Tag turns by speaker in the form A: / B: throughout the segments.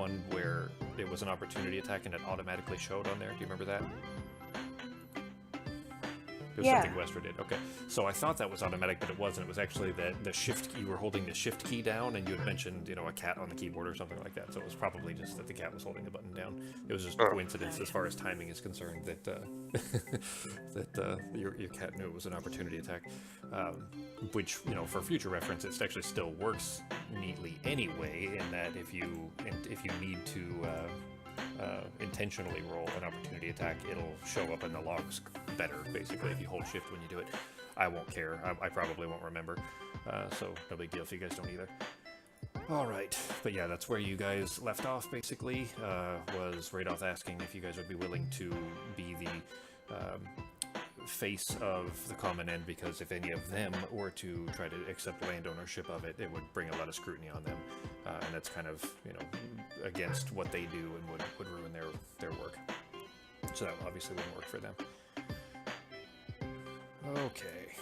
A: one where it was an opportunity attack and it automatically showed on there? Do you remember that? It was something Westra did. Okay. So I thought that was automatic, but it wasn't. It was actually the shift key. You were holding the shift key down, and you had mentioned, a cat on the keyboard or something like that. So it was probably just that the cat was holding the button down. It was just a coincidence as far as timing is concerned that your cat knew it was an opportunity attack. Which, for future reference, it actually still works neatly anyway, in that if you need to intentionally roll an opportunity attack, it'll show up in the logs better, basically, if you hold shift when you do it. I won't care. I probably won't remember, so no big deal if you guys don't either. Alright, but yeah, that's where you guys left off, basically, was Radoth asking if you guys would be willing to be the face of the common end, because if any of them were to try to accept land ownership of it, it would bring a lot of scrutiny on them, and that's kind of, against what they do and would ruin their work. So that obviously wouldn't work for them. Okay.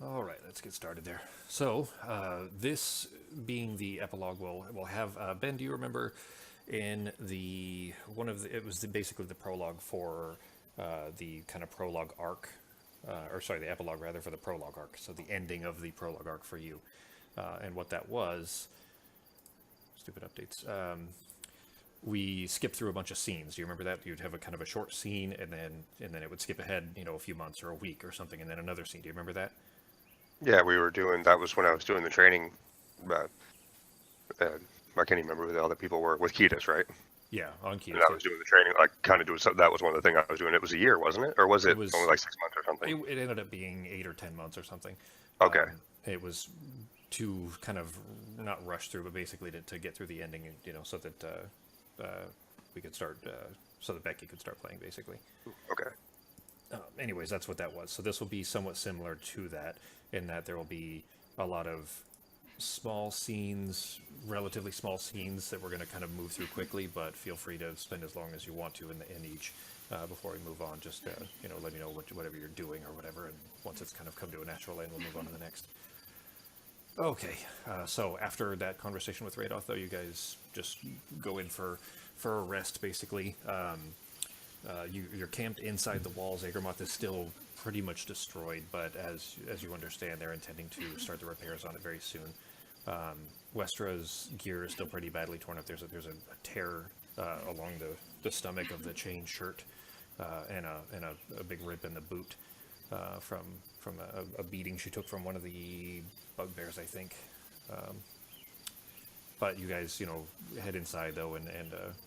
A: Alright, let's get started there. So, this being the epilogue, we'll have, Ben, do you remember in it was basically the prologue for the kind of prologue arc, the epilogue rather, for the prologue arc, so the ending of the prologue arc for you, and what that was, stupid updates, we skipped through a bunch of scenes. Do you remember that? You'd have a kind of a short scene, and then it would skip ahead, a few months or a week or something, and then another scene. Do you remember that?
B: Yeah, that was when I was doing the training, I can't even remember who the other people were, with Ketis, right?
A: Yeah, on Ketis.
B: And I was doing the training, that was one of the things I was doing. It was a year, wasn't it? Or was it only like 6 months or something?
A: It ended up being 8 or 10 months or something.
B: Okay.
A: It was to kind of not rush through, but basically to get through the ending, so that we could start, so that Becky could start playing, basically.
B: Okay.
A: Anyways, that's what that was. So this will be somewhat similar to that, in that there will be a lot of small scenes, relatively small scenes that we're going to kind of move through quickly, but feel free to spend as long as you want to in each before we move on. Just, let me know whatever you're doing or whatever, and once it's kind of come to a natural end, we'll move on to the next. Okay, so after that conversation with Radoth, though, you guys just go in for a rest, basically. You're camped inside the walls. Agramoth is still pretty much destroyed, but as you understand, they're intending to start the repairs on it very soon. Westra's gear is still pretty badly torn up. There's a tear along the stomach of the chain shirt, and a big rip in the boot from a beating she took from one of the bugbears, I think. But you guys, head inside, though, and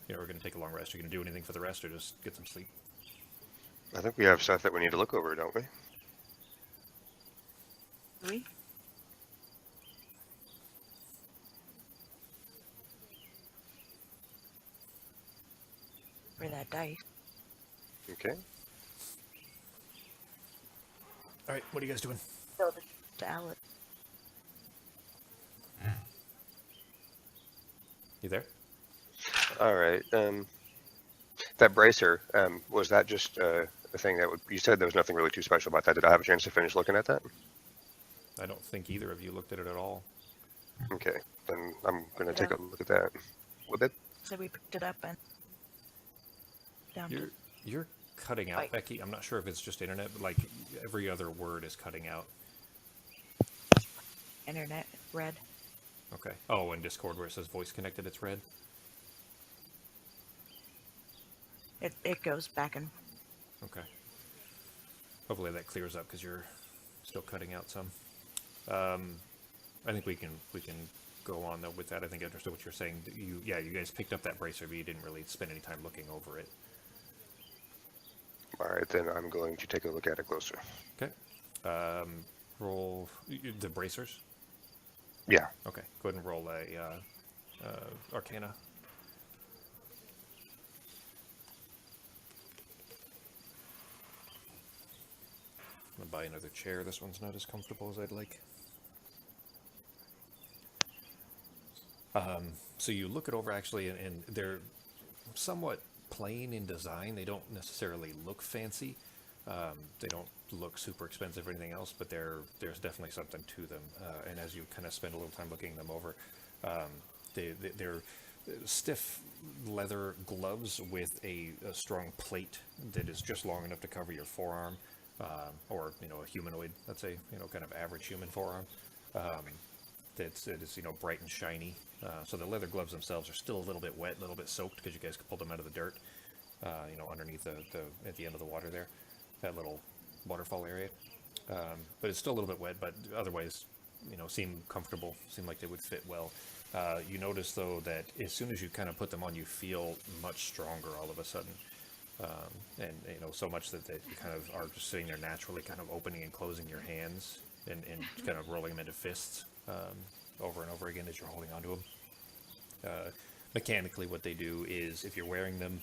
A: we're going to take a long rest. Are you going to do anything for the rest, or just get some sleep?
B: I think we have stuff that we need to look over, don't we?
C: We? For that dice.
B: Okay.
A: All right, what are you guys doing?
C: Build it to Alex.
A: You there?
B: All right. That bracer, was that just a thing you said there was nothing really too special about that. Did I have a chance to finish looking at that?
A: I don't think either of you looked at it at all.
B: Okay, then I'm going to take a look at that. With it?
C: So we picked it up and down
A: You're cutting out,
C: Bye.
A: Becky. I'm not sure if it's just internet, but like every other word is cutting out.
C: internet, red.
A: Okay. Oh, and Discord where it says voice connected, it's red?
C: It goes back and...
A: Okay. Hopefully that clears up because you're still cutting out some. I think we can go on though with that. I think I understood what you're saying. You guys picked up that bracer, but you didn't really spend any time looking over it.
B: All right, then I'm going to take a look at it closer.
A: Okay. Roll the bracers.
B: Yeah.
A: Okay. Go ahead and roll a Arcana. I'm gonna buy another chair. This one's not as comfortable as I'd like. So you look it over actually, and they're somewhat plain in design. They don't necessarily look fancy. They don't look super expensive or anything else, but there's definitely something to them. And as you kind of spend a little time looking them over, they're stiff leather gloves with a strong plate that is just long enough to cover your forearm, or a humanoid, let's say, kind of average human forearm. That is bright and shiny. So the leather gloves themselves are still a little bit wet, a little bit soaked because you guys pulled them out of the dirt. Underneath the at the end of the water there, that little waterfall area. But it's still a little bit wet, but otherwise, seem comfortable, seem like they would fit well. You notice though that as soon as you kind of put them on, you feel much stronger all of a sudden. And so much that you kind of are just sitting there naturally, kind of opening and closing your hands and kind of rolling them into fists over and over again as you're holding onto them. Mechanically, what they do is if you're wearing them,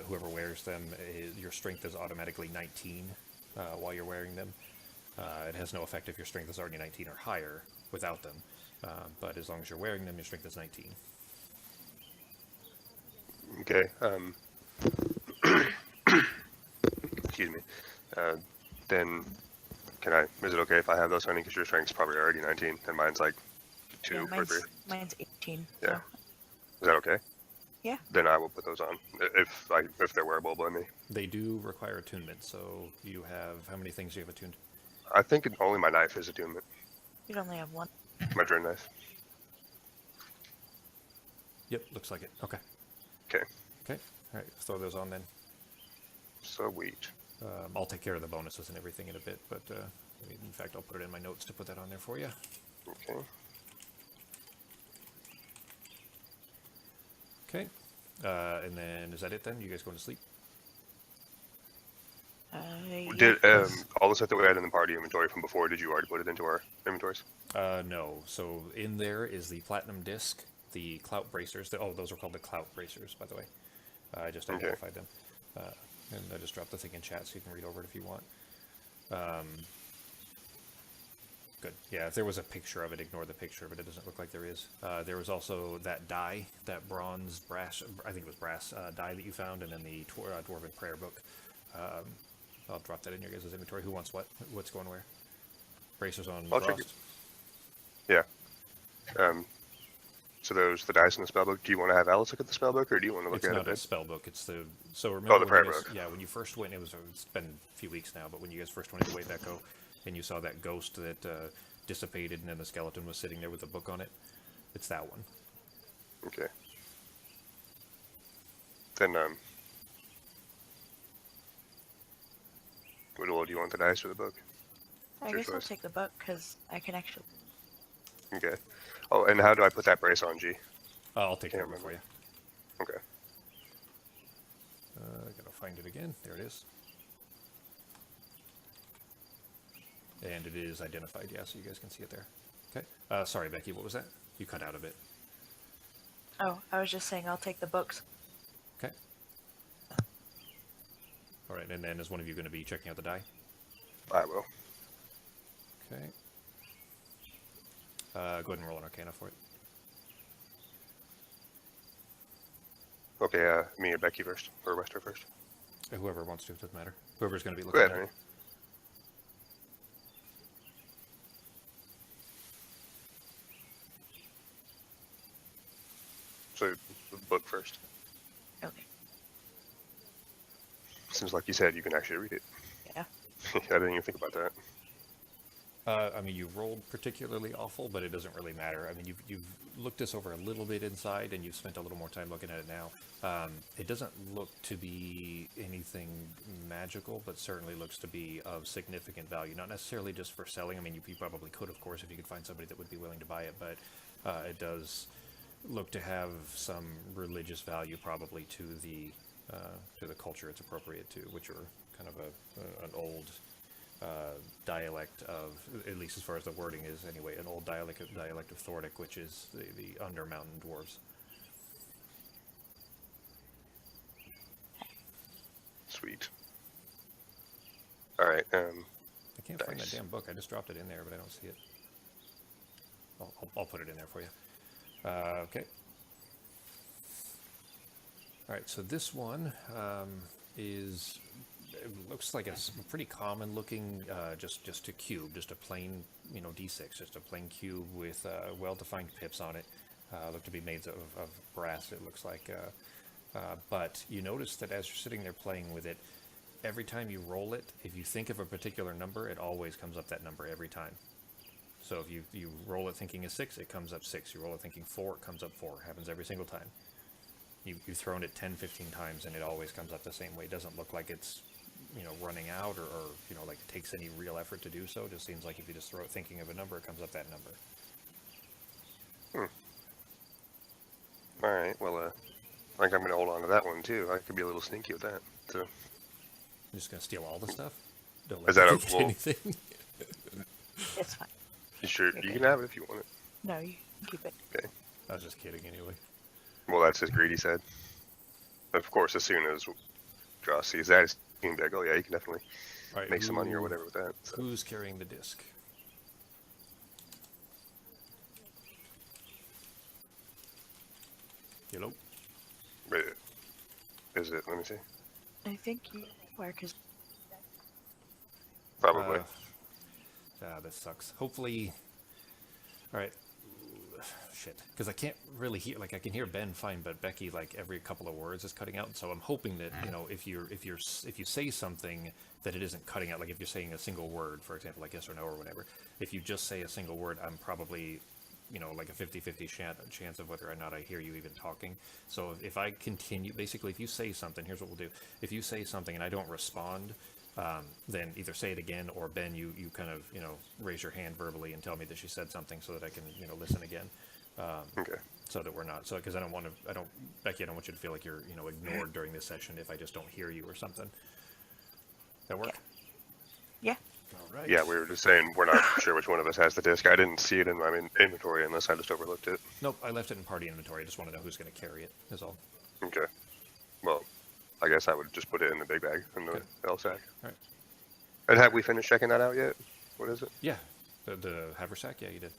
A: whoever wears them, your strength is automatically 19 while you're wearing them. It has no effect if your strength is already 19 or higher without them, but as long as you're wearing them, your strength is 19.
B: Okay. Excuse me. Then, is it okay if I have those, honey? Because your strength's probably already 19, and mine's like 2 or 3.
C: Mine's 18.
B: Yeah.
C: So.
B: Is that okay?
C: Yeah.
B: Then I will put those on if they're wearable by me.
A: They do require attunement, so you have, how many things do you have attuned?
B: I think only my knife is attunement.
C: You'd only have one.
B: My drain knife.
A: Yep, looks like it. Okay.
B: Okay.
A: Okay. All right, throw those on then.
B: Sweet.
A: I'll take care of the bonuses and everything in a bit, but in fact, I'll put it in my notes to put that on there for you.
B: Okay.
A: Okay. And then, is that it then? You guys going to sleep?
B: Did
C: Yes.
B: all the stuff that we had in the party inventory from before, did you already put it into our inventories?
A: No. So in there is the platinum disc, the clout bracers. Those are called the clout bracers, by the way. I just
B: Okay.
A: identified them. And I just dropped the thing in chat so you can read over it if you want. Good. Yeah, if there was a picture of it, ignore the picture of it. It doesn't look like there is. There was also that die, that brass, I think it was brass die that you found, and then the Dwarven prayer book. I'll drop that in your guys' inventory. Who wants what? What's going where? Bracers on
B: I'll check
A: Frost?
B: Yeah. So those the dice in the spellbook. Do you want to have Alice look at the spellbook, or do you want to look
A: It's
B: at
A: not a
B: it?
A: spell book. It's the remember
B: the
A: when
B: prayer
A: you guys,
B: book.
A: yeah, when you first went, it's been a few weeks now, but when you guys first went into Way Back and you saw that ghost that dissipated, and then the skeleton was sitting there with a book on it. It's that one.
B: Okay. Then what do you want, the dice or the book?
C: I
B: your
C: guess I'll
B: choice.
C: take the book because I can actually.
B: Okay. Oh, and how do I put that brace on, G?
A: I'll take care
B: Can't
A: of it for you.
B: Okay.
A: I gotta find it again. There it is. And it is identified, yeah, so you guys can see it there. Okay. Sorry, Becky, what was that? You cut out a bit.
C: Oh, I was just saying I'll take the books.
A: Okay. All right, and then is one of you going to be checking out the die?
B: I will.
A: Okay. Go ahead and roll an Arcana for it.
B: Okay, me or Becky first, or Wester first.
A: Whoever wants to, it doesn't matter. Whoever's going to be
B: Go
A: looking
B: ahead,
A: at
B: honey.
A: it.
B: So, the book first.
C: Okay.
B: Seems like you said you can actually read it.
C: Yeah.
B: I didn't even think about that.
A: I mean, you rolled particularly awful, but it doesn't really matter. I mean, you've looked this over a little bit inside, and you've spent a little more time looking at it now. It doesn't look to be anything magical, but certainly looks to be of significant value. Not necessarily just for selling. I mean, you probably could, of course, if you could find somebody that would be willing to buy it, but it does look to have some religious value, probably to the culture it's appropriate to, which are kind of an old dialect of, at least as far as the wording is anyway, an old dialect of Thordic, which is the Under Mountain dwarves.
B: Sweet. All right.
A: I can't find that
B: Nice.
A: damn book. I just dropped it in there, but I don't see it. I'll put it in there for you. Okay. All right, so this one is it looks like it's a pretty common looking, just a cube, just a plain, D6, just a plain cube with well-defined pips on it. Look to be made of brass, it looks like. But you notice that as you're sitting there playing with it, every time you roll it, if you think of a particular number, it always comes up that number every time. So if you roll it thinking a 6, it comes up 6. You roll it thinking 4, it comes up 4. It happens every single time. You've thrown it 10, 15 times, and it always comes up the same way. It doesn't look like it's, running out or like it takes any real effort to do so. It just seems like if you just throw it thinking of a number, it comes up that number.
B: All right. Well, I think I'm gonna hold on to that one too. I could be a little sneaky with that. So.
A: You're just gonna steal all the stuff? Don't
B: Is
A: let
B: that
A: me
B: a-
A: get
B: well-
A: anything.
C: It's fine.
B: You sure? You can have it if you want it.
C: No, you can keep it.
B: Okay.
A: I was just kidding anyway.
B: Well, that's his greedy side. Of course, as soon as Josh sees that, he's gonna be like, "Oh yeah, you can definitely
A: All right,
B: make some money or whatever with that." So.
A: Who's carrying the disc? Hello?
B: Wait, is it? Let me see.
C: I think you are, because
B: Probably.
A: This sucks. Hopefully. All right. Shit. Because I can't really hear. Like I can hear Ben fine, but Becky, like every couple of words is cutting out. So I'm hoping that if you say something that it isn't cutting out. Like if you're saying a single word, for example, like yes or no or whatever. If you just say a single word, I'm probably like a 50-50 chance of whether or not I hear you even talking. So if I continue, basically, if you say something, here's what we'll do. If you say something and I don't respond, then either say it again or Ben, you kind of, raise your hand verbally and tell me that she said something so that I can, listen again.
B: Okay.
A: So that we're not, because Becky, I don't want you to feel like you're, ignored during this session if I just don't hear you or something. That work?
C: yeah.
A: All right.
B: Yeah, we were just saying we're not sure which one of us has the disc. I didn't see it in my inventory unless I just overlooked it.
A: Nope, I left it in party inventory. I just want to know who's going to carry it, is all.
B: Okay. Well, I guess I would just put it in the big bag in the
A: Okay.
B: L sack.
A: All right.
B: And have we finished checking that out yet? What is it?
A: Yeah. The haversack? Yeah, you did.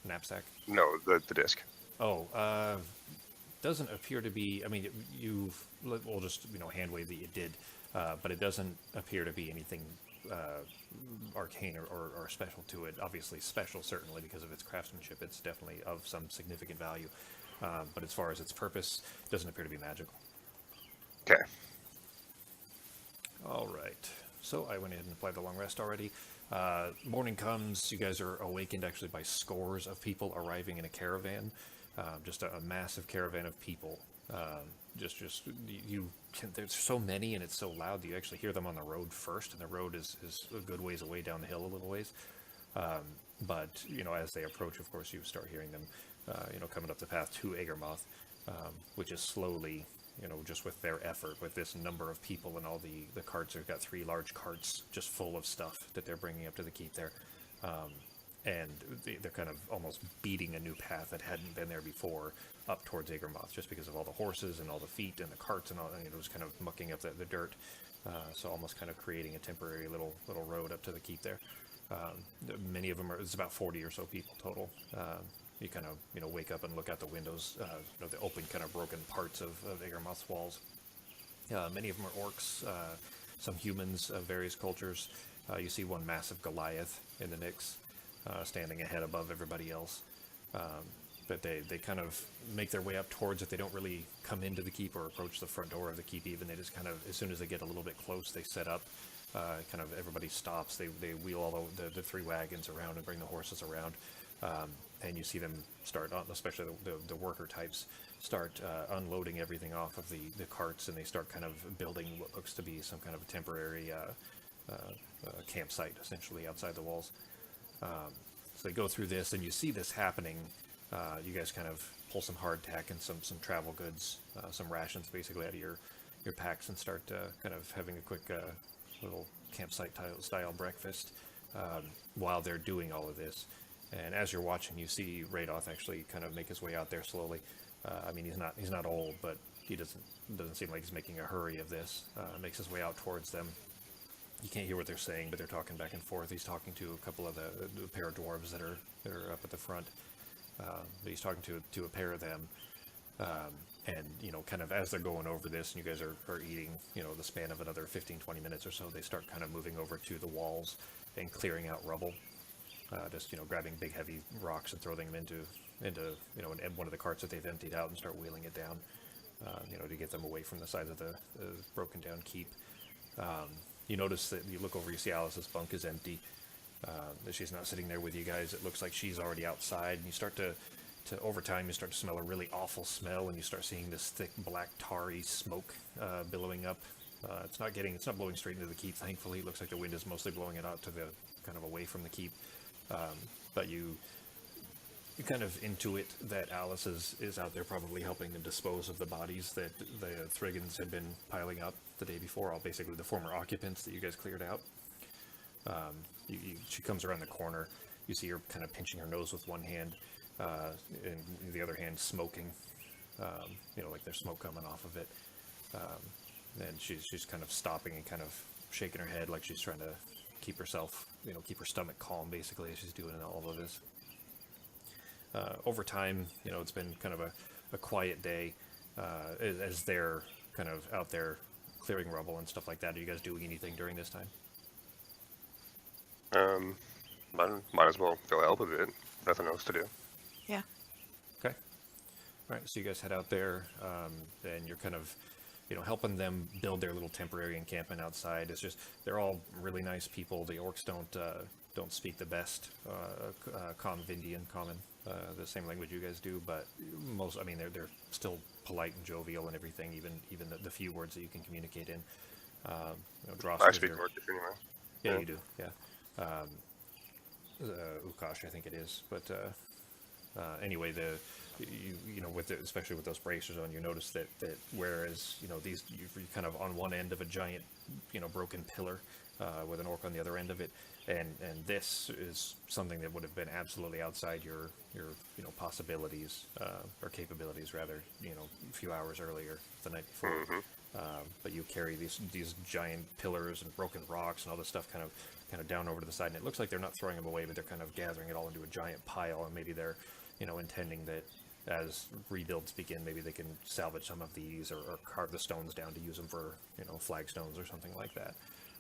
A: Knapsack?
B: No, the disc.
A: Oh, doesn't appear to be. I mean, we'll just hand wave that you did, but it doesn't appear to be anything arcane or special to it. Obviously, special certainly because of its craftsmanship. It's definitely of some significant value, but as far as its purpose, it doesn't appear to be magical.
B: Okay.
A: All right. So I went ahead and applied the long rest already. Morning comes. You guys are awakened actually by scores of people arriving in a caravan. Just a massive caravan of people. There's so many and it's so loud that you actually hear them on the road first, and the road is a good ways away down the hill, a little ways. But as they approach, of course, you start hearing them, coming up the path to Agermoth, which is slowly, just with their effort, with this number of people and all the carts. They've got 3 large carts just full of stuff that they're bringing up to the keep there. And they're kind of almost beating a new path that hadn't been there before up towards Agermoth, just because of all the horses and all the feet and the carts and all, it was kind of mucking up the dirt. So almost kind of creating a temporary little road up to the keep there. Many of them it's about 40 or so people total. You kind of, wake up and look out the windows, the open kind of broken parts of Agermoth's walls. Many of them are orcs, some humans of various cultures. You see one massive Goliath in the mix, standing ahead above everybody else. But they kind of make their way up towards it. They don't really come into the keep or approach the front door of the keep even. They just kind of, as soon as they get a little bit close, they set up. Kind of everybody stops. They wheel all the 3 wagons around and bring the horses around. And you see them start, especially the worker types, start unloading everything off of the carts, and they start kind of building what looks to be some kind of a temporary campsite, essentially, outside the walls. So they go through this, and you see this happening. You guys kind of pull some hardtack and some travel goods, some rations, basically, out of your packs, and start kind of having a quick little campsite style breakfast while they're doing all of this. And as you're watching, you see Radoth actually kind of make his way out there slowly. I mean, he's not old, but he doesn't seem like he's making a hurry of this. Makes his way out towards them. You can't hear what they're saying, but they're talking back and forth. He's talking to a couple of the pair of dwarves that are up at the front. But he's talking to a pair of them. And, you know, kind of as they're going over this and you guys are eating, you know, the span of another 15-20 minutes or so, they start kind of moving over to the walls and clearing out rubble. Just, you know, grabbing big heavy rocks and throwing them into you know, one of the carts that they've emptied out and start wheeling it down, you know, to get them away from the sides of the broken down keep. You notice that you look over, you see Alice's bunk is empty. That she's not sitting there with you guys. It looks like she's already outside, and you start to over time you start to smell a really awful smell, and you start seeing this thick black tarry smoke billowing up. It's not blowing straight into the keep, thankfully. It looks like the wind is mostly blowing it out to the kind of away from the keep. But you kind of intuit that Alice is out there probably helping them dispose of the bodies that the Thriggins had been piling up the day before, all basically the former occupants that you guys cleared out. She comes around the corner. You see her kind of pinching her nose with one hand, and the other hand smoking. You know, like there's smoke coming off of it. And she's kind of stopping and kind of shaking her head like she's trying to keep herself, you know, keep her stomach calm basically as she's doing all of this. Over time, you know, it's been kind of a quiet day as they're kind of out there clearing rubble and stuff like that. Are you guys doing anything during this time?
B: Might as well go help a bit. Nothing else to do.
C: Yeah.
A: Okay. All right, so you guys head out there, and you're kind of, you know, helping them build their little temporary encampment outside. It's just, they're all really nice people. The orcs don't speak the best common, the same language you guys do, but most, I mean, they're still polite and jovial and everything, even the few words that you can communicate in. You know, Drost,
B: I speak Orcish anyway.
A: Yeah, you do, yeah. Ukash, I think it is, but anyway, you know, especially with those bracers on, you notice that whereas, you know, these, you're kind of on one end of a giant, you know, broken pillar with an orc on the other end of it, and this is something that would have been absolutely outside your you know, possibilities or capabilities rather, you know, a few hours earlier the night before.
B: Mm-hmm.
A: But you carry these giant pillars and broken rocks and all this stuff kind of down over to the side, and it looks like they're not throwing them away, but they're kind of gathering it all into a giant pile, and maybe they're, you know, intending that as rebuilds begin, maybe they can salvage some of these or carve the stones down to use them for, you know, flagstones or something like that.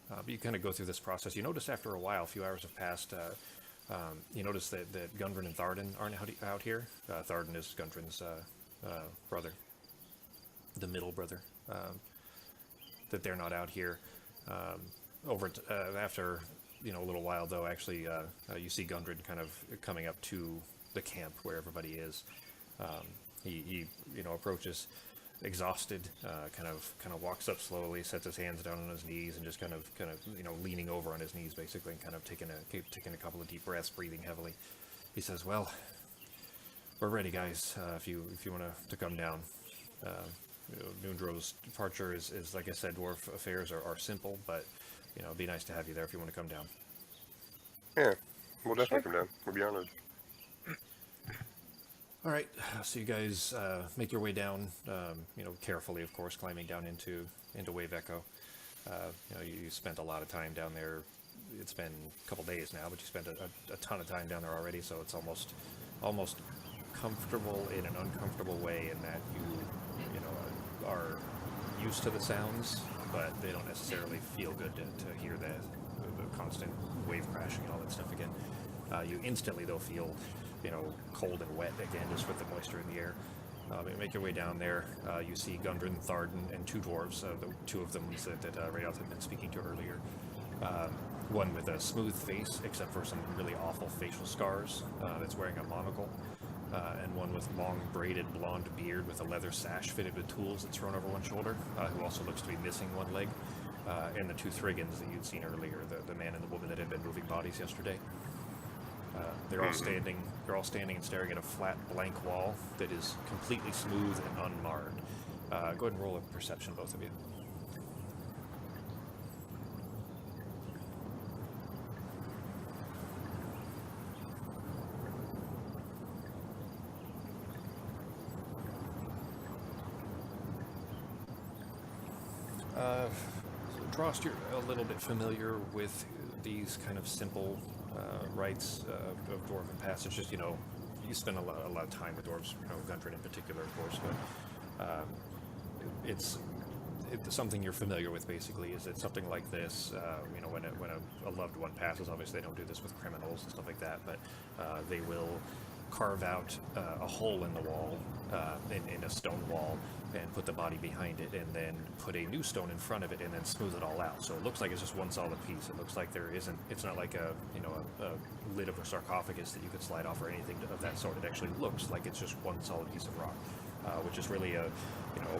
A: But you kind of go through this process. You notice after a while, a few hours have passed, you notice that Gundren and Tharden aren't out here. Tharden is Gundren's brother, the middle brother. That they're not out here. After, you know, a little while though, actually, you see Gundren kind of coming up to the camp where everybody is. He you know, approaches exhausted, kind of walks up slowly, sets his hands down on his knees, and just kind of you know, leaning over on his knees basically, and kind of taking a couple of deep breaths, breathing heavily. He says, "Well, we're ready, guys. If you want to come down." You know, Noondro's departure is, like I said, dwarf affairs are simple, but, you know, it'd be nice to have you there if you want to come down.
B: Yeah, we'll definitely come down. We'll be honored.
A: All right, so you guys make your way down, you know, carefully, of course, climbing down into Wave Echo. You know, you spent a lot of time down there. It's been a couple days now, but you spent a ton of time down there already, so it's almost comfortable in an uncomfortable way in that you know, are used to the sounds, but they don't necessarily feel good to hear the constant wave crashing and all that stuff again. You instantly, though, feel, you know, cold and wet again, just with the moisture in the air. You make your way down there. You see Gundren, Tharden, and two dwarves, the two of them that Rayoth had been speaking to earlier. One with a smooth face, except for some really awful facial scars, that's wearing a monocle. And one with long braided blonde beard with a leather sash fitted with tools that's thrown over one shoulder, who also looks to be missing one leg, and the two Thriggins that you'd seen earlier, the man and the woman that had been moving bodies yesterday. They're all standing and staring at a flat, blank wall that is completely smooth and unmarred. Go ahead and roll a perception, both of you. Drost, you're a little bit familiar with these kind of simple rites of Dwarven passage. Just, you know, you spend a lot of time with dwarves, you know, Gundren in particular, of course, but It's something you're familiar with. Basically, is it something like this? When a loved one passes, obviously they don't do this with criminals and stuff like that, but they will carve out a hole in the wall, in a stone wall, and put the body behind it, and then put a new stone in front of it, and then smooth it all out. So it looks like it's just one solid piece. It looks like there isn't. It's not like a lid of a sarcophagus that you could slide off or anything of that sort. It actually looks like it's just one solid piece of rock, which is really a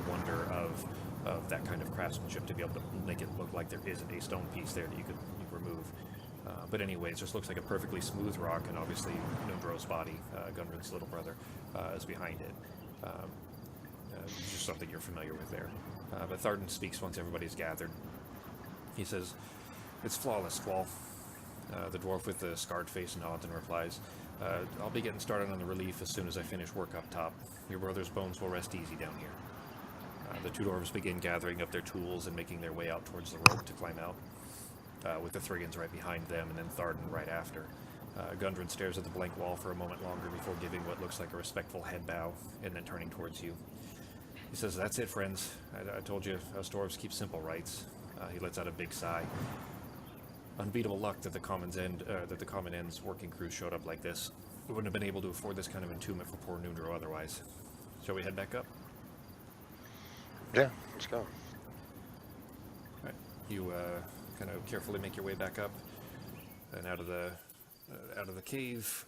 A: wonder of that kind of craftsmanship, to be able to make it look like there isn't a stone piece there that you could remove. But anyways, just looks like a perfectly smooth rock, and obviously Nundro's body, Gundren's little brother, is behind it. Just something you're familiar with there. But Thorn speaks once everybody's gathered. He says, "It's flawless, Squall." The dwarf with the scarred face nods and replies, "I'll be getting started on the relief as soon as I finish work up top. Your brother's bones will rest easy down here." The two dwarves begin gathering up their tools and making their way out towards the rope to climb out, with the Thriggans right behind them and then Thorn right after. Gundren stares at the blank wall for a moment longer before giving what looks like a respectful head bow and then turning towards you. He says, "That's it, friends. I told you, us dwarves keep simple rites." He lets out a big sigh. "Unbeatable luck that the Common End's working crew showed up like this. We wouldn't have been able to afford this kind of entombment for poor Nundro otherwise. Shall we head back up?"
B: Yeah, let's go.
A: Alright. You kind of carefully make your way back up and out of the cave.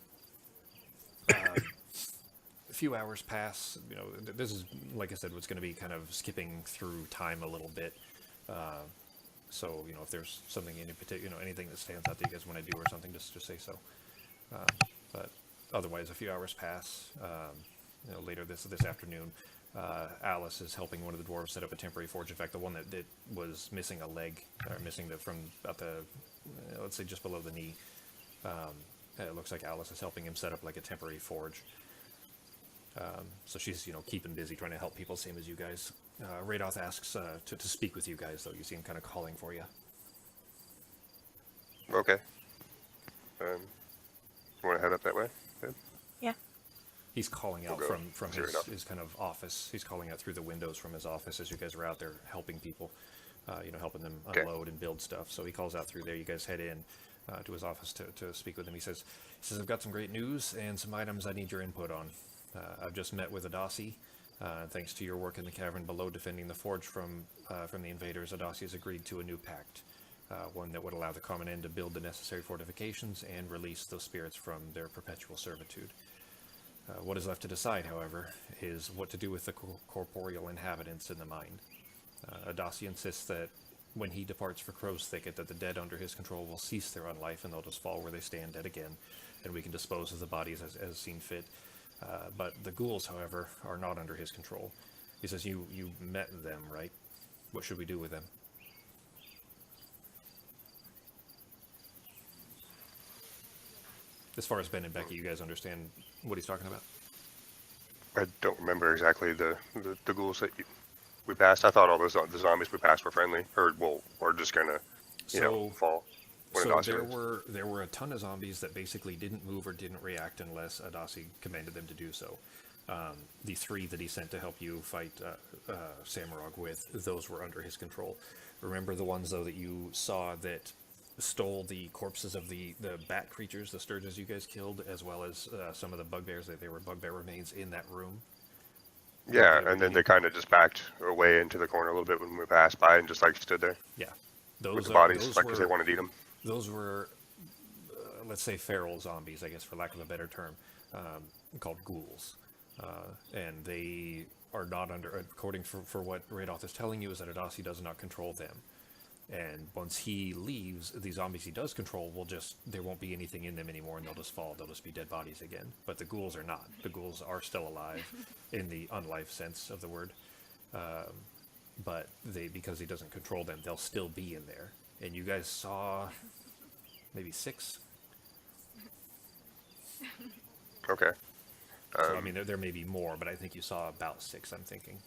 A: A few hours pass. This is, like I said, what's going to be kind of skipping through time a little bit. So, if there's something in particular, anything that stands out that you guys want to do or something, just say so. But otherwise, a few hours pass. Later this afternoon, Alice is helping one of the dwarves set up a temporary forge. In fact, the one that was missing a leg, or missing from about the, let's say just below the knee. It looks like Alice is helping him set up like a temporary forge. So she's, keeping busy trying to help people, same as you guys. Radoth asks to speak with you guys, though. You see him kind of calling for you.
B: Okay. You want to head up that way? Good.
C: Yeah.
A: He's calling out
B: We'll
A: from his kind of office. He's calling out through the windows from his office as you guys are out there helping people, helping them unload and build stuff. So he calls out through there. You guys head in to his office to speak with him. He says, "I've got some great news and some items I need your input on. I've just met with Adasi. Thanks to your work in the cavern below defending the forge from the invaders, Adasi has agreed to a new pact, one that would allow the Common End to build the necessary fortifications and release those spirits from their perpetual servitude. What is left to decide, however, is what to do with the corporeal inhabitants in the mine. Adasi insists that when he departs for Crow's Thicket, that the dead under his control will cease their unlife and they'll just fall where they stand dead again, and we can dispose of the bodies as seen fit. But the ghouls, however, are not under his control. He says, you met them, right? What should we do with them?" As far as Ben and Becky, you guys understand what he's talking about?
B: I don't remember exactly the ghouls that we passed. I thought all the zombies we passed were friendly, or just gonna, fall.
A: So there were a ton of zombies that basically didn't move or didn't react unless Adasi commanded them to do so. The 3 that he sent to help you fight Samurog with, those were under his control. Remember the ones, though, that you saw that stole the corpses of the bat creatures, the sturges you guys killed, as well as some of the bugbears, that they were bugbear remains in that room?
B: Yeah, and then they kind of just backed away into the corner a little bit when we passed by and just stood there.
A: Yeah.
B: With the bodies, because they wanted to eat them.
A: Those were, let's say, feral zombies, I guess, for lack of a better term, called ghouls. And they are not under, according for what Radoth is telling you, is that Adasi does not control them. And once he leaves, the zombies he does control there won't be anything in them anymore, and they'll just fall. They'll just be dead bodies again. But the ghouls are not. The ghouls are still alive in the unlife sense of the word. But because he doesn't control them, they'll still be in there. And you guys saw maybe 6?
B: Okay.
A: So, I mean, there may be more, but I think you saw about 6, I'm thinking.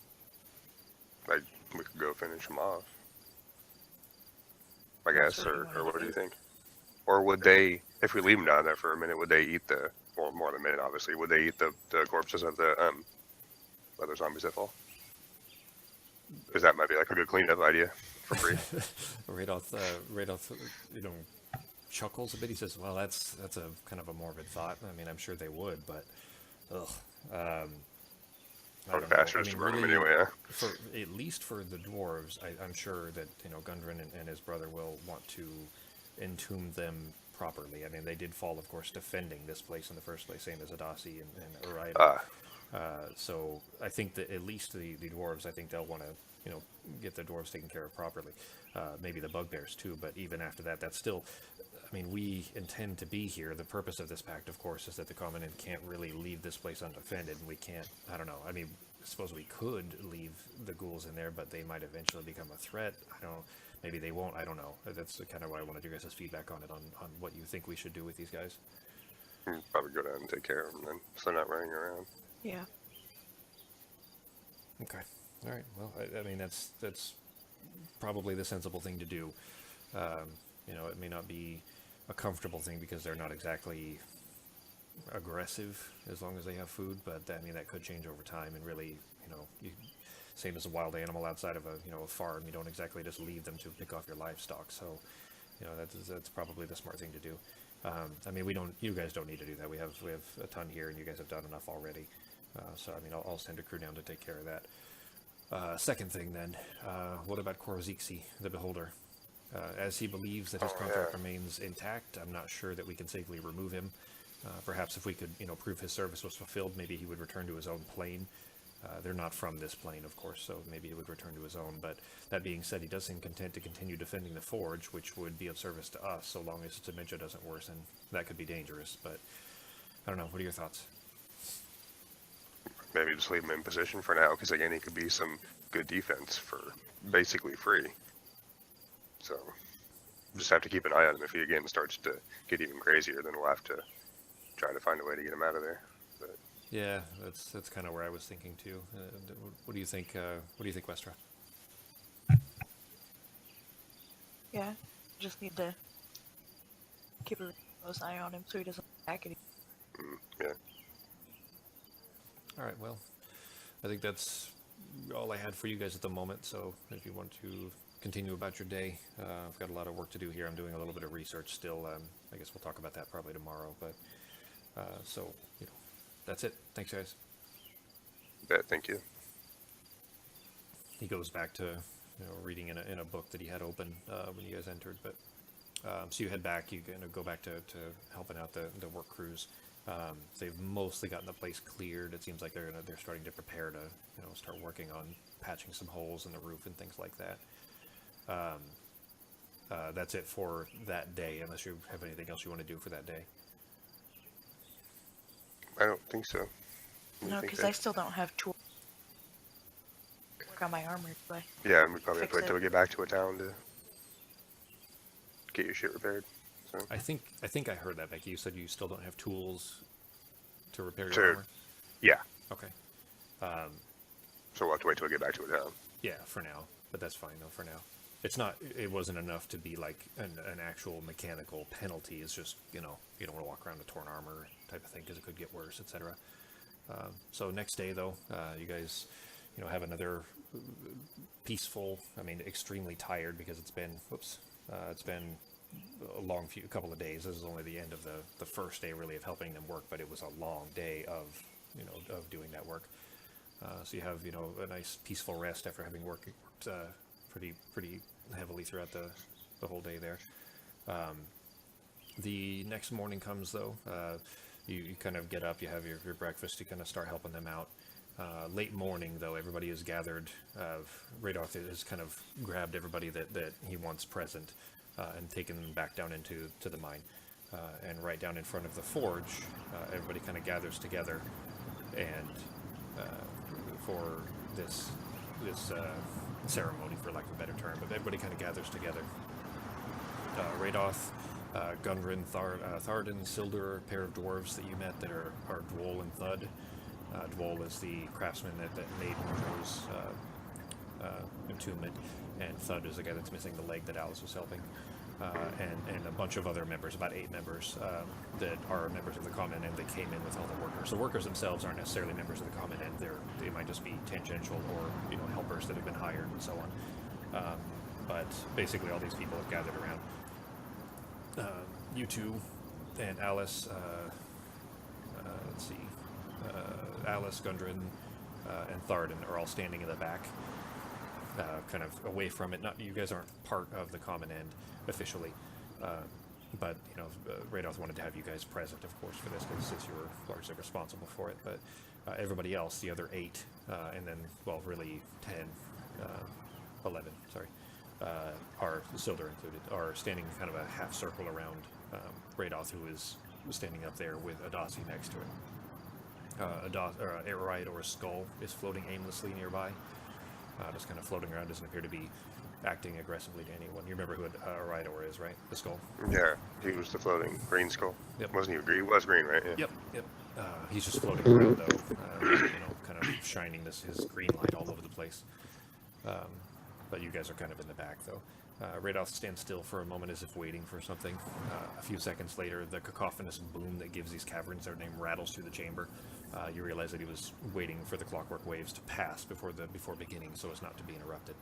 B: We could go finish them off, I guess, or what do you think? Or would they, if we leave them down there for a minute, would they eat more than a minute, obviously, would they eat the corpses of the other zombies that fall? Because that might be like a good cleanup idea for free.
A: Radoth, chuckles a bit. He says, "Well, that's a kind of a morbid thought. I mean, I'm sure they would, but, ugh, I
B: Probably
A: don't know.
B: faster
A: I
B: just to
A: mean,
B: burn them
A: really,
B: anyway, huh?
A: for at least for the dwarves, I'm sure that Gundren and his brother will want to entomb them properly. I mean, they did fall, of course, defending this place in the first place, same as Adasi and Uriah. So I think that at least the dwarves, I think they'll want to, get the dwarves taken care of properly. Maybe the bugbears too, but even after that, that's still. I mean, we intend to be here. The purpose of this pact, of course, is that the Covenant can't really leave this place undefended, and we can't. I don't know. I mean, I suppose we could leave the ghouls in there, but they might eventually become a threat. I don't. Maybe they won't. I don't know. That's kind of why I wanted your guys' feedback on it, on what you think we should do with these guys.
B: Probably go down and take care of them then, so they're not running around.
C: Yeah.
A: Okay. All right. Well, I mean, that's probably the sensible thing to do. It may not be a comfortable thing because they're not exactly aggressive as long as they have food, but I mean that could change over time. And really, same as a wild animal outside of a farm, you don't exactly just leave them to pick off your livestock. So, that's probably the smart thing to do. I mean, you guys don't need to do that. We have a ton here, and you guys have done enough already. So I mean, I'll send a crew down to take care of that. Second thing then, what about Koroziksi, the Beholder? As he believes that his contract remains intact, I'm not sure that we can safely remove him. Perhaps if we could, prove his service was fulfilled, maybe he would return to his own plane. They're not from this plane, of course, so maybe he would return to his own. But that being said, he does seem content to continue defending the Forge, which would be of service to us, so long as his dementia doesn't worsen. That could be dangerous, but I don't know. What are your thoughts?
B: Maybe just leave him in position for now, because again, he could be some good defense for basically free. So, just have to keep an eye on him. If he again starts to get even crazier, then we'll have to try to find a way to get him out of there. But
A: yeah, that's kind of where I was thinking too. What do you think? What do you think, Westra?
C: Yeah. Just need to keep a close eye on him so he doesn't attack it.
B: yeah.
A: All right. Well, I think that's all I had for you guys at the moment. So if you want to continue about your day, I've got a lot of work to do here. I'm doing a little bit of research still. I guess we'll talk about that probably tomorrow. But so that's it. Thanks, guys.
B: Yeah, thank you.
A: He goes back to reading in a book that he had open when you guys entered. But so you head back. You go back to helping out the work crews. They've mostly gotten the place cleared. It seems like they're starting to prepare to start working on patching some holes in the roof and things like that. That's it for that day, unless you have anything else you want to do for that day.
B: I don't think so.
C: No, because I still don't have tools. Work on my armor, but
B: Yeah, and we probably have to
C: fix
B: wait till we get back to a town to get your shit repaired. So.
A: I think I heard that, Becky. You said you still don't have tools to repair your
B: Sure.
A: armor?
B: Yeah.
A: Okay.
B: So we'll have to wait till we get back to a town.
A: Yeah, for now. But that's fine, though, for now. It wasn't enough to be like an actual mechanical penalty. It's just, you don't want to walk around with torn armor type of thing because it could get worse, etc. So next day, though, you guys, have another peaceful, extremely tired because it's been a long couple of days. This is only the end of the first day really of helping them work, but it was a long day of doing that work. So you have a nice peaceful rest after having worked pretty heavily throughout the whole day there. The next morning comes though. You kind of get up, you have your breakfast, you kind of start helping them out. Late morning though, everybody is gathered. Radoth has kind of grabbed everybody that he wants present and taken them back down into the mine. And right down in front of the forge, everybody kind of gathers together and for this ceremony, for lack of a better term, but everybody kind of gathers together. Radoth, Gundren, Tharden, Sildur, a pair of dwarves that you met that are Dwol and Thud. Dwol is the craftsman that made Marjo's entombment, and Thud is the guy that's missing the leg that Alice was helping. and a bunch of other members, about 8 members that are members of the Common End that came in with all the workers. The workers themselves aren't necessarily members of the Common End. They might just be tangential or helpers that have been hired and so on. But basically, all these people have gathered around. You two and Alice. Let's see. Alice, Gundren, and Thorn are all standing in the back, kind of away from it. Not you guys aren't part of the Common End officially, but Radoth wanted to have you guys present, of course, for this since you were largely responsible for it. But everybody else, the other 8, and then really 10, 11, sorry, are Sildur included, are standing kind of a half circle around Radoth, who is standing up there with Adasi next to it. Ariador's skull is floating aimlessly nearby, just kind of floating around, doesn't appear to be acting aggressively to anyone. You remember who Ariador is, right? The skull?
B: Yeah, he was the floating green skull.
A: Yep.
B: Wasn't he green? He was green, right? Yeah.
A: Yep. He's just floating around, though, kind of shining his green light all over the place. But you guys are kind of in the back, though. Radoth stands still for a moment as if waiting for something. A few seconds later, the cacophonous boom that gives these caverns their name rattles through the chamber. You realize that he was waiting for the clockwork waves to pass before beginning, so as not to be interrupted.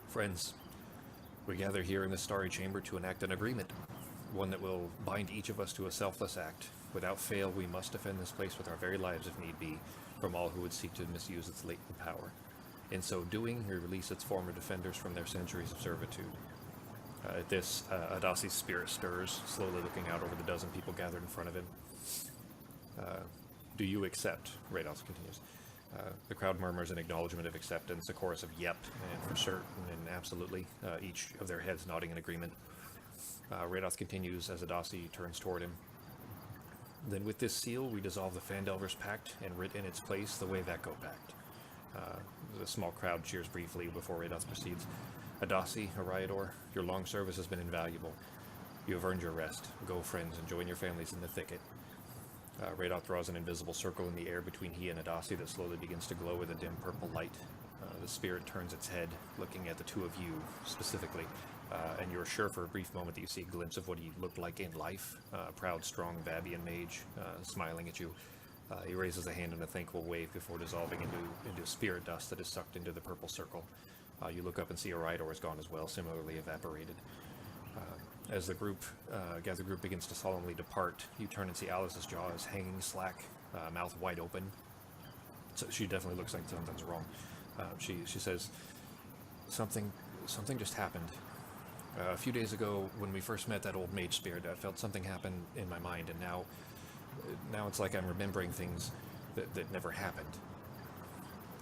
A: Friends, we gather here in this starry chamber to enact an agreement, one that will bind each of us to a selfless act. Without fail, we must defend this place with our very lives, if need be, from all who would seek to misuse its latent power. In so doing, we release its former defenders from their centuries of servitude. At this, Adasi's spirit stirs, slowly looking out over the dozen people gathered in front of him. Do you accept? Radoth continues. The crowd murmurs in acknowledgement of acceptance, a chorus of yep, and for certain, and absolutely, each of their heads nodding in agreement. Radoth continues as Adasi turns toward him. Then with this seal, we dissolve the Fandelver's Pact and writ in its place the Wayvako Pact. The small crowd cheers briefly before Radoth proceeds. Adasi, Ariador, your long service has been invaluable. You have earned your rest. Go, friends, and join your families in the thicket. Radoth draws an invisible circle in the air between he and Adasi that slowly begins to glow with a dim purple light. The spirit turns its head, looking at the two of you specifically, and you're sure for a brief moment that you see a glimpse of what he looked like in life. A proud, strong Vabian mage, smiling at you. He raises a hand in a thankful wave before dissolving into spirit dust that is sucked into the purple circle. You look up and see Ariador is gone as well, similarly evaporated. As the gathered group begins to solemnly depart, you turn and see Alice's jaw is hanging slack, mouth wide open. So she definitely looks like something's wrong. She says, something just happened. A few days ago, when we first met that old mage spirit, I felt something happen in my mind, and now it's like I'm remembering things that never happened.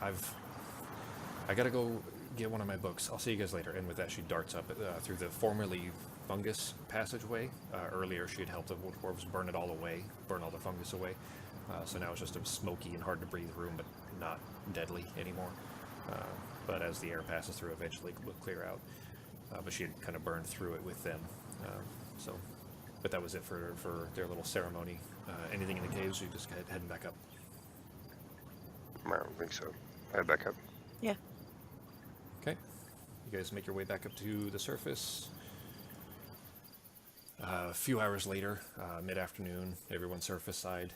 A: I gotta go get one of my books. I'll see you guys later. And with that, she darts up through the formerly fungus passageway. Earlier, she had helped the dwarves burn all the fungus away. So now it's just a smoky and hard to breathe room, but not deadly anymore. But as the air passes through, eventually it will clear out. But she had kind of burned through it with them. But that was it for their little ceremony. Anything in the caves? You just heading back up?
B: I don't think so. Head back up.
C: Yeah.
A: Okay. You guys make your way back up to the surface. A few hours later, mid-afternoon, everyone's surface side.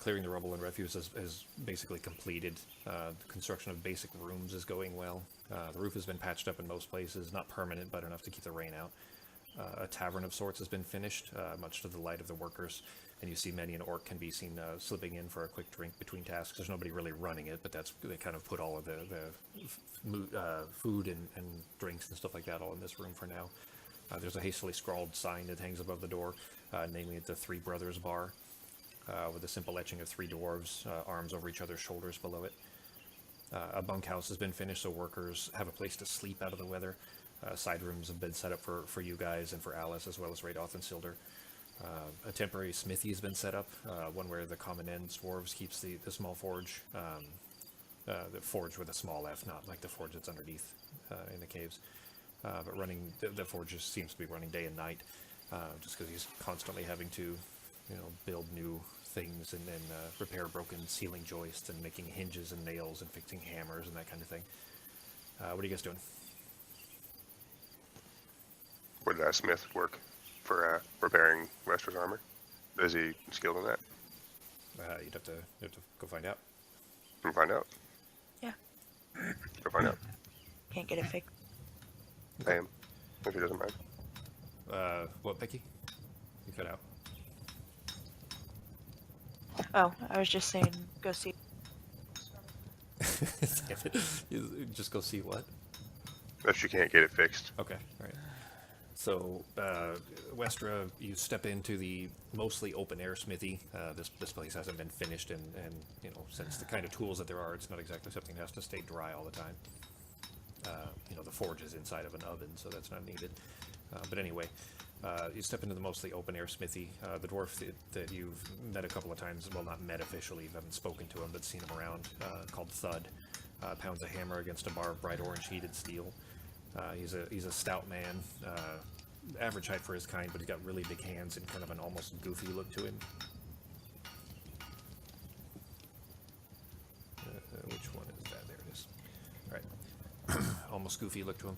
A: Clearing the rubble and refuse is basically completed. The construction of basic rooms is going well. The roof has been patched up in most places, not permanent, but enough to keep the rain out. A tavern of sorts has been finished, much to the delight of the workers, and you see many an orc can be seen slipping in for a quick drink between tasks. There's nobody really running it, but they kind of put all of the food and drinks and stuff like that all in this room for now. There's a hastily scrawled sign that hangs above the door, naming it the Three Brothers Bar, with a simple etching of 3 dwarves, arms over each other's shoulders below it. A bunkhouse has been finished, so workers have a place to sleep out of the weather. Side rooms have been set up for you guys and for Alice, as well as Radoth and Sildur. A temporary smithy has been set up, one where the Common End dwarves keeps the small forge, the forge with a small f, not like the forge that's underneath in the caves. But running, the forge just seems to be running day and night, just because he's constantly having to, build new things and then repair broken ceiling joists and making hinges and nails and fixing hammers and that kind of thing. What are you guys doing?
B: would Smith work for repairing Wester's armor? Is he skilled in that?
A: You'd have to go find out.
B: Can find out.
C: Yeah.
B: Go find out.
C: Can't get it fixed.
B: Pay him if he doesn't mind.
A: What, Becky? You cut out.
C: Oh, I was just saying, go see.
A: You just go see what?
B: If you can't get it fixed.
A: Okay, all right. So, Westra, you step into the mostly open air smithy. This place hasn't been finished, and you know, since the kind of tools that there are, it's not exactly something that has to stay dry all the time. You know, the forge is inside of an oven, so that's not needed. But anyway, you step into the mostly open air smithy. The dwarf that you've met a couple of times, well, not met officially, you haven't spoken to him, but seen him around, called Thud, pounds a hammer against a bar of bright orange heated steel. He's a stout man, average height for his kind, but he's got really big hands and kind of an almost goofy look to him. Which one is that? There it is. All right. Almost goofy look to him.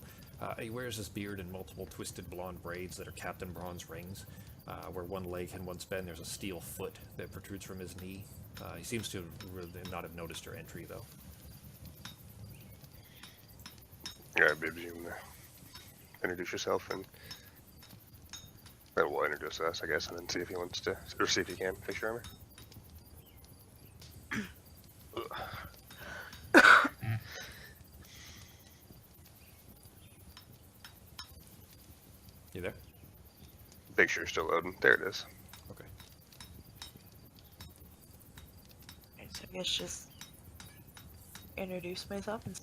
A: He wears his beard in multiple twisted blonde braids that are capped in bronze rings. Where one leg can once been, there's a steel foot that protrudes from his knee. He seems to not have noticed your entry, though.
B: Yeah, Bibbs, you can introduce yourself, and then we'll introduce us, I guess, and then see if he wants to, or see if he can fix your armor.
A: You there?
B: Picture's still loading. There it is.
A: Okay.
C: Alright, so I guess just introduce myself and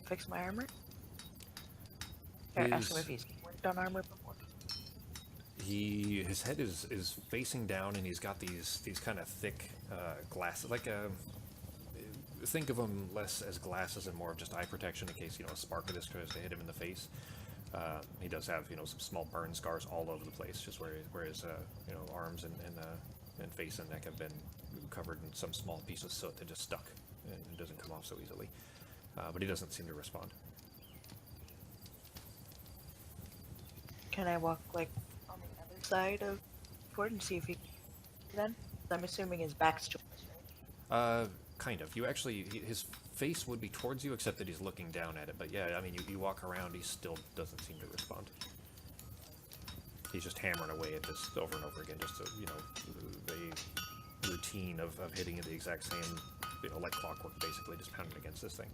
C: fix my armor. Or ask him if he's worked on armor before.
A: His head is facing down, and he's got these kind of thick glasses, like think of them less as glasses and more of just eye protection in case, you know, a spark of this tries to hit him in the face. He does have, you know, some small burn scars all over the place, just where his you know, arms and face and neck have been covered in some small piece of soot that just stuck and it doesn't come off so easily. But he doesn't seem to respond.
C: Can I walk, like, on the other side of Ford and see if he then? I'm assuming his back's to us, right?
A: Kind of. You actually, his face would be towards you, except that he's looking down at it. But yeah, I mean, you walk around, he still doesn't seem to respond. He's just hammering away at this over and over again, just to, you know, a routine of hitting it the exact same, you know, like clockwork, basically, just pounding against this thing.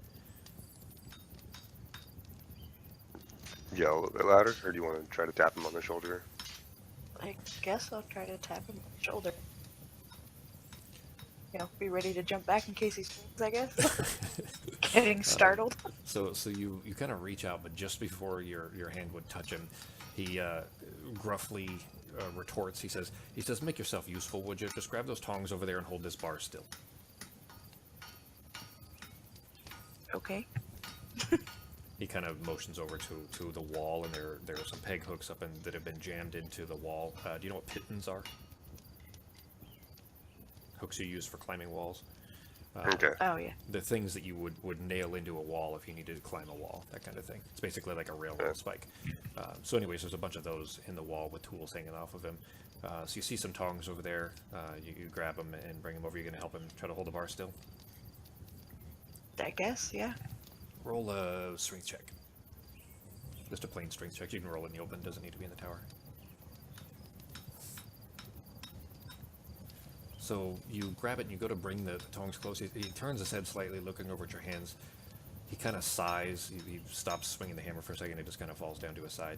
B: Yell a little bit louder, or do you want to try to tap him on the shoulder?
C: I guess I'll try to tap him on the shoulder. You know, be ready to jump back in case he screams, I guess. Getting startled.
A: So you kind of reach out, but just before your hand would touch him, he gruffly retorts. He says, "Make yourself useful, would you? Just grab those tongs over there and hold this bar still."
C: Okay.
A: He kind of motions over to the wall, and there are some peg hooks up that have been jammed into the wall. Do you know what pitons are? Hooks you use for climbing walls.
B: Okay.
C: Oh, yeah.
A: The things that you would nail into a wall if you needed to climb a wall, that kind of thing. It's basically like a railroad spike. So anyways, there's a bunch of those in the wall with tools hanging off of him. So you see some tongs over there. You grab them and bring them over. You're going to help him try to hold the bar still?
C: I guess, yeah.
A: Roll a strength check. Just a plain strength check. You can roll in the open. Doesn't need to be in the tower. So you grab it and you go to bring the tongs close. He turns his head slightly, looking over at your hands. He kind of sighs. He stops swinging the hammer for a second. It just kind of falls down to his side.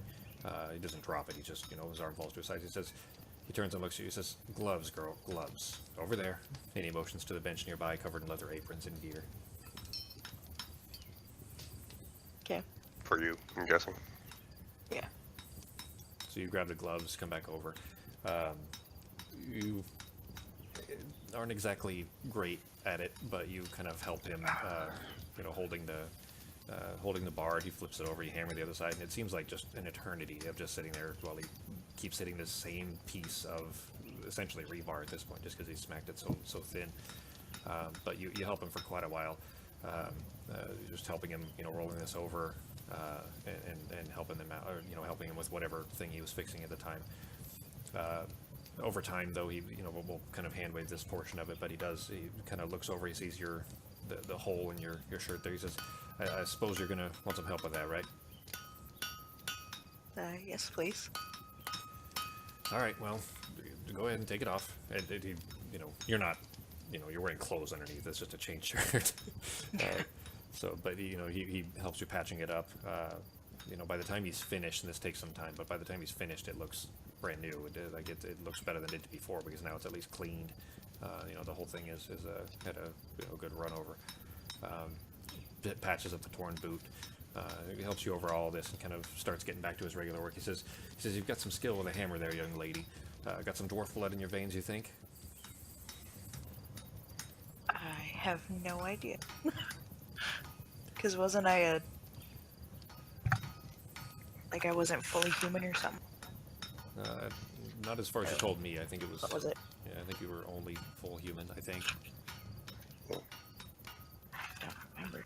A: He doesn't drop it. He just, you know, his arm falls to his side. He turns and looks at you. He says, "Gloves, girl, gloves. Over there." And he motions to the bench nearby, covered in leather aprons and gear.
C: Okay.
B: For you, I'm guessing.
C: Yeah.
A: So you grab the gloves, come back over. You aren't exactly great at it, but you kind of help him, you know, holding the bar. He flips it over, you hammer the other side, and it seems like just an eternity of just sitting there while he keeps hitting the same piece of essentially rebar at this point, just because he smacked it so thin. But you help him for quite a while, just helping him, you know, rolling this over, and helping them out, or helping him with whatever thing he was fixing at the time. Over time, though, he will kind of hand wave this portion of it, but he kind of looks over, he sees the hole in your shirt there. He says, I suppose you're gonna want some help with that, right?
C: Yes, please.
A: All right, well, go ahead and take it off. And you're not, you're wearing clothes underneath. It's just a chain shirt. But he helps you patching it up. By the time he's finished, and this takes some time, but by the time he's finished, it looks brand new. It looks better than it did before, because now it's at least cleaned. The whole thing had a good run over. It patches up the torn boot. It helps you over all this and kind of starts getting back to his regular work. He says, you've got some skill with a hammer there, young lady. Got some dwarf blood in your veins, you think?
C: I have no idea. Because wasn't I I wasn't fully human or something?
A: Not as far as you told me. I think it was...
C: What was it?
A: Yeah, I think you were only full human, I think.
C: I don't remember.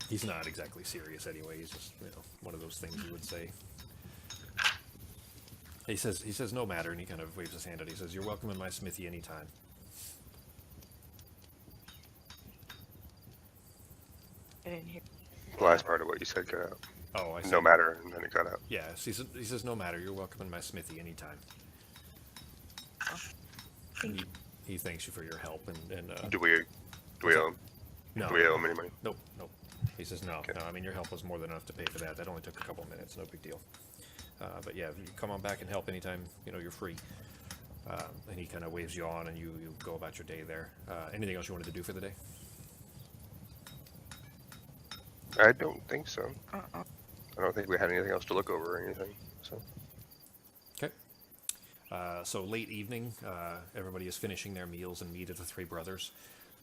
A: He's not exactly serious anyway. He's just, one of those things you would say. He says, no matter, and he kind of waves his hand out. He says, you're welcome in my smithy anytime.
C: I didn't hear.
B: The last part of what you said cut out.
A: Oh, I see.
B: No matter, and then it cut out.
A: Yeah, he says, no matter, you're welcome in my smithy anytime.
C: Thank you.
A: He thanks you for your help, and
B: Do we owe him?
A: no,
B: Do we owe him any money?
A: Nope. He says, no,
B: Okay.
A: no, I mean, your help was more than enough to pay for that. That only took a couple minutes, no big deal. But yeah, you come on back and help anytime, you're free. And he kind of waves you on, and you go about your day there. Anything else you wanted to do for the day?
B: I don't think so.
C: Uh-uh.
B: I don't think we had anything else to look over or anything. So
A: Okay. So late evening, everybody is finishing their meals and meet at the Three Brothers.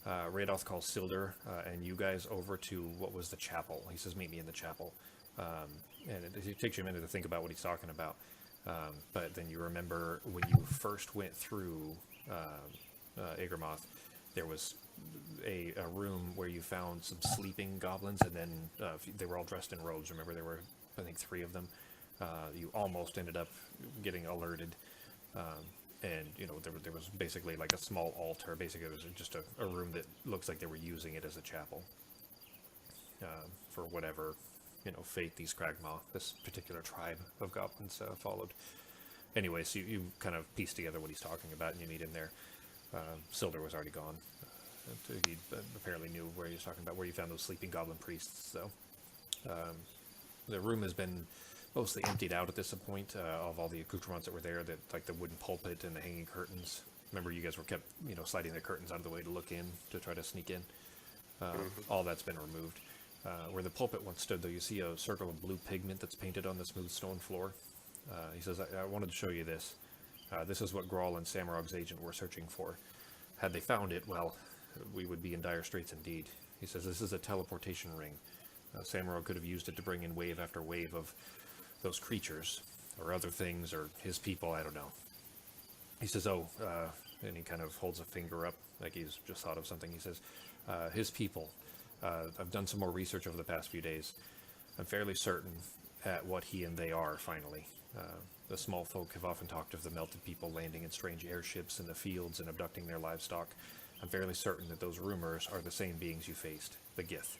A: Radoth calls Sildur and you guys over to what was the chapel. He says, meet me in the chapel. And it takes you a minute to think about what he's talking about. But then you remember when you first went through Agermoth, there was a room where you found some sleeping goblins, and then they were all dressed in robes. Remember, there were, I think, 3 of them. You almost ended up getting alerted. And, there was basically like a small altar. Basically, it was just a room that looks like they were using it as a chapel. For whatever, fate these Kragmaw, this particular tribe of goblins, followed. Anyway, so you kind of piece together what he's talking about, and you meet him there. Sildur was already gone. He apparently knew where he was talking about, where you found those sleeping goblin priests, though. The room has been mostly emptied out at this point of all the accoutrements that were there, like the wooden pulpit and the hanging curtains. Remember, you guys were kept, sliding the curtains out of the way to look in, to try to sneak in. All that's been removed. Where the pulpit once stood, though, you see a circle of blue pigment that's painted on the smooth stone floor. He says, I wanted to show you this. This is what Grawl and Samurog's agent were searching for. Had they found it, well, we would be in dire straits indeed. He says, this is a teleportation ring. Samurog could have used it to bring in wave after wave of those creatures, or other things, or his people, I don't know. He says, and he kind of holds a finger up, like he's just thought of something. He says, his people. I've done some more research over the past few days. I'm fairly certain at what he and they are, finally. The small folk have often talked of the melted people landing in strange airships in the fields and abducting their livestock. I'm fairly certain that those rumors are the same beings you faced, the Gith.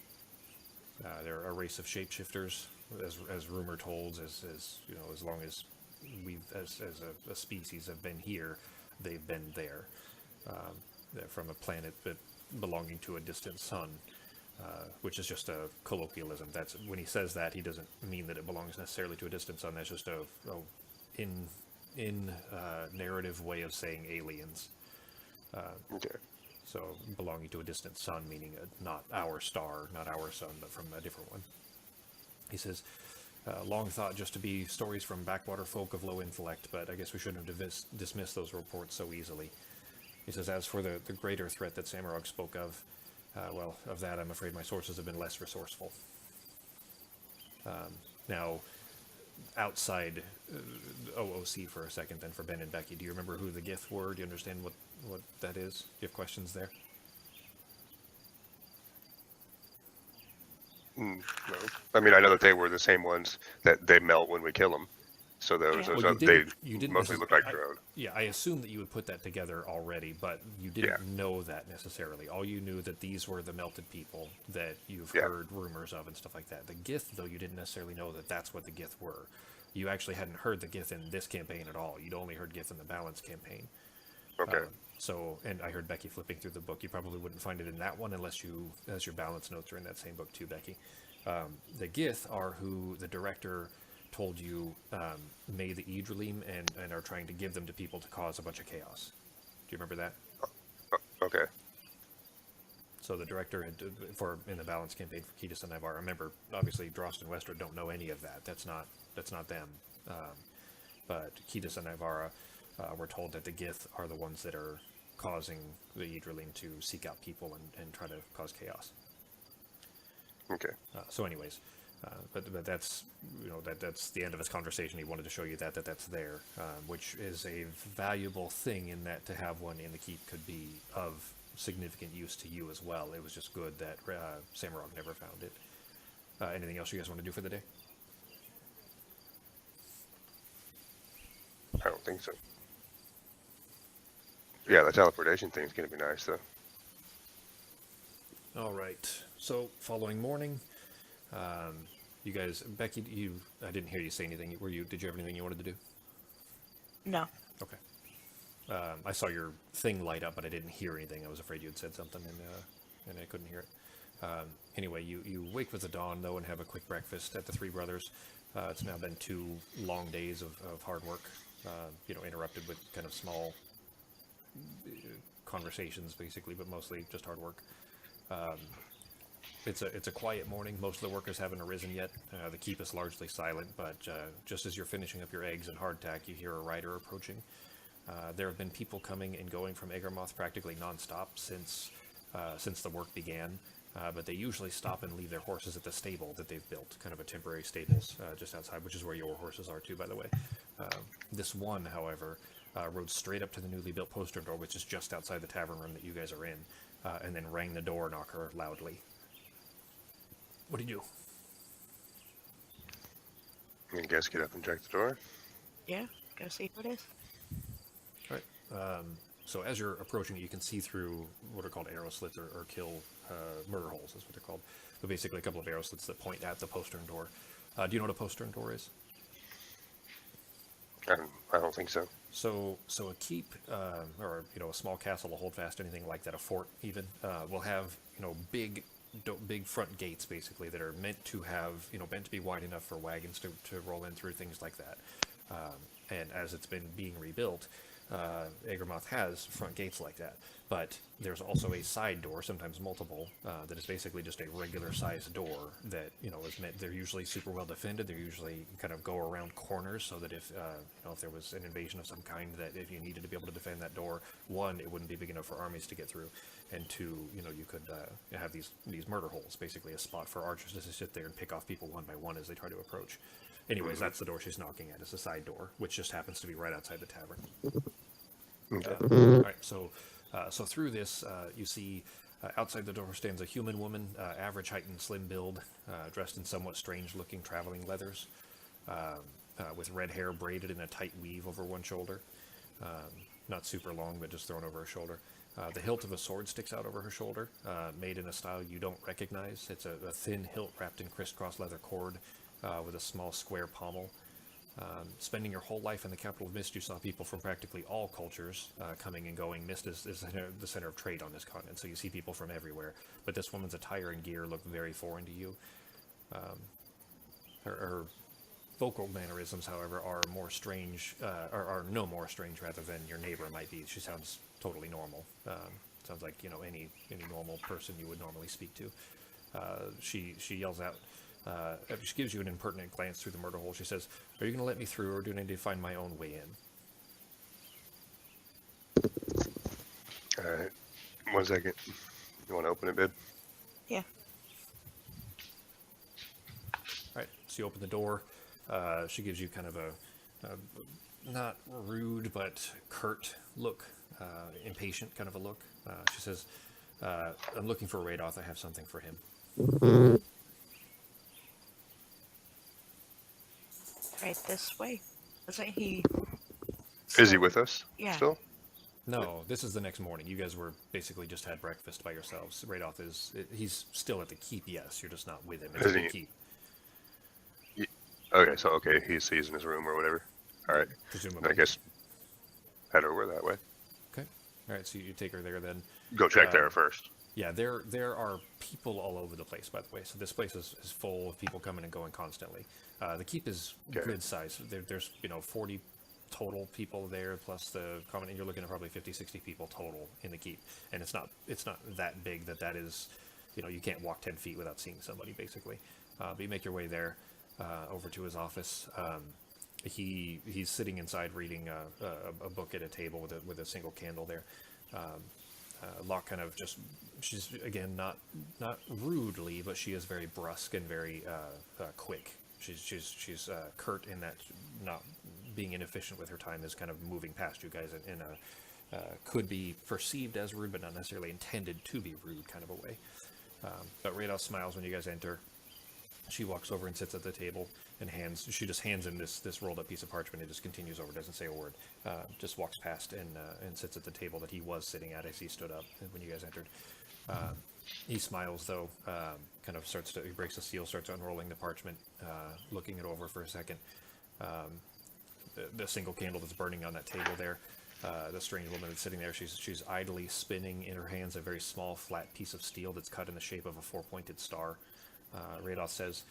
A: They're a race of shapeshifters, as rumor holds, as long as we've, as a species, have been here, they've been there. They're from a planet that belonging to a distant sun, which is just a colloquialism. That's when he says that, he doesn't mean that it belongs necessarily to a distant sun. That's just a narrative way of saying aliens.
B: okay.
A: So belonging to a distant sun, meaning not our star, not our sun, but from a different one. He says, long thought just to be stories from backwater folk of low intellect, but I guess we shouldn't have dismissed those reports so easily. He says, as for the greater threat that Samurog spoke of, well, of that I'm afraid my sources have been less resourceful. Now, outside OOC for a second, then for Ben and Becky, do you remember who the Gith were? Do you understand what that is? Do you have questions there?
B: No. I mean, I know that they were the same ones that they melt when we kill them. So those,
C: Yeah.
B: those
A: Well, you
B: they
A: didn't
B: mostly look like drone.
A: Yeah, I assume that you would put that together already, but you didn't know that necessarily. All you knew that these were the melted people that you've
B: Yeah.
A: heard rumors of and stuff like that. The Gith, though, you didn't necessarily know that that's what the Gith were. You actually hadn't heard the Gith in this campaign at all. You'd only heard Gith in the Balance campaign.
B: Okay.
A: And I heard Becky flipping through the book. You probably wouldn't find it in that one unless your balance notes are in that same book too, Becky. The Gith are who the director told you made the Idrilim and are trying to give them to people to cause a bunch of chaos. Do you remember that?
B: Okay.
A: So the director had in the Balance campaign for Kiedis and Ivar. Remember, obviously, Drost and Westwood don't know any of that. That's not them. But Kiedis and Ivara were told that the Gith are the ones that are causing the Idrilim to seek out people and try to cause chaos.
B: Okay.
A: So, anyways, but that's that's the end of his conversation. He wanted to show you that's there, which is a valuable thing in that to have one in the keep could be of significant use to you as well. It was just good that Samurog never found it. Anything else you guys want to do for the day?
B: I don't think so. Yeah, the teleportation thing's gonna be nice though.
A: All right. So following morning, you guys, Becky, I didn't hear you say anything. Did you have anything you wanted to do?
C: No.
A: Okay. I saw your thing light up, but I didn't hear anything. I was afraid you had said something, and I couldn't hear it. Anyway, you wake with the dawn, though, and have a quick breakfast at the Three Brothers. It's now been 2 long days of hard work, interrupted with kind of small conversations, basically, but mostly just hard work. It's a quiet morning. Most of the workers haven't arisen yet. The keep is largely silent, but just as you're finishing up your eggs and hardtack, you hear a rider approaching. There have been people coming and going from Agarmoth practically nonstop since the work began, but they usually stop and leave their horses at the stable that they've built, kind of a temporary stables just outside, which is where your horses are too, by the way. This one, however, rode straight up to the newly built postern door, which is just outside the tavern room that you guys are in, and then rang the door knocker loudly. What do you do?
B: I guess get up and check the door.
C: Yeah. Go see who it is.
A: All right. So as you're approaching it, you can see through what are called arrow slits or kill murder holes, is what they're called. But basically a couple of arrow slits that point at the postern door. Do you know what a postern door is?
B: I don't think so.
A: So a keep, or a small castle, a holdfast, anything like that, a fort even, will have big front gates basically that are meant to be wide enough for wagons to roll in through, things like that. And as it's been being rebuilt, Agarmoth has front gates like that. But there's also a side door, sometimes multiple, that is basically just a regular sized door that, is meant, they're usually super well defended. They usually kind of go around corners so that if there was an invasion of some kind, that if you needed to be able to defend that door, 1, it wouldn't be big enough for armies to get through. And 2, you could have these murder holes, basically a spot for archers to sit there and pick off people one by one as they try to approach. Anyways, that's the door she's knocking at. It's a side door, which just happens to be right outside the tavern.
B: Okay.
A: All right, so through this, you see outside the door stands a human woman, average height and slim build, dressed in somewhat strange-looking traveling leathers, with red hair braided in a tight weave over one shoulder. Not super long, but just thrown over her shoulder. The hilt of a sword sticks out over her shoulder, made in a style you don't recognize. It's a thin hilt wrapped in crisscross leather cord with a small square pommel. Spending your whole life in the capital of Mist, you saw people from practically all cultures coming and going. Mist is the center of trade on this continent, so you see people from everywhere. But this woman's attire and gear look very foreign to you. Her vocal mannerisms, however, are more strange, are no more strange rather than your neighbor might be. She sounds totally normal. Sounds like any normal person you would normally speak to. She yells out. She gives you an impertinent glance through the murder hole. She says, "Are you going to let me through, or do I need to find my own way in?"
B: Alright. 1 second. You want to open it, babe?
C: Yeah.
A: All right, so you open the door. She gives you kind of a not rude, but curt look, impatient kind of a look. She says, "I'm looking for Radoth. I have something for him."
C: Right this way. Isn't he?
B: Is he with us
C: Yeah.
B: still?
A: No, this is the next morning. You guys were basically just had breakfast by yourselves. Radoth he's still at the keep, yes. You're just not with him. It's a
B: Isn't
A: big
B: he?
A: keep.
B: Okay, so okay, he's in his room or whatever. All right,
A: Presumably.
B: I guess head over that way.
A: Okay. All right, so you take her there then.
B: Go check there first.
A: Yeah, there are people all over the place, by the way. So this place is full of people coming and going constantly. The keep is
B: Okay.
A: good size. There's 40 total people there, plus the common, and you're looking at probably 50, 60 people total in the keep. And it's not that big that is, you can't walk 10 feet without seeing somebody, basically. But you make your way there, over to his office. He's sitting inside reading a book at a table with a single candle there. Locke kind of she's again not rudely, but she is very brusque and very quick. She's curt in that, not being inefficient with her time, is kind of moving past you guys in a could be perceived as rude, but not necessarily intended to be rude kind of a way. But Radoth smiles when you guys enter. She walks over and sits at the table and she just hands him this rolled up piece of parchment and just continues over, doesn't say a word. Just walks past and sits at the table that he was sitting at as he stood up when you guys entered. He smiles though, kind of he breaks the seal, starts unrolling the parchment, looking it over for a second. The single candle that's burning on that table there, the strange woman that's sitting there, she's idly spinning in her hands a very small flat piece of steel that's cut in the shape of a four-pointed star. Radoth says,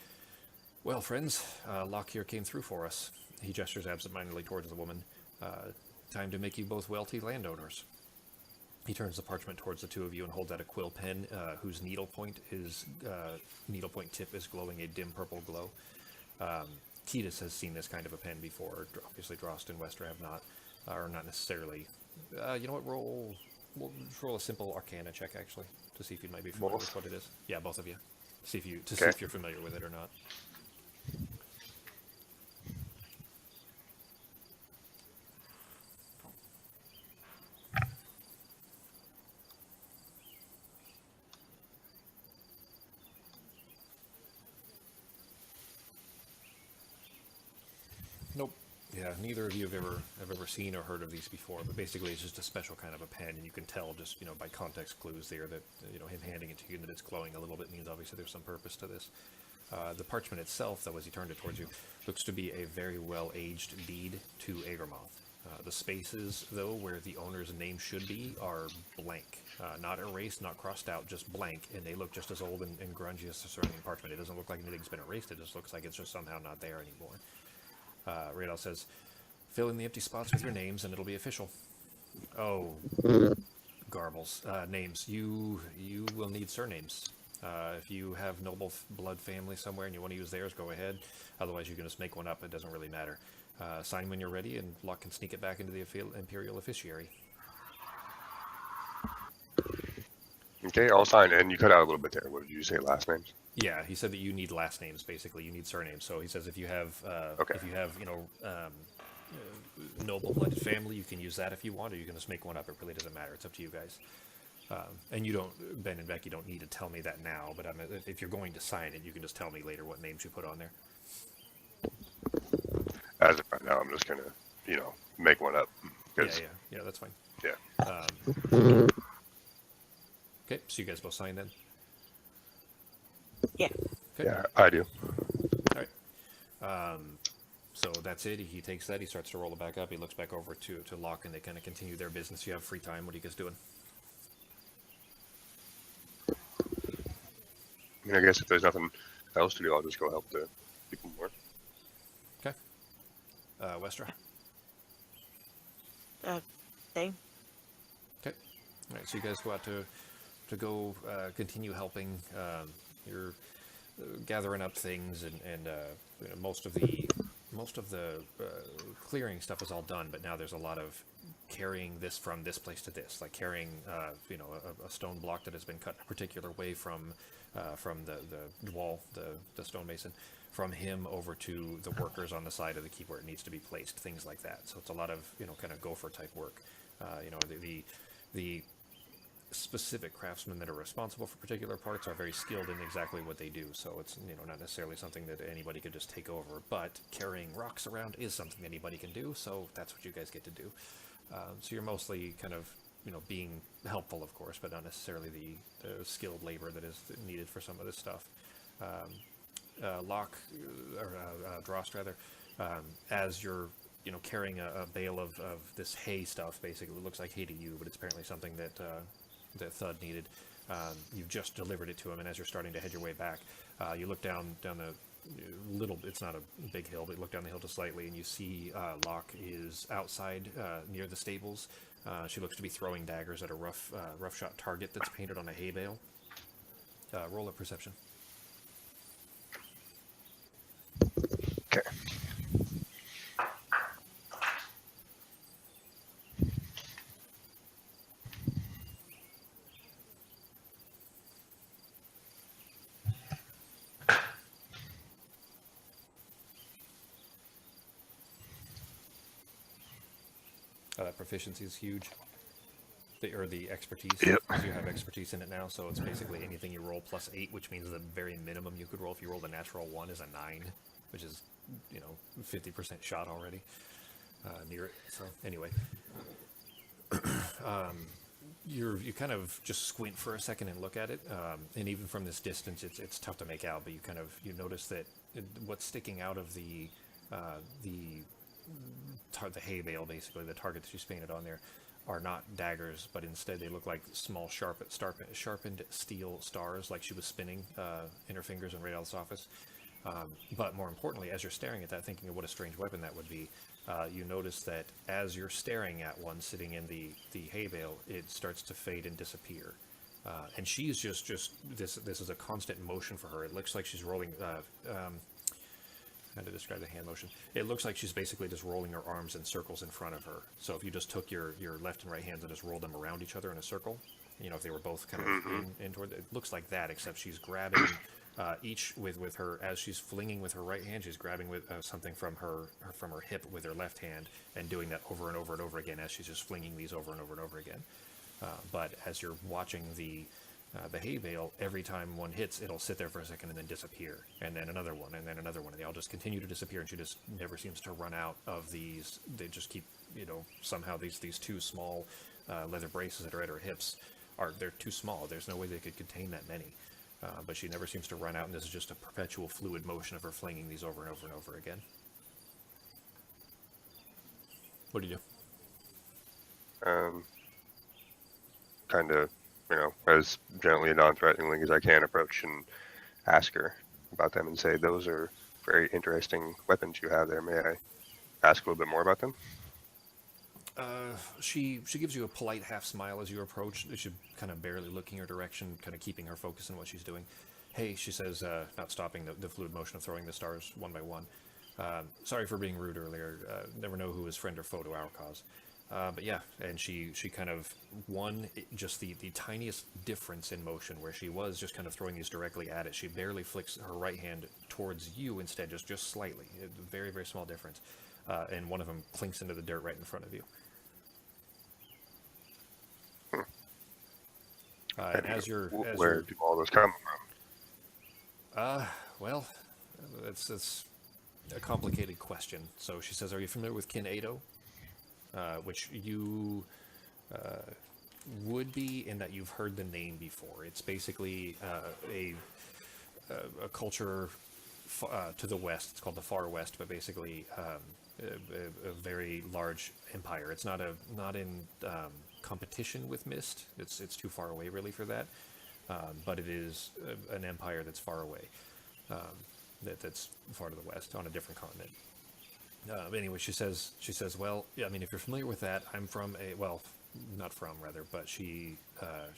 A: "Well, friends, Locke here came through for us." He gestures absentmindedly towards the woman. "Time to make you both wealthy landowners." He turns the parchment towards the two of you and holds out a quill pen, whose needlepoint tip is glowing a dim purple glow. Ketis has seen this kind of a pen before. Obviously, Drost and Wester have not, or not necessarily. You know what? We'll roll a simple Arcana check actually to see if you might be familiar with what it is. Yeah, both of you. See if you're familiar with it or not. Nope. Yeah, neither of you have ever seen or heard of these before, but basically it's just a special kind of a pen, and you can tell just, by context clues there that, him handing it to you and that it's glowing a little bit means obviously there's some purpose to this. The parchment itself, though, as he turned it towards you, looks to be a very well-aged deed to Agermoth. The spaces, though, where the owner's name should be are blank. Not erased, not crossed out, just blank, and they look just as old and grungy as the surrounding parchment. It doesn't look like anything's been erased, it just looks like it's just somehow not there anymore. Radoth says, "Fill in the empty spots with your names and it'll be official." Oh, garbles. Names. You will need surnames. If you have noble blood family somewhere and you want to use theirs, go ahead. Otherwise, you can just make one up. It doesn't really matter. Sign when you're ready, and Locke can sneak it back into the Imperial Officiary.
B: Okay, I'll sign. And you cut out a little bit there. What did you say? Last names?
A: Yeah, he said that you need last names. Basically, you need surnames. So he says if you have, noble blooded family, you can use that if you want, or you can just make one up. It really doesn't matter. It's up to you guys. And you don't, Ben and Becky don't need to tell me that now, but if you're going to sign it, you can just tell me later what names you put on there.
B: As of right now, I'm just gonna, make one up.
A: Yeah, that's fine.
B: Yeah.
A: Okay, so you guys both sign then?
C: Yeah.
A: Okay.
B: Yeah, I do.
A: All right. So that's it. He takes that. He starts to roll it back up. He looks back over to Locke, and they kind of continue their business. You have free time. What are you guys doing?
B: I guess if there's nothing else to do, I'll just go help the people more.
A: Okay. Westra?
C: Same.
A: Okay. All right, so you guys go out to go continue helping. You're gathering up things, and most of the clearing stuff is all done, but now there's a lot of carrying this from this place to this, like carrying a stone block that has been cut a particular way from the wall, the stonemason, from him over to the workers on the side of the keep where it needs to be placed, things like that. So it's a lot of kind of gopher type work. The specific craftsmen that are responsible for particular parts are very skilled in exactly what they do. So it's not necessarily something that anybody could just take over. But carrying rocks around is something anybody can do. So that's what you guys get to do. So you're mostly kind of being helpful, of course, but not necessarily the skilled labor that is needed for some of this stuff. Drost rather, as you're carrying a bale of this hay stuff. Basically, it looks like hay to you, but it's apparently something that Thud needed. You've just delivered it to him, and as you're starting to head your way back, you look down the little. It's not a big hill, but you look down the hill just slightly, and you see Locke is outside near the stables. She looks to be throwing daggers at a rough shot target that's painted on a hay bale. Roll a perception.
B: Okay.
A: Proficiency is huge. The expertise.
B: Yep.
A: You have expertise in it now, so it's basically anything you roll plus 8, which means the very minimum you could roll if you rolled a natural 1 is a 9, which is 50% shot already near it. So anyway, you kind of just squint for a second and look at it, and even from this distance, it's tough to make out. But you notice that what's sticking out of the hay bale, basically the target that she's painted on there, are not daggers, but instead they look like small sharpened steel stars, like she was spinning in her fingers in Radal's office. But more importantly, as you're staring at that, thinking of what a strange weapon that would be, you notice that as you're staring at one sitting in the hay bale, it starts to fade and disappear. And she's just this is a constant motion for her. It looks like she's rolling. How to describe the hand motion? It looks like she's basically just rolling her arms in circles in front of her. So if you just took your left and right hands and just rolled them around each other in a circle, if they were both kind of in toward, it looks like that, except she's grabbing each with her, as she's flinging with her right hand, she's grabbing with something from her hip with her left hand and doing that over and over and over again as she's just flinging these over and over and over again. But as you're watching the hay bale, every time one hits, it'll sit there for a second and then disappear, and then another one, and then another one, and they all just continue to disappear, and she just never seems to run out of these. They just keep, somehow these two small leather braces that are at her hips they're too small. There's no way they could contain that many, but she never seems to run out, and this is just a perpetual fluid motion of her flinging these over and over and over again. What do you do?
B: Kind of, as gently and non-threateningly as I can, approach and ask her about them and say, those are very interesting weapons you have there. May I ask a little bit more about them?
A: She gives you a polite half smile as you approach. She's kind of barely looking your direction, kind of keeping her focus on what she's doing. Hey, she says, not stopping the fluid motion of throwing the stars one by one. Sorry for being rude earlier. Never know who is friend or foe to our cause. But yeah, and she kind of just the tiniest difference in motion, where she was just kind of throwing these directly at it. She barely flicks her right hand towards you instead, just slightly. A very, very small difference. And one of them clinks into the dirt right in front of you. And
B: where do all those come
A: from? Well, that's a complicated question. So she says, are you familiar with Kin Ado? Which you would be, in that you've heard the name before. It's basically a culture to the west. It's called the Far West, but basically a very large empire. It's not in competition with Mist. It's too far away really for that. But it is an empire that's far away. That's far to the west on a different continent. Anyway, she says, well, yeah, I mean, if you're familiar with that, I'm from not from, rather, but she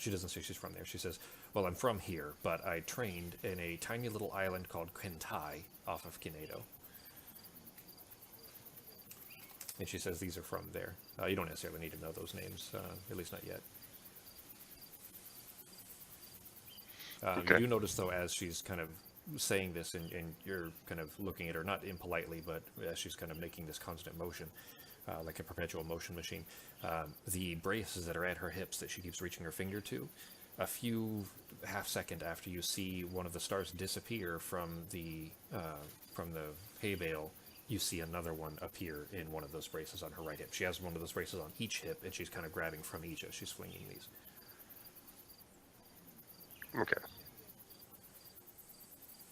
A: doesn't say she's from there. She says, well, I'm from here, but I trained in a tiny little island called Quintai off of Kinado. And she says these are from there. You don't necessarily need to know those names, at least not yet.
B: Okay.
A: You do notice, though, as she's kind of saying this, and you're kind of looking at her, not impolitely, but as she's kind of making this constant motion, like a perpetual motion machine. The braces that are at her hips that she keeps reaching her finger to, a few half-second after you see one of the stars disappear from the hay bale, you see another one appear in one of those braces on her right hip. She has one of those braces on each hip, and she's kind of grabbing from each as she's swinging these.
B: Okay.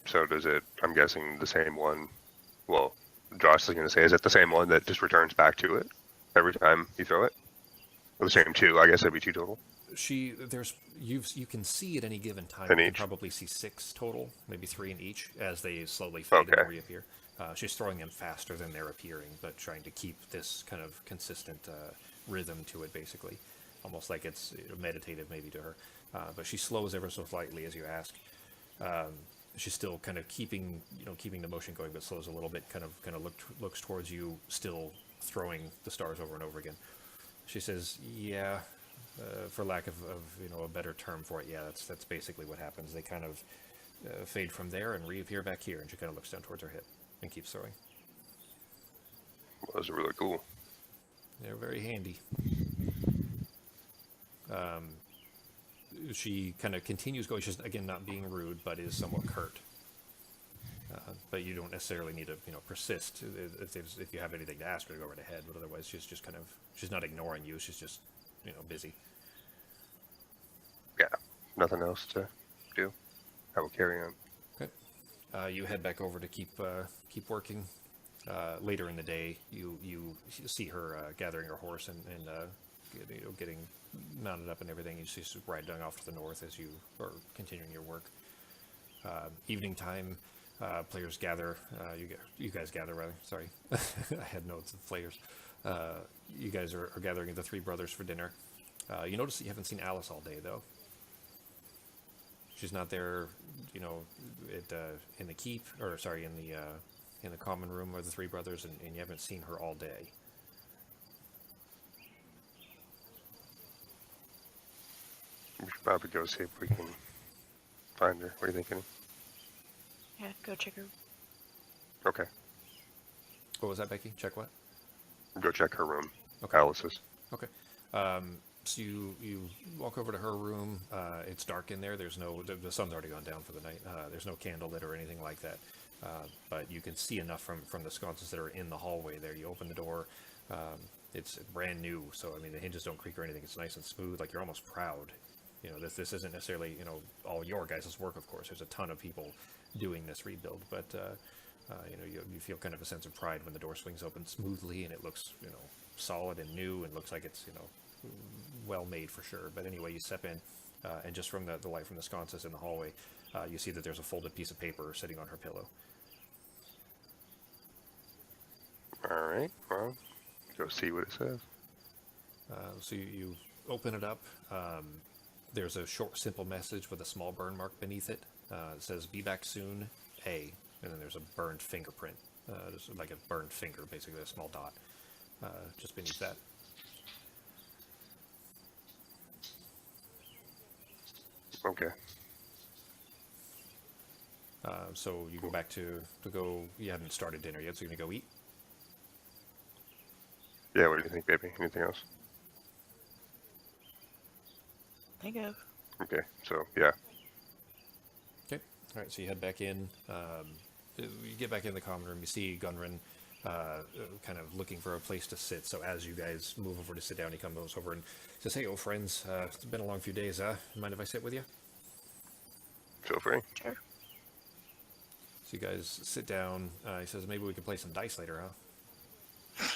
B: So does it, I'm guessing the same one, well, Josh is going to say, is it the same one that just returns back to it every time you throw it? Or the same two, I guess it'd be 2 total.
A: You can see at any given time,
B: In
A: you
B: each?
A: can probably see 6 total, maybe 3 in each, as they slowly fade
B: Okay.
A: and reappear. She's throwing them faster than they're appearing, but trying to keep this kind of consistent rhythm to it, basically. Almost like it's meditative, maybe, to her. But she slows ever so slightly as you ask. She's still kind of keeping the motion going, but slows a little bit. Kind of looks towards you, still throwing the stars over and over again. She says, "Yeah, for lack of a better term for it, yeah, that's basically what happens. They kind of fade from there and reappear back here." And she kind of looks down towards her hip and keeps throwing.
B: Well, those are really cool.
A: They're very handy. She kind of continues going. She's, again, not being rude, but is somewhat curt. But you don't necessarily need to, persist if you have anything to ask her to go right ahead. But otherwise, she's not ignoring you. She's just, busy.
B: Yeah, nothing else to do. I will carry on.
A: Okay. You head back over to keep working. Later in the day, you see her gathering her horse and getting mounted up and everything. You see her riding off to the north as you are continuing your work. Evening time. Players gather. You guys gather, rather. Sorry, I had notes of players. You guys are gathering at the Three Brothers for dinner. You notice that you haven't seen Alice all day, though. She's not there, in the keep, or sorry, in the common room of the Three Brothers, and you haven't seen her all day.
B: We should probably go see if we can find her. What are you thinking?
C: Yeah, go check her.
B: Okay.
A: What was that, Becky? Check what?
B: Go check her room.
A: Okay.
B: Alice's.
A: Okay. So you walk over to her room. It's dark in there. The sun's already gone down for the night. There's no candle lit or anything like that. But you can see enough from the sconces that are in the hallway there. You open the door. It's brand new, so I mean the hinges don't creak or anything. It's nice and smooth. Like, you're almost proud. This isn't necessarily all your guys' work. Of course, there's a ton of people doing this rebuild, but you feel kind of a sense of pride when the door swings open smoothly and it looks solid and new and looks like it's well made for sure. But anyway, you step in, and just from the light from the sconces in the hallway, you see that there's a folded piece of paper sitting on her pillow.
B: All right. Well, go see what it says.
A: So you open it up. There's a short, simple message with a small burn mark beneath it. It says, "Be back soon, A." And then there's a burned fingerprint. Just like a burned finger, basically a small dot just beneath that.
B: Okay.
A: So you go back to go. You haven't started dinner yet, so you're going to go eat?
B: Yeah, what do you think, baby? Anything else?
C: Think of.
B: Okay, so, yeah.
A: Okay. All right, so you head back in. You get back in the common room. You see Gunrun kind of looking for a place to sit. So as you guys move over to sit down, he comes over and says, "Hey, old friends, it's been a long few days. Mind if I sit with you?"
B: Feel free.
C: Sure.
A: So you guys sit down. He says, "Maybe we can play some dice later, huh?"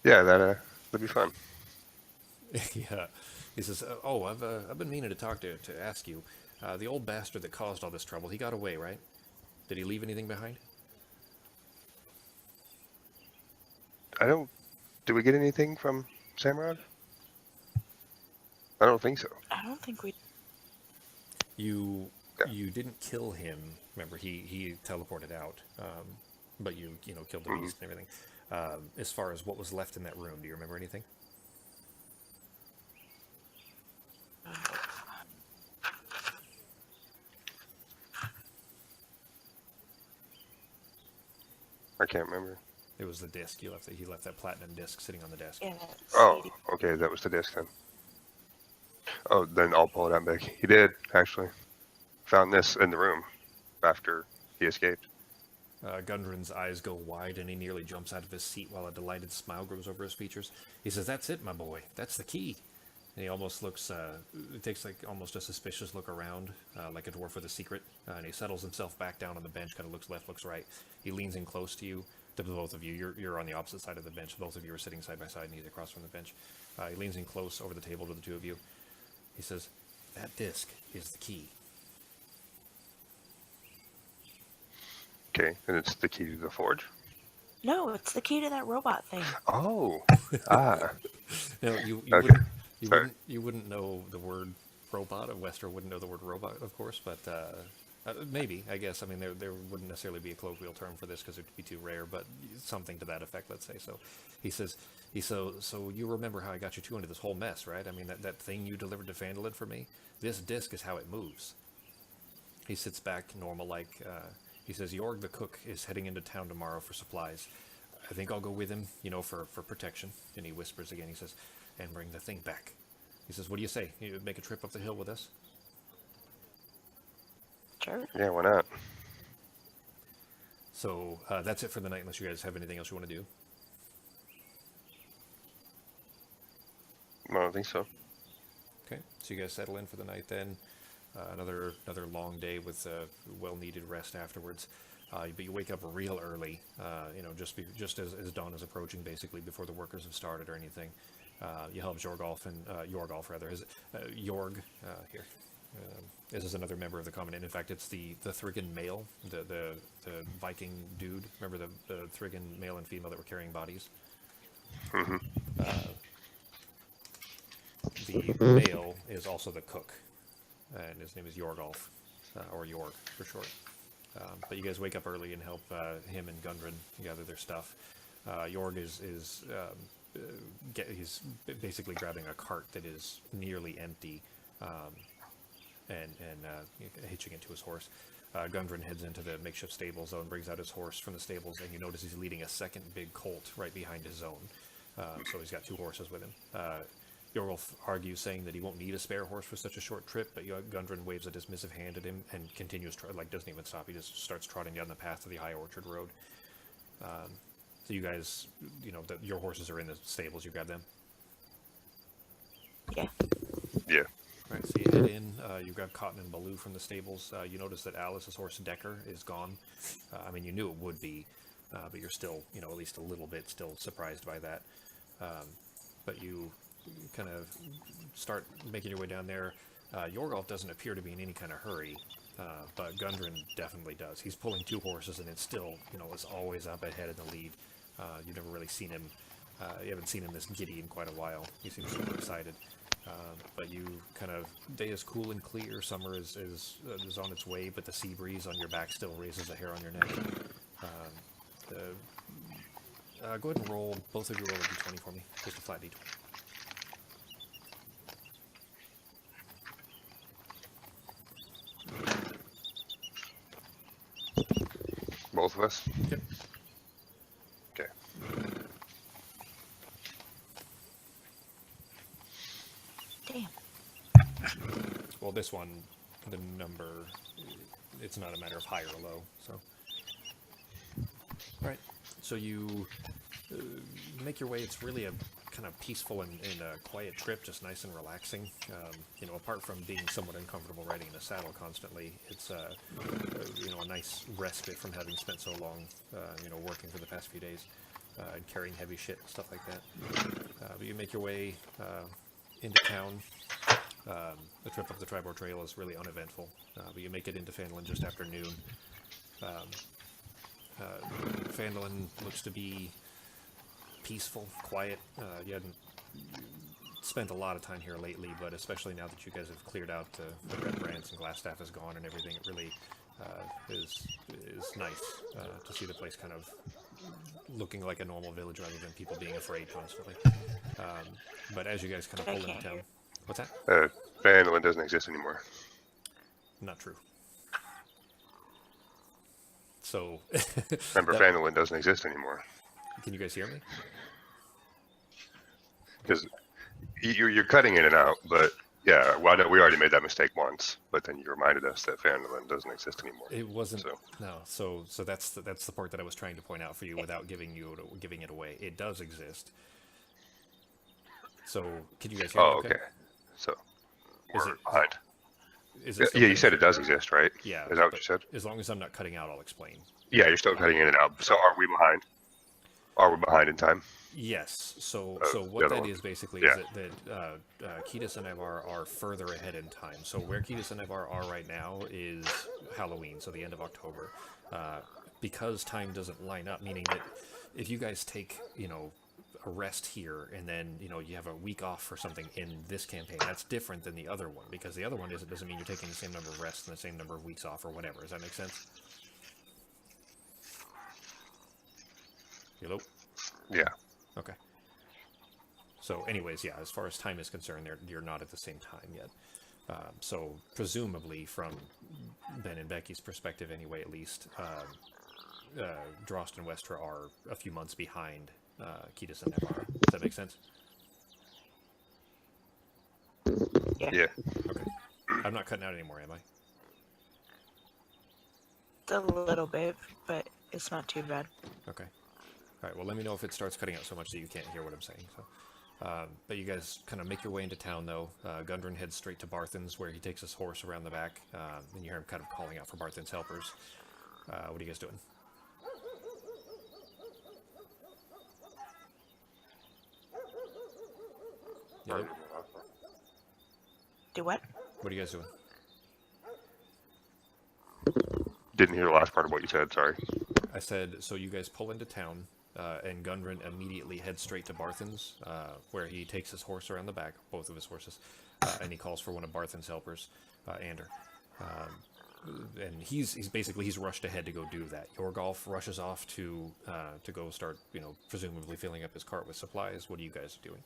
B: Yeah, that'd be fun.
A: Yeah. He says, I've been meaning to ask you. The old bastard that caused all this trouble, he got away, right? Did he leave anything behind?"
B: Did we get anything from Samrod? I don't think so.
C: I don't think we.
A: You didn't kill him. Remember, he teleported out. But you killed the beast and everything. As far as what was left in that room, do you remember anything?
B: I can't remember.
A: It was the disc. He left that platinum disc sitting on the desk.
C: Yeah,
B: Oh,
C: CD.
B: okay, that was the disc then. Oh, then I'll pull it out back. He did, actually. Found this in the room after he escaped.
A: Gundren's eyes go wide and he nearly jumps out of his seat while a delighted smile grows over his features. He says, "That's it, my boy. That's the key." And he almost looks, it takes like almost a suspicious look around, like a dwarf with a secret, and he settles himself back down on the bench, kind of looks left, looks right. He leans in close to you, to both of you. You're on the opposite side of the bench. Both of you are sitting side by side, and he's across from the bench. He leans in close over the table to the two of you. He says, "That disc is the key."
B: Okay, and it's the key to the forge?
C: No, it's the key to that robot thing.
B: Oh, ah.
A: No, you
B: Okay.
A: you wouldn't know the word robot. Wester wouldn't know the word robot, of course, but maybe, I guess. I mean, there wouldn't necessarily be a colloquial term for this because it would be too rare, but something to that effect, let's say. So he says, so you remember how I got you two into this whole mess, right? I mean, that thing you delivered to Phandalin for me? This disc is how it moves. He sits back, normal-like. He says, "Jorg the cook is heading into town tomorrow for supplies. I think I'll go with him, for protection." And he whispers again, he says, "And bring the thing back." He says, "What do you say? You make a trip up the hill with us?"
C: Sure.
B: Yeah, why not?
A: So that's it for the night, unless you guys have anything else you want to do.
B: I don't think so.
A: Okay, so you guys settle in for the night then. Another long day with well-needed rest afterwards. But you wake up real early, just as dawn is approaching, basically before the workers have started or anything. You help Jorg here. This is another member of the Covenant. In fact, it's the Thrigan male, the Viking dude. Remember the Thrigan male and female that were carrying bodies?
B: Mm-hmm.
A: The male is also the cook, and his name is Jorgolf, or Jorg for short. But you guys wake up early and help him and Gundren gather their stuff. Jorg is he's basically grabbing a cart that is nearly empty, and hitching it to his horse. Gundren heads into the makeshift stables though and brings out his horse from the stables, and you notice he's leading a second big colt right behind his own. So he's got two horses with him. Jorgolf argues, saying that he won't need a spare horse for such a short trip, but Gundren waves a dismissive hand at him and continues, doesn't even stop. He just starts trotting down the path to the High Orchard Road. So you guys, your horses are in the stables. You grab them?
C: Yeah.
B: Yeah.
A: All right, so you head in. You grab Cotton and Baloo from the stables. You notice that Alice's horse, Decker, is gone. I mean, you knew it would be, but you're still, at least a little bit still surprised by that. But you kind of start making your way down there. Jorgolf doesn't appear to be in any kind of hurry, but Gundren definitely does. He's pulling two horses, and it's still, is always up ahead in the lead. You've never really seen him. You haven't seen him this giddy in quite a while. He seems super excited. But you day is cool and clear. Summer is on its way, but the sea breeze on your back still raises a hair on your neck. Go ahead and roll, both of you roll a d20 for me. Just a flat d20.
B: Both of us?
A: Yep.
B: Okay.
C: Damn.
A: Well, this one, the number, it's not a matter of high or low, so. Alright, so you make your way. It's really a kind of peaceful and quiet trip, just nice and relaxing. Apart from being somewhat uncomfortable riding in a saddle constantly, it's a nice respite from having spent so long, working for the past few days and carrying heavy shit and stuff like that. But you make your way into town. The trip up the Tribor Trail is really uneventful, but you make it into Phandalin just after noon. Phandalin looks to be peaceful, quiet. You hadn't spent a lot of time here lately, but especially now that you guys have cleared out the Red Brands and Glassstaff is gone and everything, it really is nice to see the place kind of looking like a normal village rather than people being afraid constantly. But as you guys kind of pull into town, what's that?
B: Phandalin doesn't exist anymore.
A: Not true. So
B: Remember, Phandalin doesn't exist anymore.
A: Can you guys hear me?
B: Because you're cutting in and out, but yeah, well, I know we already made that mistake once, but then you reminded us that Phandalin doesn't exist anymore.
A: It wasn't.
B: So.
A: No. So that's the part that I was trying to point out for you without giving it away. It does exist. So can you guys hear me?
B: Oh, okay. So
A: Is
B: we're
A: it-
B: behind.
A: Is
B: Yeah,
A: it still
B: you
A: cutting-
B: said it does exist, right?
A: Yeah.
B: Is that what
A: but
B: you said?
A: As long as I'm not cutting out, I'll explain.
B: Yeah, you're still cutting in and out. So are we behind? Are we behind in time?
A: Yes. So
B: The
A: what
B: other
A: that
B: one.
A: is basically
B: Yeah.
A: is that Kiedis and Ivar are further ahead in time. So where Kiedis and Ivar are right now is Halloween, so the end of October. Because time doesn't line up, meaning that if you guys take, a rest here and then, you have a week off for something in this campaign, that's different than the other one, because the other one it doesn't mean you're taking the same number of rests and the same number of weeks off or whatever. Does that make sense? Hello?
B: Yeah.
A: Okay. So, anyways, yeah, as far as time is concerned, you're not at the same time yet. So, presumably, from Ben and Becky's perspective, anyway, at least, Drost and Westra are a few months behind Kiedis and Navarra. Does that make sense?
B: Yeah.
A: Okay. I'm not cutting out anymore, am I?
C: A little bit, but it's not too bad.
A: Okay. All right, well, let me know if it starts cutting out so much that you can't hear what I'm saying. So, but you guys kind of make your way into town, though. Gundren heads straight to Barthen's, where he takes his horse around the back, and you hear him kind of calling out for Barthen's helpers. What are you guys doing? Hello?
C: Do what?
A: What are you guys doing?
B: Didn't hear the last part of what you said. Sorry.
A: I said, so you guys pull into town, and Gundren immediately heads straight to Barthen's, where he takes his horse around the back, both of his horses, and he calls for one of Barthen's helpers, Ander. And he's basically rushed ahead to go do that. Yorgolf rushes off to go start, presumably filling up his cart with supplies. What are you guys doing?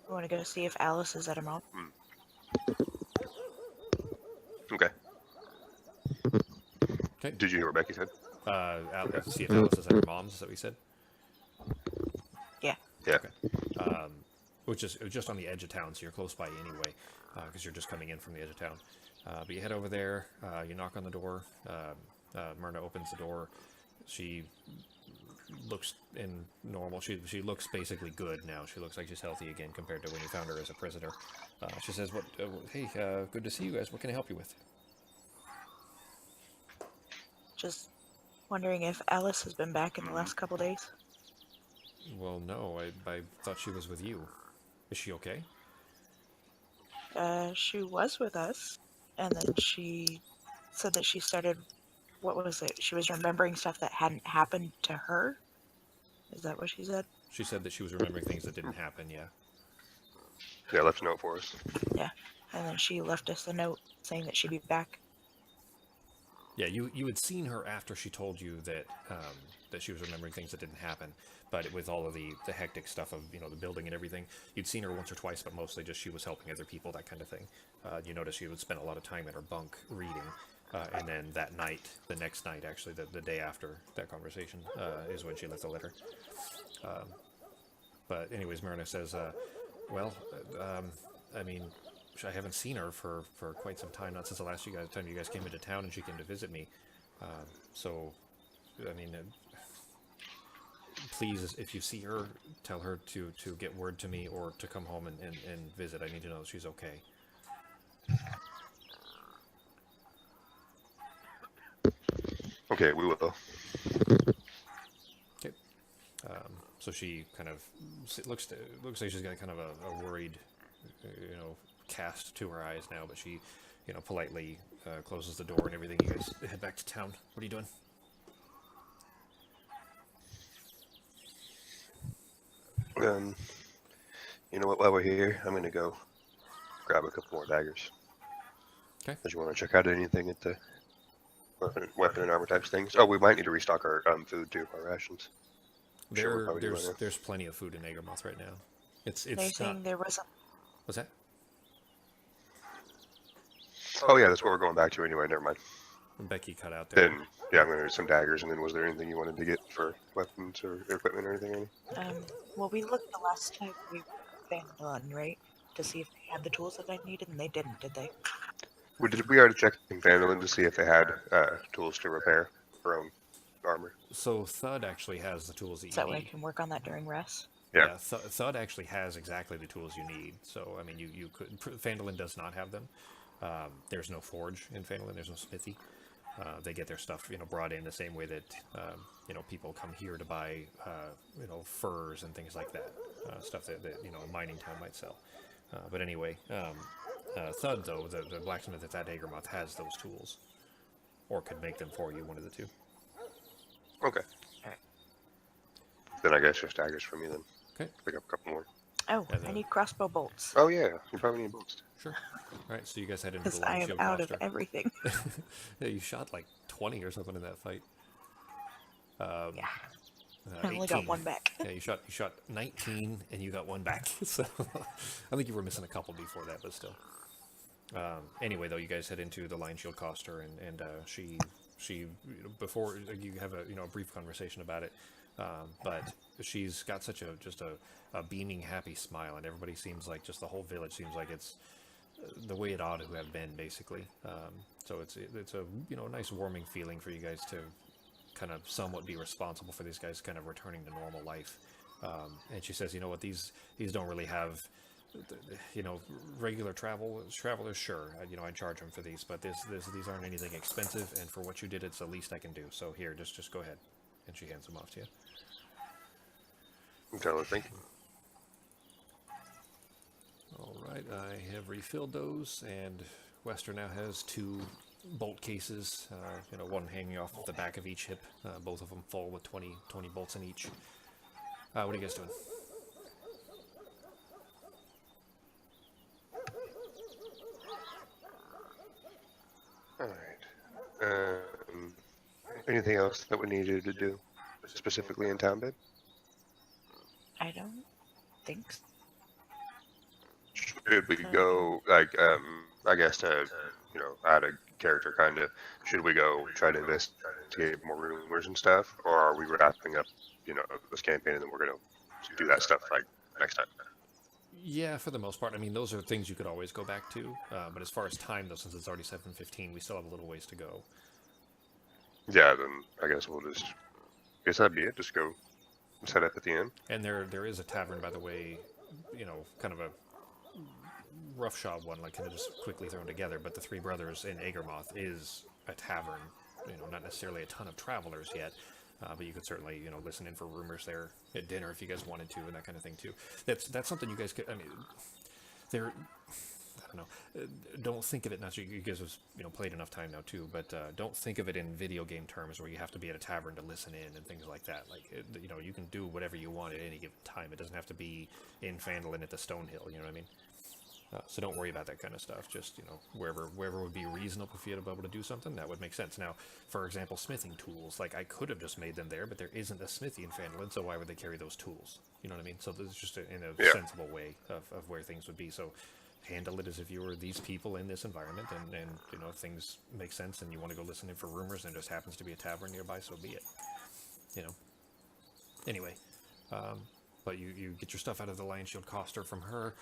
C: I want to go see if Alice is at her mom.
B: Okay.
A: Okay.
B: Did you hear what Becky said?
A: See if Alice is at her mom's. Is that what you said?
C: Yeah.
B: Yeah.
A: Okay. Which is just on the edge of town, so you're close by anyway, because you're just coming in from the edge of town. But you head over there, you knock on the door, Myrna opens the door. She looks in normal. She looks basically good now. She looks like she's healthy again compared to when you found her as a prisoner. She says, hey, good to see you guys. What can I help you with?
C: Just wondering if Alice has been back in the last couple days.
A: Well, no, I thought she was with you. Is she okay?
C: She was with us, and then she said that she started, what was it? She was remembering stuff that hadn't happened to her? Is that what she said?
A: She said that she was remembering things that didn't happen, yeah.
B: Yeah, left a note for us.
C: Yeah. And then she left us a note saying that she'd be back.
A: Yeah, you had seen her after she told you that that she was remembering things that didn't happen, but with all of the hectic stuff of the building and everything, you'd seen her once or twice, but mostly just she was helping other people, that kind of thing. You notice she would spend a lot of time in her bunk reading, and then that night, the next night actually, the day after that conversation, is when she left the letter. But anyways, Myrna says, I mean, I haven't seen her for quite some time, not since the last time you guys came into town and she came to visit me. So, I mean, please, if you see her, tell her to get word to me or to come home and visit. I need to know that she's okay.
B: Okay, we will.
A: Okay. So she kind of looks like she's got kind of a worried, cast to her eyes now, but she, politely closes the door and everything. You guys head back to town. What are you doing?
B: You know what? While we're here, I'm gonna go grab a couple more daggers.
A: Okay.
B: Did you want to check out anything at the weapon and armor types things? Oh, we might need to restock our food too, our rations. Sure, we'll probably do that.
A: There's plenty of food in Agramoth right now. It's
C: They're
A: not.
C: saying there was a...
A: What's that?
B: Oh yeah, that's what we're going back to anyway. Never mind.
A: Becky cut out there.
B: Then, yeah, I'm going to do some daggers, and then was there anything you wanted to get for weapons or equipment or anything?
C: Well, we looked the last time we were at Vandalon, right? To see if they had the tools that I needed, and they didn't, did they?
B: We already checked in Vandalin to see if they had tools to repair their own armor.
A: So Thud actually has the tools that you
C: So that way I
A: need.
C: can work on that during rest.
B: Yeah.
A: Thud actually has exactly the tools you need. So, I mean, you could... Phandalin does not have them. There's no forge in Phandalin. There's no smithy. They get their stuff, brought in the same way that, people come here to buy, furs and things like that. Stuff that a mining town might sell. But anyway, Thud, though, the blacksmith that's at Agermoth has those tools. Or could make them for you, one of the two.
B: Okay.
C: Alright.
B: Then I guess just daggers for me then.
A: Okay.
B: Pick up a couple more.
C: Oh,
A: And
C: I need crossbow bolts.
B: Oh yeah, you probably need bolts.
A: Sure. Alright, so you guys head into
C: Because
A: the
C: I
A: long
C: am
A: shield
C: out of
A: cluster.
C: everything.
A: Yeah, you shot like 20 or something in that fight.
C: Yeah. I only
A: 18.
C: got one back.
A: Yeah, you shot 19 and you got one back. So I think you were missing a couple before that, but still. Anyway, though, you guys head into the line shield cluster, and she before you have a brief conversation about it, but she's got such a beaming, happy smile, and everybody seems like, just the whole village seems like it's the way it ought to have been, basically. So it's a nice warming feeling for you guys to kind of somewhat be responsible for these guys kind of returning to normal life. And she says, these don't really have, regular travelers, sure, I charge them for these, but these aren't anything expensive, and for what you did, it's the least I can do. So here, just go ahead. And she hands them off to you.
B: Okay, thank you.
A: All right, I have refilled those, and Wester now has 2 bolt cases, one hanging off the back of each hip, both of them full with 20 bolts in each. What are you guys doing?
B: Alright. Anything else that we needed to do, specifically in town, babe?
C: I don't think so.
B: Should we go, I guess to, add a character kind of, should we go try to investigate more rumors and stuff, or are we wrapping up, this campaign and then we're going to do that stuff, next time?
A: Yeah, for the most part. I mean, those are things you could always go back to, but as far as time, though, since it's already 7:15, we still have a little ways to go.
B: Yeah, then I guess guess that'd be it, just go set up at the end.
A: And there is a tavern, by the way, kind of a roughshod one, like kind of just quickly thrown together, but the Three Brothers in Agermoth is a tavern, not necessarily a ton of travelers yet, but you could certainly, listen in for rumors there at dinner if you guys wanted to, and that kind of thing too. That's something you guys could, I mean, I don't know, don't think of it, not you guys have, played enough time now too, but don't think of it in video game terms where you have to be at a tavern to listen in and things like that. Like, you can do whatever you want at any given time. It doesn't have to be in Phandalin at the Stonehill, you know what I mean? So don't worry about that kind of stuff. Just, wherever would be reasonable for you to be able to do something, that would make sense. Now, for example, smithing tools, like I could have just made them there, but there isn't a smithy in Phandalin, so why would they carry those tools? You know what I mean? So this is just in a sensible way of where things would be. So handle it as if you were these people in this environment, and if things make sense and you want to go listen in for rumors and there just happens to be a tavern nearby, so be it. Anyway, but you get your stuff out of the Lion Shield Coster from her.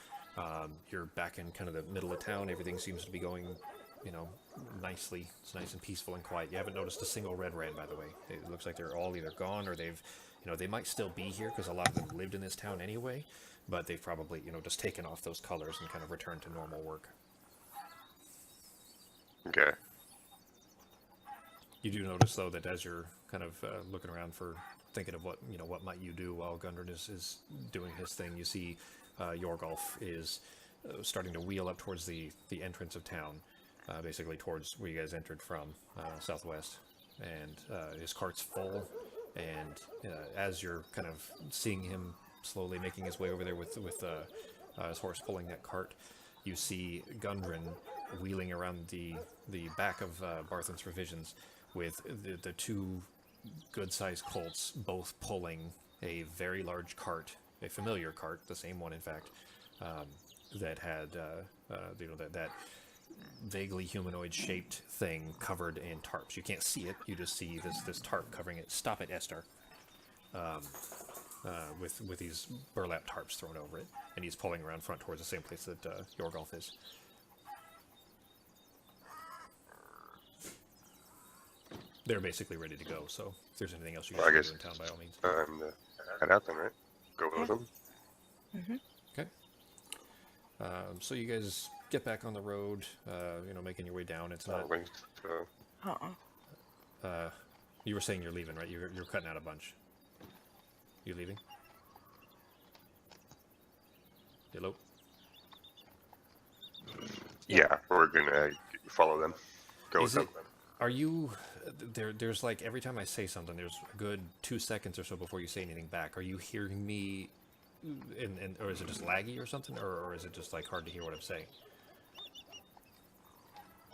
A: You're back in kind of the middle of town. Everything seems to be going, nicely. It's nice and peaceful and quiet. You haven't noticed a single red, by the way. It looks like they're all either gone or they've, they might still be here because a lot of them lived in this town anyway, but they've probably, just taken off those colors and kind of returned to normal work.
B: Okay.
A: You do notice, though, that as you're kind of looking around for thinking of what might you do while Gundren is doing his thing, you see Yorgolf is starting to wheel up towards the entrance of town, basically towards where you guys entered from, southwest, and his cart's full, and as you're kind of seeing him slowly making his way over there with his horse pulling that cart, you see Gundren wheeling around the back of Barthen's Provisions with the 2 good-sized colts, both pulling a very large cart, a familiar cart, the same one in fact, that had that vaguely humanoid-shaped thing covered in tarps. You can't see it. You just see this tarp covering it. Stop it, Esther. With these burlap tarps thrown over it, and he's pulling around front towards the same place that Yorgolf is. They're basically ready to go, so if there's anything else you guys
B: Well, I
A: can
B: guess
A: do in town, by all means.
B: time to head out then, right? Go with them.
A: Okay. So you guys get back on the road, making your way down. It's not... you were saying you're leaving, right? You're cutting out a bunch. You leaving? Hello?
B: Yeah, we're gonna follow them. Go with them.
A: Are you... There's like, every time I say something, there's a good 2 seconds or so before you say anything back. Are you hearing me, or is it just laggy or something? Or is it just like hard to hear what I'm saying?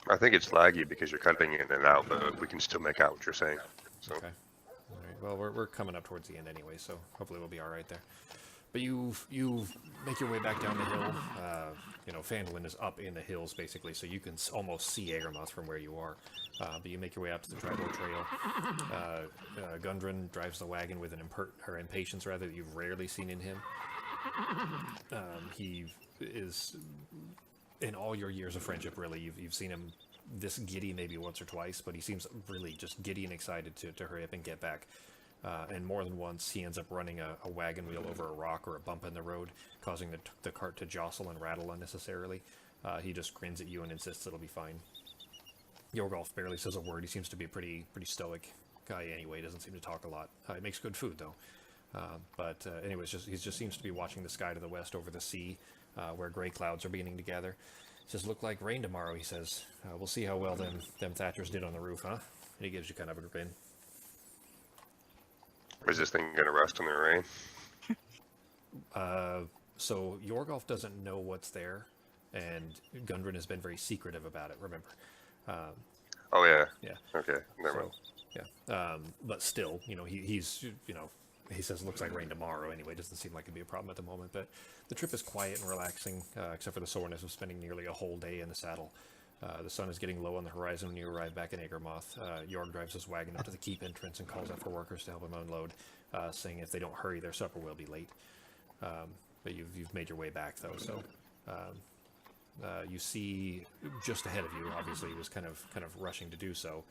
B: I think it's laggy because you're cutting in and out, but we can still make out what you're saying. So.
A: Okay. All right. Well, we're coming up towards the end anyway, so hopefully we'll be all right there. But you make your way back down the hill. Phandalin is up in the hills basically, so you can almost see Agarmoth from where you are. But you make your way out to the tribal trail. Gundren drives the wagon with an impatience rather that you've rarely seen in him. He is, in all your years of friendship, really, you've seen him this giddy maybe once or twice, but he seems really just giddy and excited to hurry up and get back. And more than once, he ends up running a wagon wheel over a rock or a bump in the road, causing the cart to jostle and rattle unnecessarily. He just grins at you and insists it'll be fine. Yorgolf barely says a word. He seems to be a pretty stoic guy anyway. Doesn't seem to talk a lot. He makes good food, though. Anyways, he just seems to be watching the sky to the west over the sea, where gray clouds are beginning to gather. Just look like rain tomorrow, he says. We'll see how well them thatchers did on the roof, huh? And he gives you kind of a grin.
B: Is this thing gonna rust in the rain?
A: So Yorgolf doesn't know what's there, and Gundren has been very secretive about it, remember?
B: Oh, yeah.
A: Yeah.
B: Okay, never mind.
A: Yeah. But still, he says it looks like rain tomorrow anyway. Doesn't seem like it'd be a problem at the moment, but the trip is quiet and relaxing, except for the soreness of spending nearly a whole day in the saddle. The sun is getting low on the horizon when you arrive back in Agarmoth. Yorg drives his wagon up to the keep entrance and calls out for workers to help him unload, saying if they don't hurry, their supper will be late. But you've made your way back, though, so... you see just ahead of you, obviously he was kind of rushing to do so,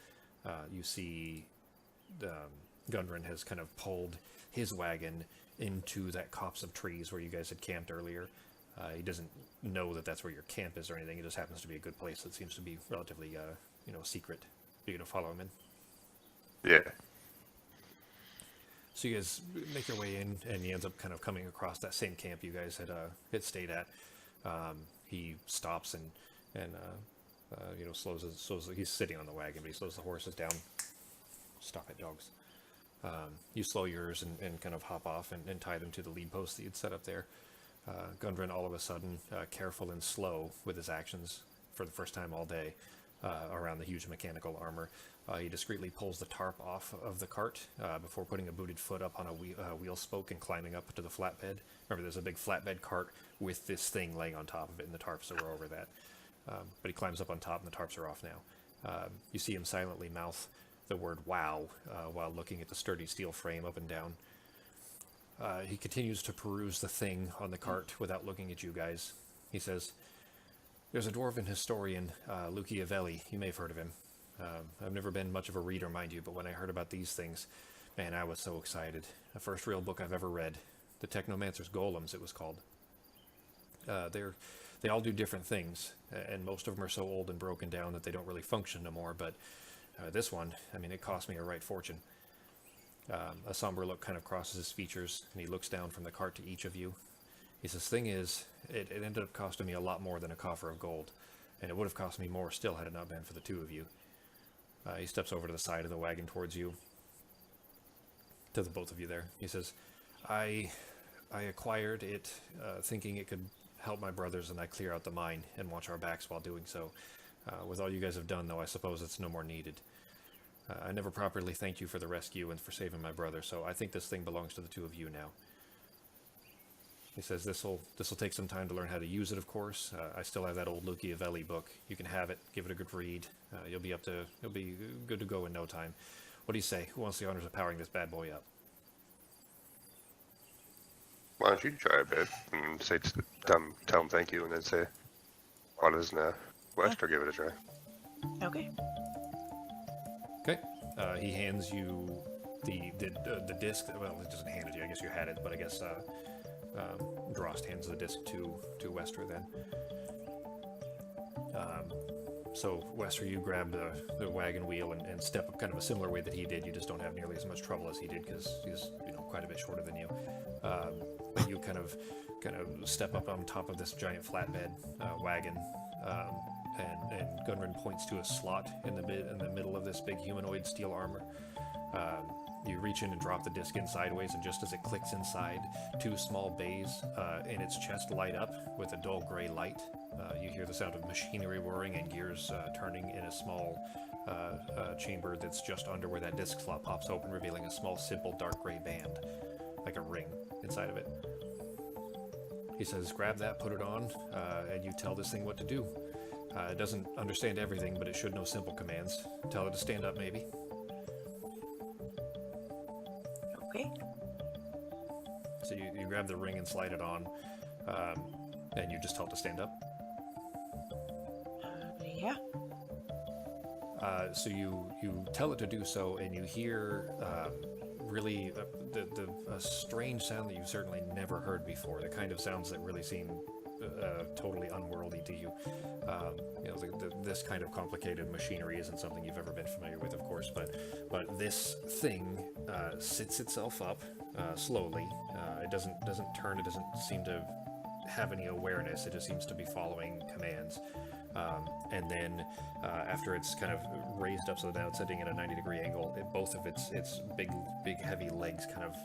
A: you see Gundren has kind of pulled his wagon into that copse of trees where you guys had camped earlier. He doesn't know that that's where your camp is or anything. It just happens to be a good place that seems to be relatively, secret. You're going to follow him in?
B: Yeah.
A: So you guys make your way in, and he ends up kind of coming across that same camp you guys had stayed at. He stops and slows. He's sitting on the wagon, but he slows the horses down. Stop it, dogs. You slow yours and kind of hop off and tie them to the lead post that you'd set up there. Gundren, all of a sudden, careful and slow with his actions for the first time all day around the huge mechanical armor. He discreetly pulls the tarp off of the cart before putting a booted foot up on a wheel spoke and climbing up to the flatbed. Remember, there's a big flatbed cart with this thing laying on top of it, and the tarps are over that. But he climbs up on top, and the tarps are off now. You see him silently mouth the word "wow" while looking at the sturdy steel frame up and down. He continues to peruse the thing on the cart without looking at you guys. He says, "There's a dwarven historian, S1E11. You may have heard of him. I've never been much of a reader, mind you, but when I heard about these things, man, I was so excited. The first real book I've ever read. The Technomancer's Golems, it was called. They all do different things, and most of them are so old and broken down that they don't really function no more, but this one, it cost me a right fortune." A somber look kind of crosses his features, and he looks down from the cart to each of you. He says, "Thing is, it ended up costing me a lot more than a coffer of gold, and it would have cost me more still had it not been for the two of you." He steps over to the side of the wagon towards you, to the both of you there. He says, I acquired it thinking it could help my brothers and I clear out the mine and watch our backs while doing so. With all you guys have done, though, I suppose it's no more needed. I never properly thanked you for the rescue and for saving my brother, so I think this thing belongs to the two of you now." He says this'll take some time to learn how to use it, of course. I still have that old S1E11 book. You can have it. Give it a good read. You'll be good to go in no time. What do you say? Who wants the honors of powering this bad boy up?
B: Why don't you try a bit and say tell him thank you, and then say, why doesn't Wester give it a try?
C: Okay.
A: Okay. He hands you the disc. Well, it doesn't hand it to you. I guess you had it, but I guess Drost hands the disc to Wester then. So Wester, you grab the wagon wheel and step up kind of a similar way that he did. You just don't have nearly as much trouble as he did because he's quite a bit shorter than you. But you kind of step up on top of this giant flatbed wagon, and Gunrun points to a slot in the middle of this big humanoid steel armor. You reach in and drop the disc in sideways, and just as it clicks inside, two small bays in its chest light up with a dull gray light. You hear the sound of machinery whirring and gears turning in a small chamber that's just under where that disc slot pops open, revealing a small, simple, dark gray band, like a ring inside of it. He says, grab that, put it on, and you tell this thing what to do. It doesn't understand everything, but it should know simple commands. Tell it to stand up, maybe.
C: Okay.
A: So you grab the ring and slide it on, and you just tell it to stand up.
C: Yeah.
A: So you tell it to do so, and you hear really a strange sound that you've certainly never heard before. The kind of sounds that really seem totally unworldly to you. This kind of complicated machinery isn't something you've ever been familiar with, of course, but this thing sits itself up slowly. It doesn't turn. It doesn't seem to have any awareness. It just seems to be following commands. And then after it's kind of raised up so that now it's sitting at a 90-degree angle, both of its big heavy legs kind of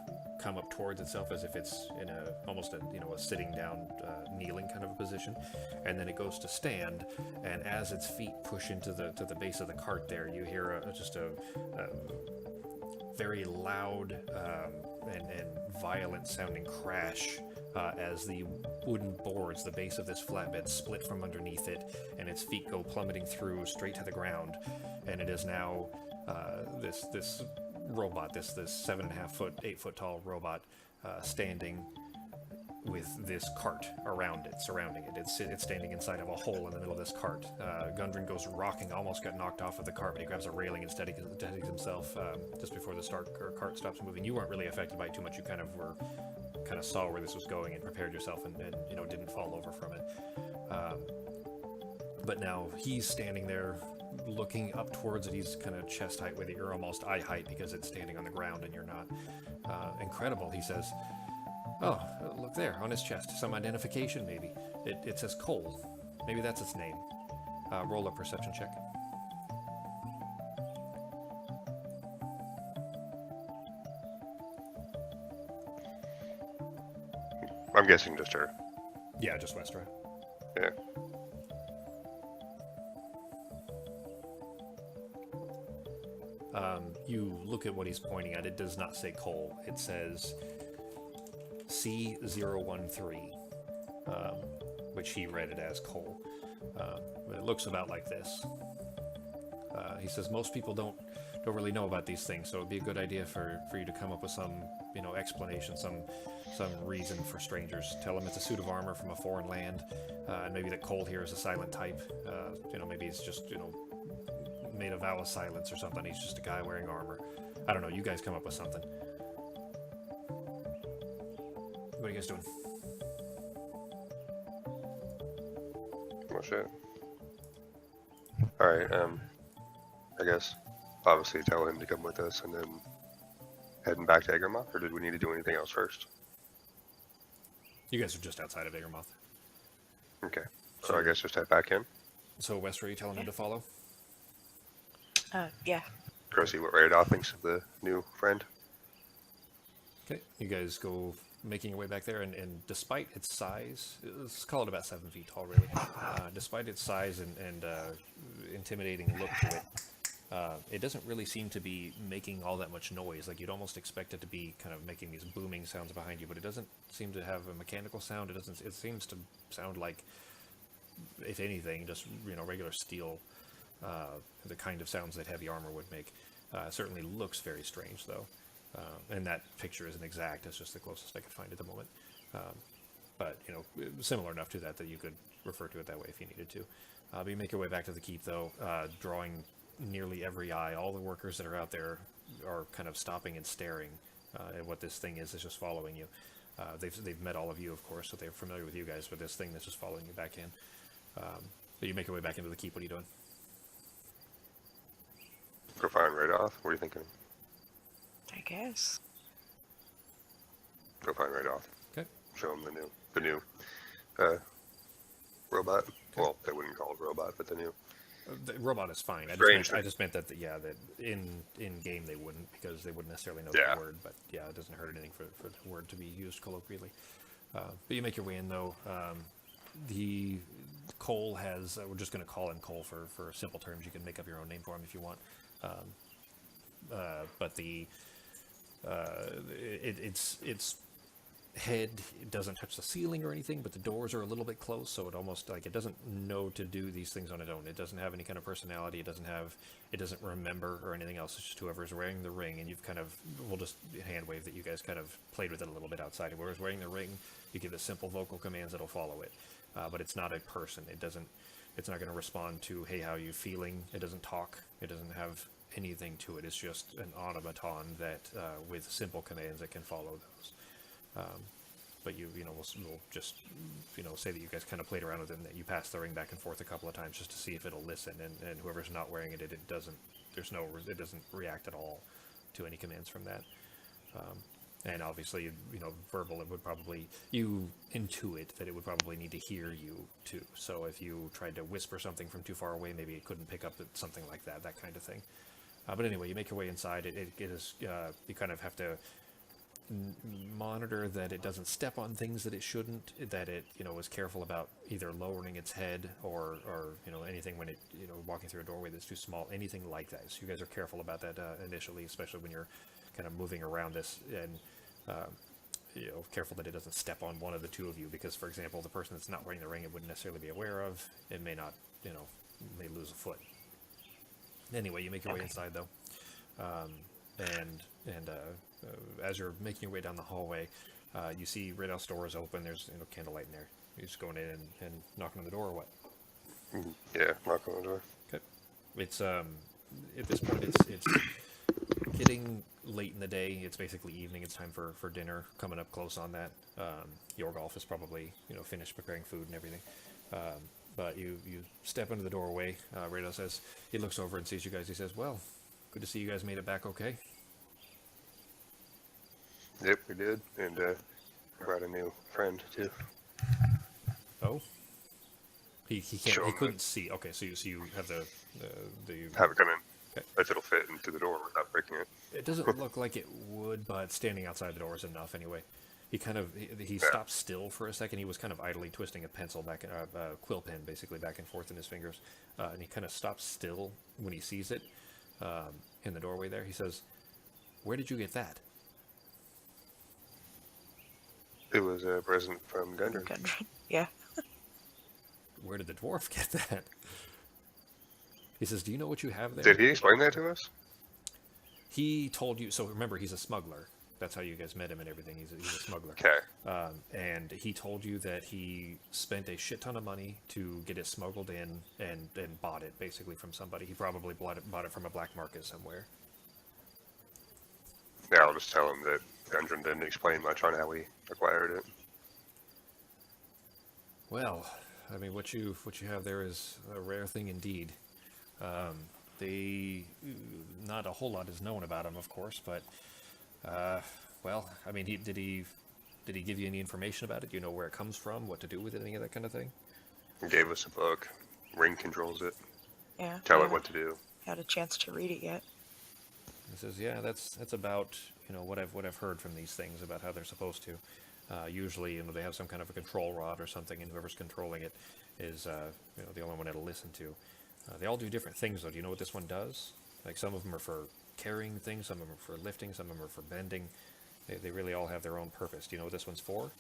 A: come up towards itself as if it's in almost a sitting down, kneeling kind of a position, and then it goes to stand. And as its feet push into the base of the cart, there you hear just a very loud and violent sounding crash. As the wooden boards, the base of this flatbed, split from underneath it, and its feet go plummeting through straight to the ground. And it is now this robot, this 7.5 foot, 8 foot tall robot, standing with this cart around it, surrounding it. It's standing inside of a hole in the middle of this cart. Gundren goes rocking, almost got knocked off of the cart, but he grabs a railing and steadies himself just before the cart stops moving. You weren't really affected by it too much. You kind of saw where this was going and prepared yourself and didn't fall over from it. But now he's standing there looking up towards it. He's kind of chest height with it. You're almost eye height because it's standing on the ground and you're not. Incredible, he says. Oh, look there on his chest. Some identification, maybe. It says Cole. Maybe that's its name. Roll a perception check.
B: I'm guessing just her.
A: Yeah, just Westra.
B: Yeah.
A: You look at what he's pointing at. It does not say Cole. It says C013, which he read it as Cole. But it looks about like this. He says most people don't really know about these things, so it'd be a good idea for you to come up with some explanation, some reason for strangers. Tell them it's a suit of armor from a foreign land, and maybe that Cole here is a silent type. Maybe it's just made a vow of silence or something. He's just a guy wearing armor. I don't know. You guys come up with something. What are you guys doing?
B: Oh shit. Alright, I guess obviously tell him to come with us and then heading back to Egermoth, or did we need to do anything else first?
A: You guys are just outside of Egermoth.
B: Okay. So I guess just head back in.
A: So Westra, are you telling him to follow?
C: Yeah.
B: Go see what Radar thinks of the new friend.
A: Okay, you guys go making your way back there, and despite its size, let's call it about 7 feet tall, really. Despite its size and intimidating look to it, It doesn't really seem to be making all that much noise. Like you'd almost expect it to be kind of making these booming sounds behind you, but it doesn't seem to have a mechanical sound. It doesn't. It seems to sound like, if anything, just regular steel, the kind of sounds that heavy armor would make. Certainly looks very strange though, and that picture isn't exact. It's just the closest I could find at the moment. But similar enough to that you could refer to it that way if you needed to. But you make your way back to the keep though, drawing nearly every eye. All the workers that are out there are kind of stopping and staring at what this thing is that's just following you. They've met all of you, of course, so they're familiar with you guys, but this thing that's just following you back in. So you make your way back into the keep. What are you doing?
B: Go firing right off. What are you thinking?
C: I guess.
B: Go firing right off.
A: Okay.
B: Show them the new robot. Okay. Well, they wouldn't call it robot, but the new.
A: The robot is fine. I just meant that that in game they wouldn't, because they wouldn't necessarily know the word. But yeah, it doesn't hurt anything for the word to be used colloquially. But you make your way in though. The Cole has. We're just going to call him Cole for simple terms. You can make up your own name for him if you want. But its head, it doesn't touch the ceiling or anything, but the doors are a little bit close, so it almost like it doesn't know to do these things on its own. It doesn't have any kind of personality. It doesn't remember or anything else. It's just whoever's wearing the ring, and you've kind of, we'll just hand wave that you guys kind of played with it a little bit outside. Whoever's wearing the ring, you give it simple vocal commands, it'll follow it. But it's not a person. It's not going to respond to, hey, how are you feeling? It doesn't talk. It doesn't have anything to it. It's just an automaton that, with simple commands, it can follow those. But we'll just, say that you guys kind of played around with it, and that you passed the ring back and forth a couple of times just to see if it'll listen, and whoever's not wearing it, it doesn't react at all to any commands from that. And obviously, verbal, it would probably, you intuit that it would probably need to hear you too. So if you tried to whisper something from too far away, maybe it couldn't pick up something like that kind of thing. But anyway, you make your way inside. It is, you kind of have to monitor that it doesn't step on things that it shouldn't, that it, is careful about either lowering its head or anything when it, walking through a doorway that's too small, anything like that. So you guys are careful about that initially, especially when you're kind of moving around this, and careful that it doesn't step on one of the two of you, because, for example, the person that's not wearing the ring, it wouldn't necessarily be aware of. It may not, may lose a foot. Anyway, you make your way inside though, and as you're making your way down the hallway, you see Radal's door is open. There's candlelight in there. You're just going in and knocking on the door, or what?
B: Yeah, knock on the door.
A: Okay. It's at this point it's getting late in the day. It's basically evening. It's time for dinner. Coming up close on that. Yorgolf is probably finished preparing food and everything. But you step into the doorway. Radal says, he looks over and sees you guys. He says, well, good to see you guys made it back okay.
B: Yep, we did, and brought a new friend too.
A: Oh, he can't. He couldn't see. Okay, so you have the
B: have it come in.
A: Okay.
B: If it'll fit into the door without breaking it.
A: It doesn't look like it would, but standing outside the door is enough anyway. He stopped still for a second. He was kind of idly twisting a pencil back, quill pen basically back and forth in his fingers, and he kind of stops still when he sees it in the doorway there. He says, "Where did you get that?"
B: It was a present from Gundren.
C: Yeah.
A: Where did the dwarf get that? He says, "Do you know what you have there?"
B: Did he explain that to us?
A: He told you. So remember, he's a smuggler. That's how you guys met him and everything. He's a smuggler.
B: Okay.
A: And he told you that he spent a shit ton of money to get it smuggled in and bought it basically from somebody. He probably bought it from a black market somewhere.
B: Yeah, I'll just tell him that Gundren didn't explain much on how we acquired it.
A: Well, I mean, what you have there is a rare thing indeed. Not a whole lot is known about him, of course, but well, I mean, did he give you any information about it? Do you know where it comes from, what to do with it, any of that kind of thing?
B: He gave us a book. Ring controls it.
C: Yeah.
B: Tell it what to do.
C: Had a chance to read it yet?
A: He says, "Yeah, that's about what I've heard from these things about how they're supposed to. Usually, they have some kind of a control rod or something, and whoever's controlling it is the only one it'll listen to. They all do different things, though. Do you know what this one does?" Like some of them are for carrying things, some of them are for lifting, some of them are for bending. They really all have their own purpose. Do you know what this one's for?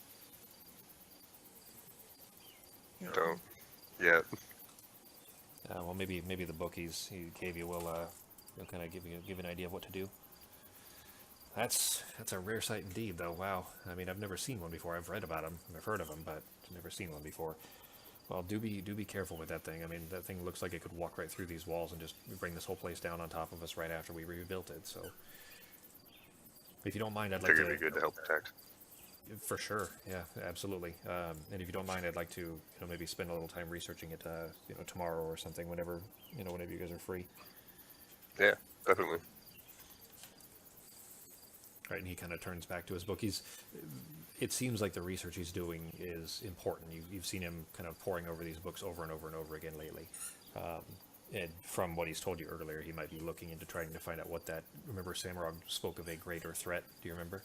B: Don't. Yeah.
A: Well, maybe the book he gave you will kind of give an idea of what to do. That's a rare sight indeed, though. Wow. I mean, I've never seen one before. I've read about them, I've heard of them, but I've never seen one before. Well, do be careful with that thing. I mean, that thing looks like it could walk right through these walls and just bring this whole place down on top of us right after we rebuilt it. So, if you don't mind, I'd like
B: Figured
A: to.
B: it'd be good to help protect.
A: For sure, yeah, absolutely. And if you don't mind, I'd like to, maybe spend a little time researching it, tomorrow or something, whenever you guys are free.
B: Yeah, definitely.
A: Right, and he kind of turns back to his book. It seems like the research he's doing is important. You've seen him kind of poring over these books over and over and over again lately. And from what he's told you earlier, he might be looking into trying to find out what that. Remember, Samurag spoke of a greater threat. Do you remember?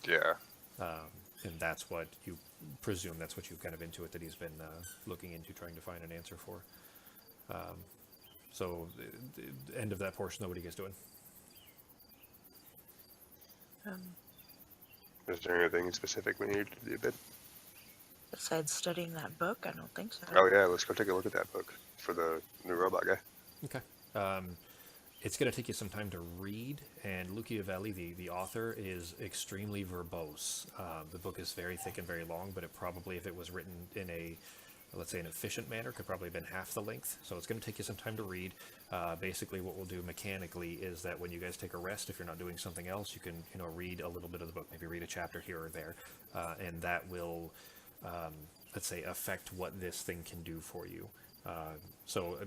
B: Yeah.
A: And that's what you presume. That's what you kind of intuit that he's been looking into, trying to find an answer for. So, the end of that portion, though, what are you guys doing?
B: Is there anything specific we need to do, bit?
C: Besides studying that book, I don't think so.
B: Oh yeah, let's go take a look at that book for the new robot guy.
A: Okay. It's going to take you some time to read, and Luciavelli, the author, is extremely verbose. The book is very thick and very long, but it probably, if it was written in let's say an efficient manner, could probably have been half the length. So it's going to take you some time to read. Basically, what we'll do mechanically is that when you guys take a rest, if you're not doing something else, you can read a little bit of the book, maybe read a chapter here or there, and that will, let's say, affect what this thing can do for you. So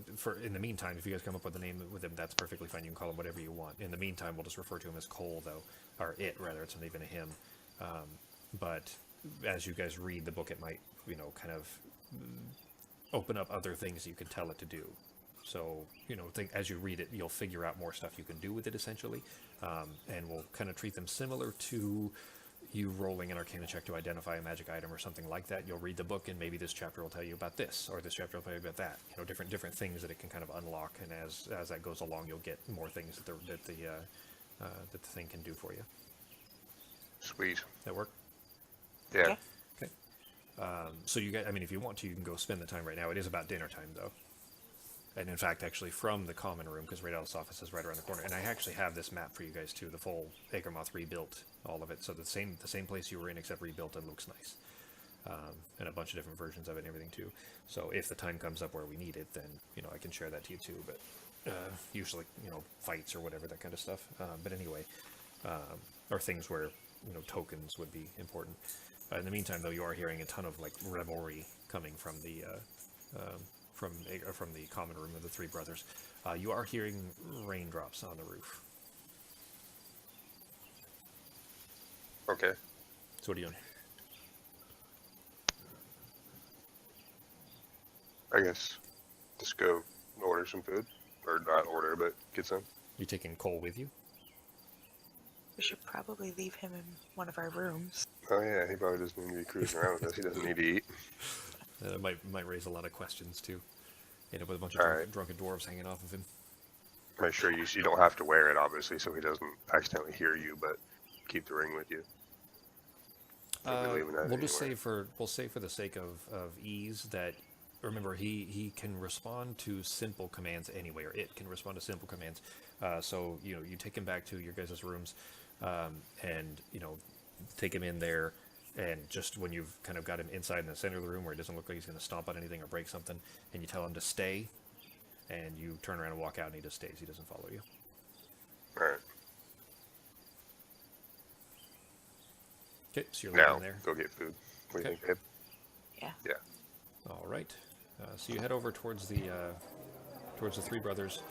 A: in the meantime, if you guys come up with a name with him, that's perfectly fine. You can call him whatever you want. In the meantime, we'll just refer to him as Cole, though, or it rather. It's not even a him. But as you guys read the book, it might, kind of open up other things you can tell it to do. So, as you read it, you'll figure out more stuff you can do with it, essentially. And we'll kind of treat them similar to you rolling an Arcana check to identify a magic item or something like that. You'll read the book, and maybe this chapter will tell you about this, or this chapter will tell you about that. Different things that it can kind of unlock. And as that goes along, you'll get more things that the thing can do for you.
B: Sweet.
A: That work?
B: Yeah.
C: Okay.
A: Okay. So you guys, if you want to, you can go spend the time right now. It is about dinner time, though. And in fact, actually, from the common room, because Radal's office is right around the corner, and I actually have this map for you guys too. The full Akermoth rebuilt, all of it. So the same place you were in, except rebuilt, and looks nice. And a bunch of different versions of it and everything too. So if the time comes up where we need it, then I can share that to you too. But usually, fights or whatever, that kind of stuff. But anyway, or things where tokens would be important. In the meantime, though, you are hearing a ton of revelry coming from the common room of the three brothers. You are hearing raindrops on the roof.
B: Okay.
A: So what are you doing?
B: I guess just go order some food, or not order, but get some.
A: You taking Cole with you?
C: We should probably leave him in one of our rooms.
B: Oh yeah, he probably doesn't need to be cruising around with us. He doesn't need to eat.
A: It might raise a lot of questions too. With a bunch of drunken dwarves hanging off of him.
B: Make sure you don't have to wear it, obviously, so he doesn't accidentally hear you, but keep the ring with you.
A: We'll just say for the sake of ease that, remember, he can respond to simple commands anyway, or it can respond to simple commands. So you take him back to your guys' rooms, and take him in there, and just when you've kind of got him inside in the center of the room where it doesn't look like he's going to stomp on anything or break something, and you tell him to stay, and you turn around and walk out, and he just stays. He doesn't follow you.
B: All right.
A: Okay, so you're
B: Now,
A: leaving there.
B: go get food. What do you
A: Okay.
B: think, babe?
C: Yeah.
B: Yeah.
A: All right. So you head over towards the three brothers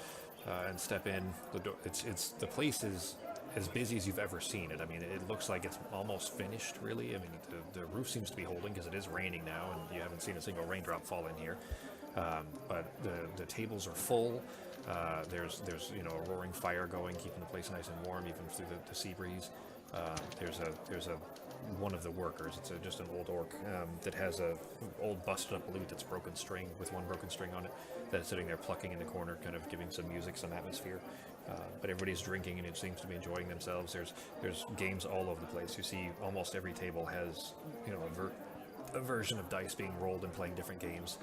A: and step in. The door. The place is as busy as you've ever seen it. It looks like it's almost finished, really. The roof seems to be holding because it is raining now, and you haven't seen a single raindrop fall in here. But the tables are full. There's a roaring fire going, keeping the place nice and warm even through the sea breeze. There's a one of the workers. It's just an old orc that has a old busted up lute that's broken string with one broken string on it. That's sitting there plucking in the corner, kind of giving some music, some atmosphere. But everybody's drinking and it seems to be enjoying themselves. There's games all over the place. You see almost every table has a version of dice being rolled and playing different games.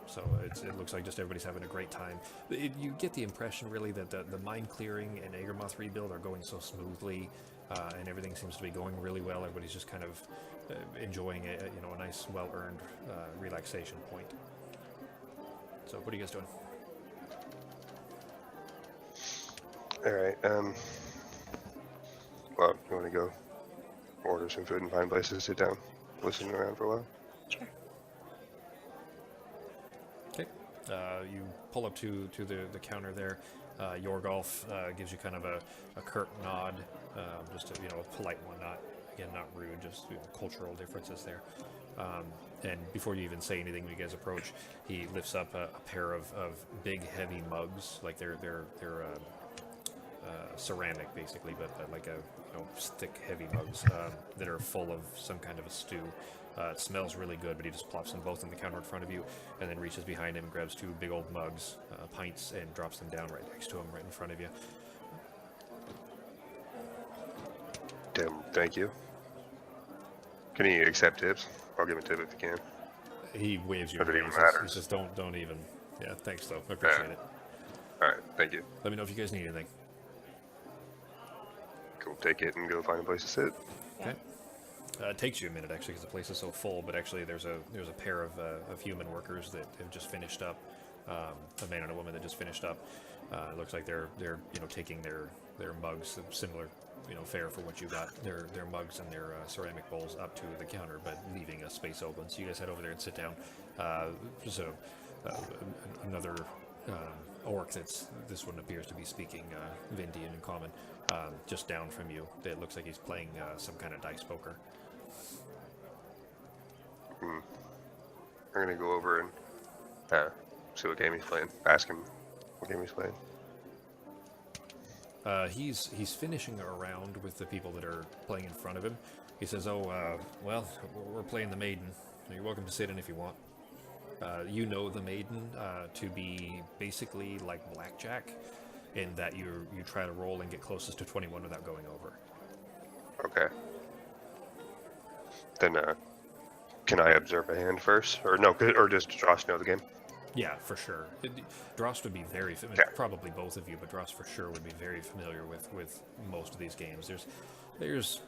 A: So it looks like just everybody's having a great time. You get the impression really that the mine clearing and Agermoth rebuild are going so smoothly, and everything seems to be going really well. Everybody's just kind of enjoying a nice, well-earned relaxation point. So what are you guys doing?
B: All right. Well, you want to go order some food and find places to sit down, listen around for a while?
C: Sure.
A: Okay. You pull up to the counter there. Yorgolf gives you kind of a curt nod, just a polite one, not rude, just cultural differences there. And before you even say anything, when you guys approach, he lifts up a pair of big, heavy mugs, like they're ceramic basically, but like thick, heavy mugs that are full of some kind of a stew. It smells really good, but he just plops them both on the counter in front of you, and then reaches behind him and grabs two big old mugs, pints, and drops them down right next to him, right in front of you.
B: Damn, thank you. Can he accept tips? I'll give him a tip if he can.
A: He waves you
B: If it
A: away.
B: even
A: He
B: matters.
A: says, don't even. Yeah, thanks though. I appreciate it.
B: All right, thank you.
A: Let me know if you guys need anything.
B: Cool, take it and go find a place to sit.
C: Yeah.
A: Okay. It takes you a minute actually because the place is so full, but actually there's a pair of human workers that have just finished up, a man and a woman that just finished up. It looks like they're taking their mugs, similar fare for what you got, their mugs and their ceramic bowls up to the counter, but leaving a space open. So you guys head over there and sit down. There's another orc this one appears to be speaking Vindian in common, just down from you. It looks like he's playing some kind of dice poker.
B: We're gonna go over and see what game he's playing. Ask him what game he's playing.
A: He's finishing a round with the people that are playing in front of him. He says, well, we're playing the Maiden. You're welcome to sit in if you want. You know the Maiden to be basically like blackjack, in that you try to roll and get closest to 21 without going over.
B: Okay. Then, can I observe a hand first? Or no, or does Dross know the game?
A: Yeah, for sure. Drost would be very familiar,
B: Okay.
A: probably both of you, but Drost for sure would be very familiar with most of these games. There's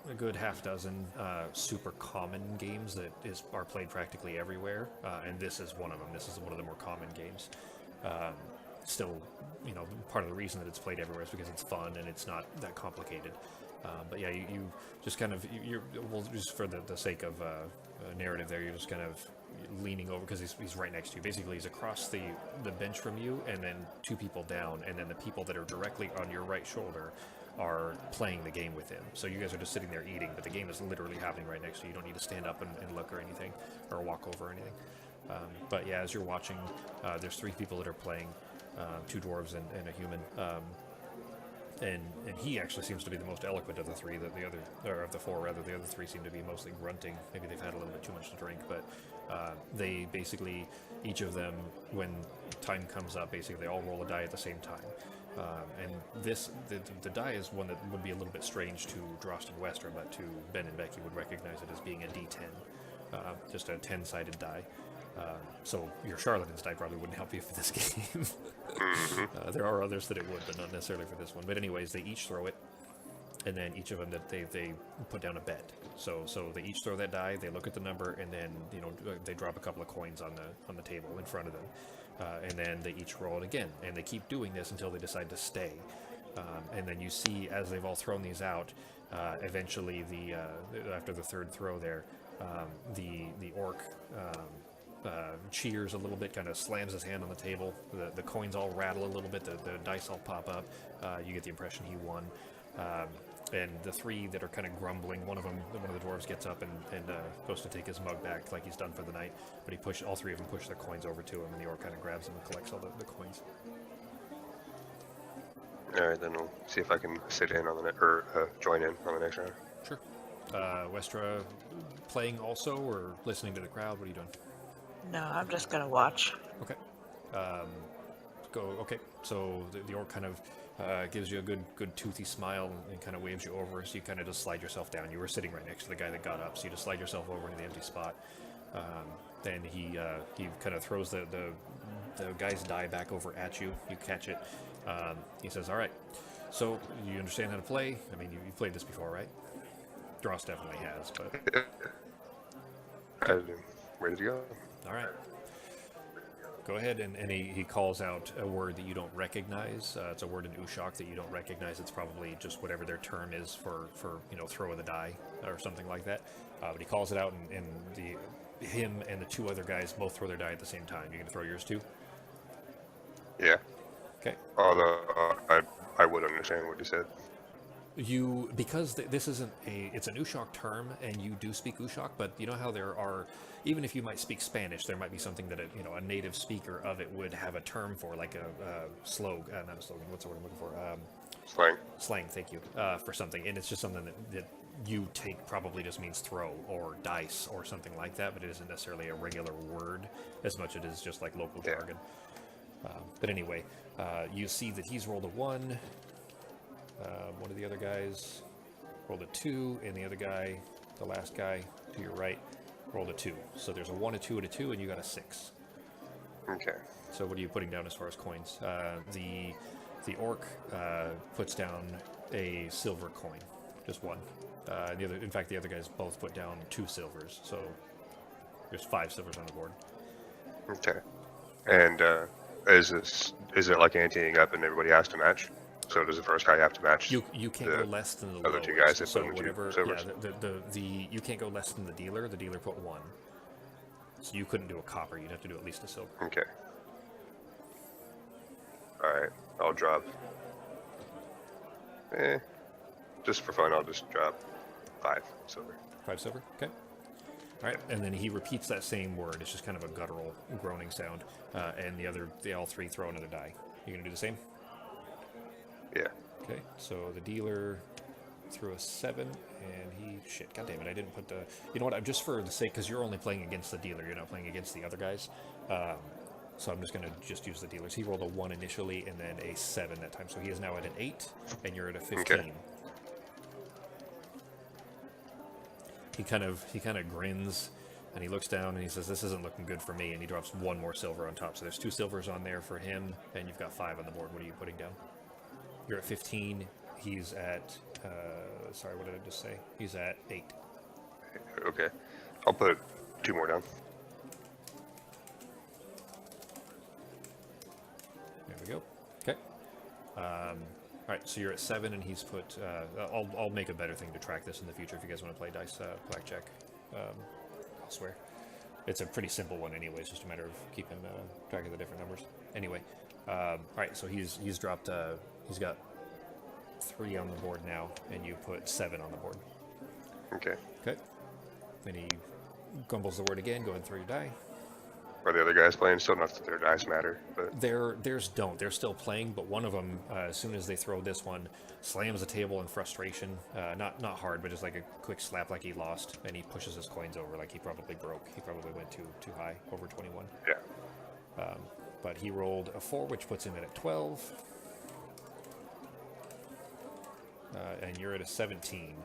A: a good half dozen super common games that are played practically everywhere, and this is one of them. This is one of the more common games. Still, part of the reason that it's played everywhere is because it's fun and it's not that complicated. But yeah, you just kind of, well, just for the sake of narrative there, you're just kind of leaning over because he's right next to you. Basically, he's across the bench from you, and then two people down, and then the people that are directly on your right shoulder are playing the game with him. So you guys are just sitting there eating, but the game is literally happening right next to you. You don't need to stand up and look or anything, or walk over or anything. But yeah, as you're watching, there's three people that are playing, two dwarves and a human. And he actually seems to be the most eloquent of the three. Of the four rather. The other three seem to be mostly grunting. Maybe they've had a little bit too much to drink, but they basically, each of them, when time comes up, basically they all roll a die at the same time. And the die is one that would be a little bit strange to Drost and Wester, but to Ben and Becky would recognize it as being a D10, just a 10-sided die. So your charlatan's die probably wouldn't help you for this game. There are others that it would, but not necessarily for this one. But anyways, they each throw it, and then each of them that they put down a bet. So they each throw that die, they look at the number, and then they drop a couple of coins on the table in front of them, and then they each roll it again, and they keep doing this until they decide to stay. And then you see as they've all thrown these out, eventually after the third throw there, the orc cheers a little bit, kind of slams his hand on the table. The coins all rattle a little bit. The dice all pop up. You get the impression he won. And the three that are kind of grumbling, one of the dwarves gets up and goes to take his mug back like he's done for the night. But all three of them push their coins over to him, and the orc kind of grabs them and collects all the coins.
B: All right, then we'll see if I can sit in on or join in on the next round.
A: Sure. Westra playing also, or listening to the crowd? What are you doing?
C: No, I'm just gonna watch.
A: Okay. Okay. So the orc kind of gives you a good toothy smile and kind of waves you over. So you kind of just slide yourself down. You were sitting right next to the guy that got up, so you just slide yourself over into the empty spot. Then he kind of throws the guy's die back over at you. You catch it. He says, "All right. So you understand how to play? I mean, you've played this before, right?" Dross definitely has, but
B: Ready to go?
A: all right. Go ahead, and he calls out a word that you don't recognize. It's a word in Ushok that you don't recognize. It's probably just whatever their term is for throw of the die or something like that. But he calls it out, and him and the two other guys both throw their die at the same time. You gonna throw yours too?
B: Yeah.
A: Okay.
B: Although I would understand what you said.
A: Because this isn't it's an Ushok term, and you do speak Ushok, but you know how there are, even if you might speak Spanish, there might be something that a native speaker of it would have a term for, like a slogan, not a slogan, what's the word I'm looking for?
B: Slang.
A: Thank you, for something, and it's just something that you take probably just means throw or dice or something like that, but it isn't necessarily a regular word as much as it is just like local jargon. But anyway, you see that he's rolled a 1. One of the other guys rolled a 2, and the other guy, the last guy to your right, rolled a 2. So there's a 1, a 2, and a 2, and you got a 6.
B: Okay.
A: So what are you putting down as far as coins? The orc puts down a silver coin, just 1. In fact, the other guys both put down 2 silvers. So there's 5 silvers on the board.
B: Okay. And is it like anteing up and everybody has to match? So does the first guy have to match?
A: You can't go less than the
B: other
A: lowest.
B: two guys that
A: So
B: put in
A: whatever,
B: silvers.
A: yeah, you can't go less than the dealer. The dealer put 1, so you couldn't do a copper. You'd have to do at least a silver.
B: Okay. All right. I'll drop. Just for fun, I'll just drop 5 silver.
A: 5 silver. Okay. All right, and then he repeats that same word. It's just kind of a guttural, groaning sound, and they all 3 throw another die. You gonna do the same?
B: Yeah.
A: Okay, so the dealer threw a 7, and God damn it, I didn't put the... You know what, I'm just for the sake, because you're only playing against the dealer, you're not playing against the other guys, so I'm just going to just use the dealers. He rolled a 1 initially, and then a 7 that time, so he is now at an 8, and you're at a 15.
B: Okay.
A: He kind of grins, and he looks down, and he says, "This isn't looking good for me," and he drops 1 more silver on top, so there's 2 silvers on there for him, and you've got 5 on the board. What are you putting down? You're at 15. He's at, sorry, what did I just say? He's at 8.
B: Okay. I'll put 2 more down.
A: There we go. Okay. All right, so you're at 7, and he's put, I'll make a better thing to track this in the future if you guys want to play dice blackjack I'll swear. It's a pretty simple one anyway. It's just a matter of keeping track of the different numbers. Anyway, all right, so he's dropped, he's got 3 on the board now, and you put 7 on the board.
B: Okay.
A: Okay. Then he grumbles the word again. Go ahead and throw your die.
B: Are the other guys playing? Still not that their dice matter, but
A: Theirs don't. They're still playing, but one of them, as soon as they throw this one, slams the table in frustration. Not hard, but just like a quick slap, like he lost, and he pushes his coins over, like he probably broke. He probably went too high, over 21.
B: yeah.
A: But he rolled a 4, which puts him at 12. And you're at a 17.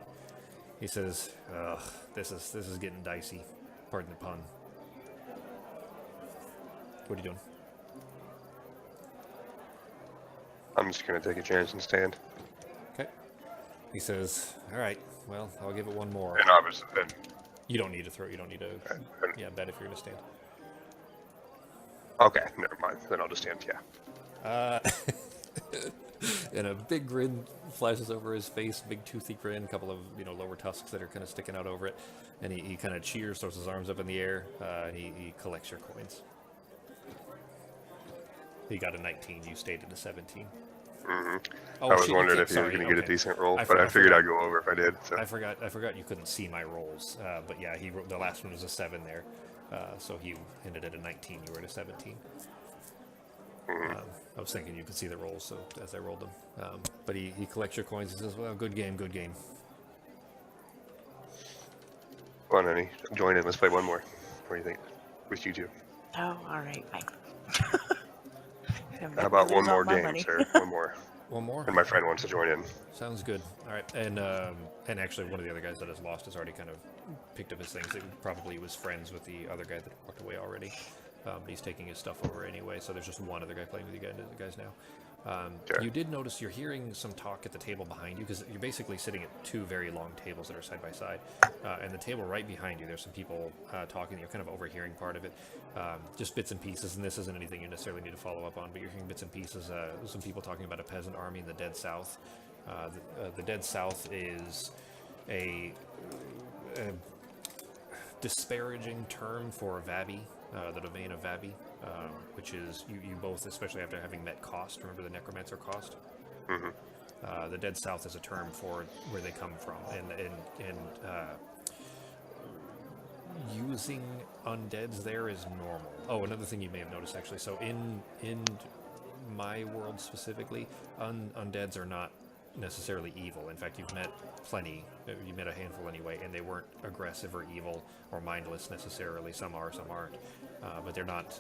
A: He says, "Ugh, this is getting dicey. Pardon the pun." What are you doing?
B: I'm just gonna take a chance and stand.
A: Okay. He says, "All right, well, I'll give it 1 more."
B: And obviously, then
A: You don't need to throw. You don't need to. Yeah, bet if you're gonna stand.
B: okay, never mind. Then I'll just stand. Yeah.
A: And a big grin flashes over his face, big toothy grin, a couple of lower tusks that are kind of sticking out over it, and he kind of cheers, throws his arms up in the air, and he collects your coins. He got a 19. You stayed at a 17.
B: Mm-hmm.
A: Oh,
B: I was
A: shit, you
B: wondering
A: can't-
B: if you were
A: sorry,
B: going to get a
A: okay.
B: decent roll,
A: I
B: but I
A: forgot-
B: figured I'd go over if I did. So.
A: I forgot you couldn't see my rolls, but yeah, the last one was a 7 there, so he ended at a 19. You were at a 17.
B: Mm-hmm.
A: I was thinking you could see the rolls, so as I rolled them. But he collects your coins. He says, "Well, good game, good game."
B: Come on, honey. Join in. Let's play one more. What do you think? With you two.
C: Oh, alright, fine. I'm
B: How
C: not
B: about
C: gonna
B: one
C: lose all
B: more
C: my
B: game,
C: money.
B: sir? One more.
A: One more.
B: And my friend wants to join in.
A: Sounds good. All right, and actually, one of the other guys that has lost has already kind of picked up his things. It probably was friends with the other guy that walked away already. But he's taking his stuff over anyway, so there's just one other guy playing with you guys now.
B: Okay.
A: You did notice you're hearing some talk at the table behind you, because you're basically sitting at two very long tables that are side by side. And the table right behind you, there's some people talking. You're kind of overhearing part of it. Just bits and pieces, and this isn't anything you necessarily need to follow up on, but you're hearing bits and pieces. Some people talking about a peasant army in the Dead South. The Dead South is a disparaging term for Vabi, the domain of Vabi, which is you both, especially after having met Cost. Remember the Necromancer Cost?
B: Mm-hmm.
A: The Dead South is a term for where they come from, and using undeads there is normal. Oh, another thing you may have noticed actually. So in my world specifically, undeads are not necessarily evil. In fact, you've met plenty. You met a handful anyway, and they weren't aggressive or evil or mindless necessarily. Some are, some aren't. But they're not,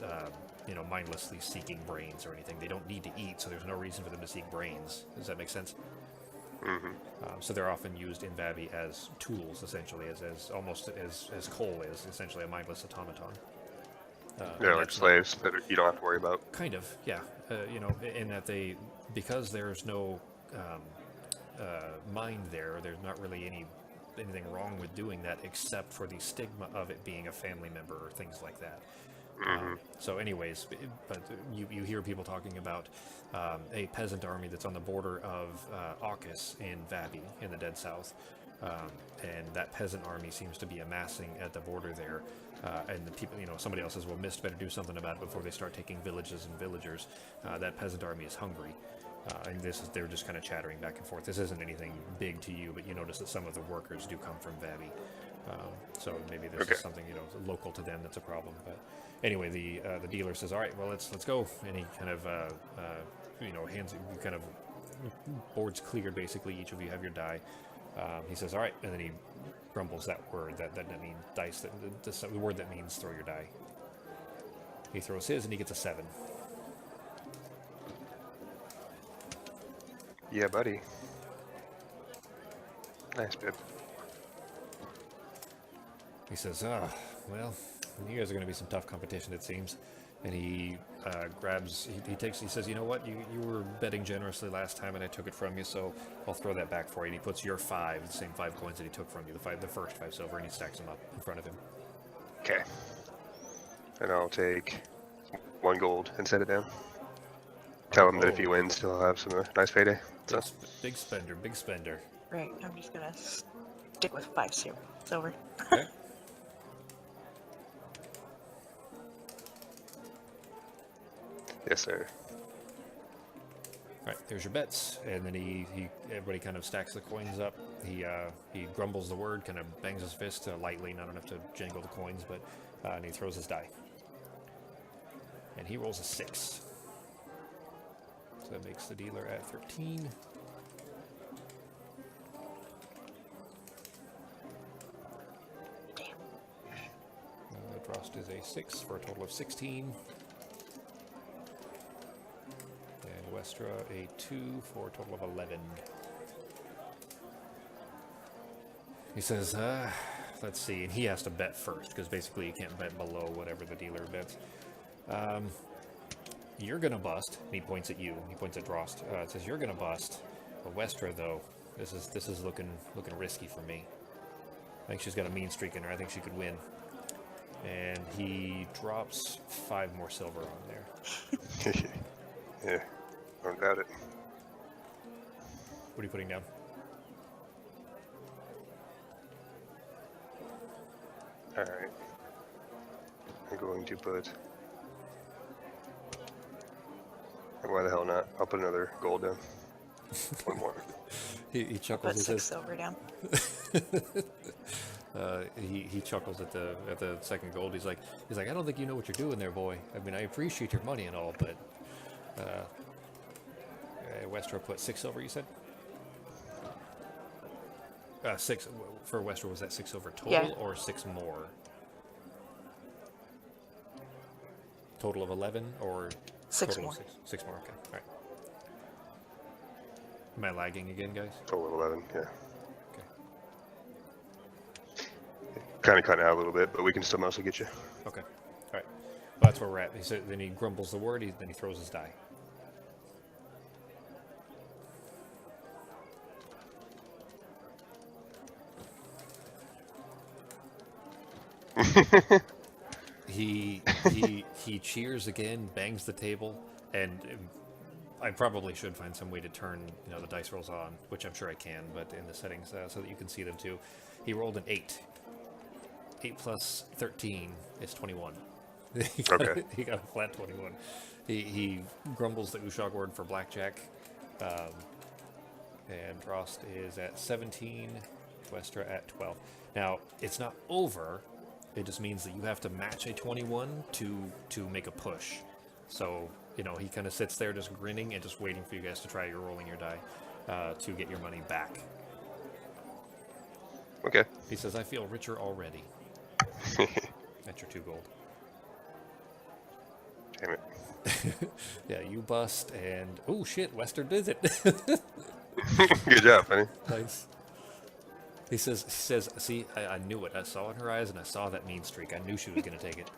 A: mindlessly seeking brains or anything. They don't need to eat, so there's no reason for them to seek brains. Does that make sense?
B: Mm-hmm.
A: So they're often used in Vavi as tools, essentially, as almost as coal is, essentially a mindless automaton.
B: They're like slaves that you don't have to worry about.
A: Kind of, yeah. In that because there's no mind there, there's not really anything wrong with doing that, except for the stigma of it being a family member or things like that.
B: Mm-hmm.
A: So anyways, but you hear people talking about a peasant army that's on the border of Aukus in Vabi in the Dead South, and that peasant army seems to be amassing at the border there, and the people, somebody else says, well, Mist better do something about it before they start taking villages and villagers. That peasant army is hungry. And they're just kind of chattering back and forth. This isn't anything big to you, but you notice that some of the workers do come from Vabi. So maybe there's just something, local to them that's a problem. But anyway, the dealer says, all right, well, let's go. And he kind of, hands you kind of boards cleared, basically. Each of you have your die. He says, all right. And then he grumbles that word, that means dice, the word that means throw your die. He throws his and he gets a 7.
B: Yeah, buddy. Nice, Pip.
A: He says, well, you guys are going to be some tough competition, it seems. And he he says, you know what, you were betting generously last time and I took it from you, so I'll throw that back for you. And he puts your 5, the same 5 coins that he took from you, the first 5 silver, and he stacks them up in front of him.
B: Okay. And I'll take 1 gold and set it down. Tell him that if he wins, he'll have some nice payday. So.
A: Big spender.
C: Right, I'm just gonna stick with 5 silver.
A: Okay.
B: Yes, sir.
A: All right, there's your bets, and then everybody kind of stacks the coins up. He grumbles the word, kind of bangs his fist lightly, not enough to jangle the coins, but and he throws his die, and he rolls a 6. So that makes the dealer at 13.
C: Damn.
A: Drost is a 6 for a total of 16. And Westra a 2 for a total of 11. He says, let's see, and he has to bet first, because basically you can't bet below whatever the dealer bets. You're gonna bust. And he points at you. He points at Drost. It says you're gonna bust. But Westra, though, this is looking risky for me. I think she's got a mean streak in her. I think she could win. And he drops 5 more silver on there.
B: Yeah, don't doubt it.
A: What are you putting down?
B: Alright. I'm going to put... Why the hell not? I'll put another gold down. 1 more.
A: He chuckles.
C: Put 6 silver down.
A: He chuckles at the second gold. He's like, I don't think you know what you're doing there, boy. I mean, I appreciate your money and all, but Westra put 6 silver. You said? 6 for Western. Was that 6 silver total
C: Yeah.
A: or 6 more? Total of 11 or
C: 6
A: total
C: more.
A: of 6? 6 more. Okay. All right. Am I lagging again, guys?
B: Total of 11, yeah.
A: Okay.
B: Kind of cutting out a little bit, but we can still mostly get you.
A: Okay. All right. Well, that's where we're at. He said, then he grumbles the word. Then he throws his die. He cheers again, bangs the table, and I probably should find some way to turn the dice rolls on, which I'm sure I can, but in the settings so that you can see them too. He rolled an 8. 8 plus 13 is 21.
B: Okay.
A: He got a flat 21. He grumbles the Ushog word for blackjack, and Drost is at 17, Westra at 12. Now it's not over. It just means that you have to match a 21 to make a push. So, he kind of sits there just grinning and just waiting for you guys to try your rolling your die to get your money back.
B: Okay.
A: He says, I feel richer already. That's your 2 gold.
B: Damn it.
A: Yeah, you bust and... Oh, shit, Western did it.
B: Good job, buddy.
A: Nice. He says, see, I knew it. I saw it in her eyes, and I saw that mean streak. I knew she was going to take it.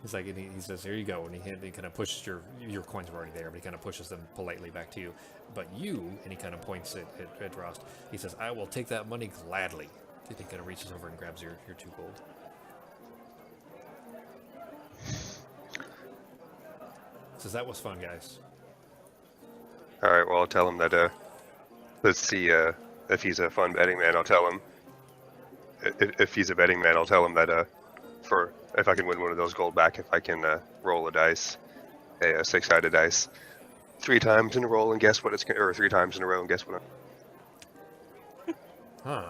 A: He's like, and he says, here you go. And he kind of pushes your coins were already there, but he kind of pushes them politely back to you. But you, and he kind of points at Drost, he says, I will take that money gladly. He kind of reaches over and grabs your 2 gold. Says, that was fun, guys.
B: All right, well, I'll tell him that, let's see if he's a fun betting man. I'll tell him. If he's a betting man, I'll tell him that if I can win one of those gold back, if I can roll a dice, a 6-sided dice, 3 times in a row and guess what or 3 times in a row and guess what.
A: Huh.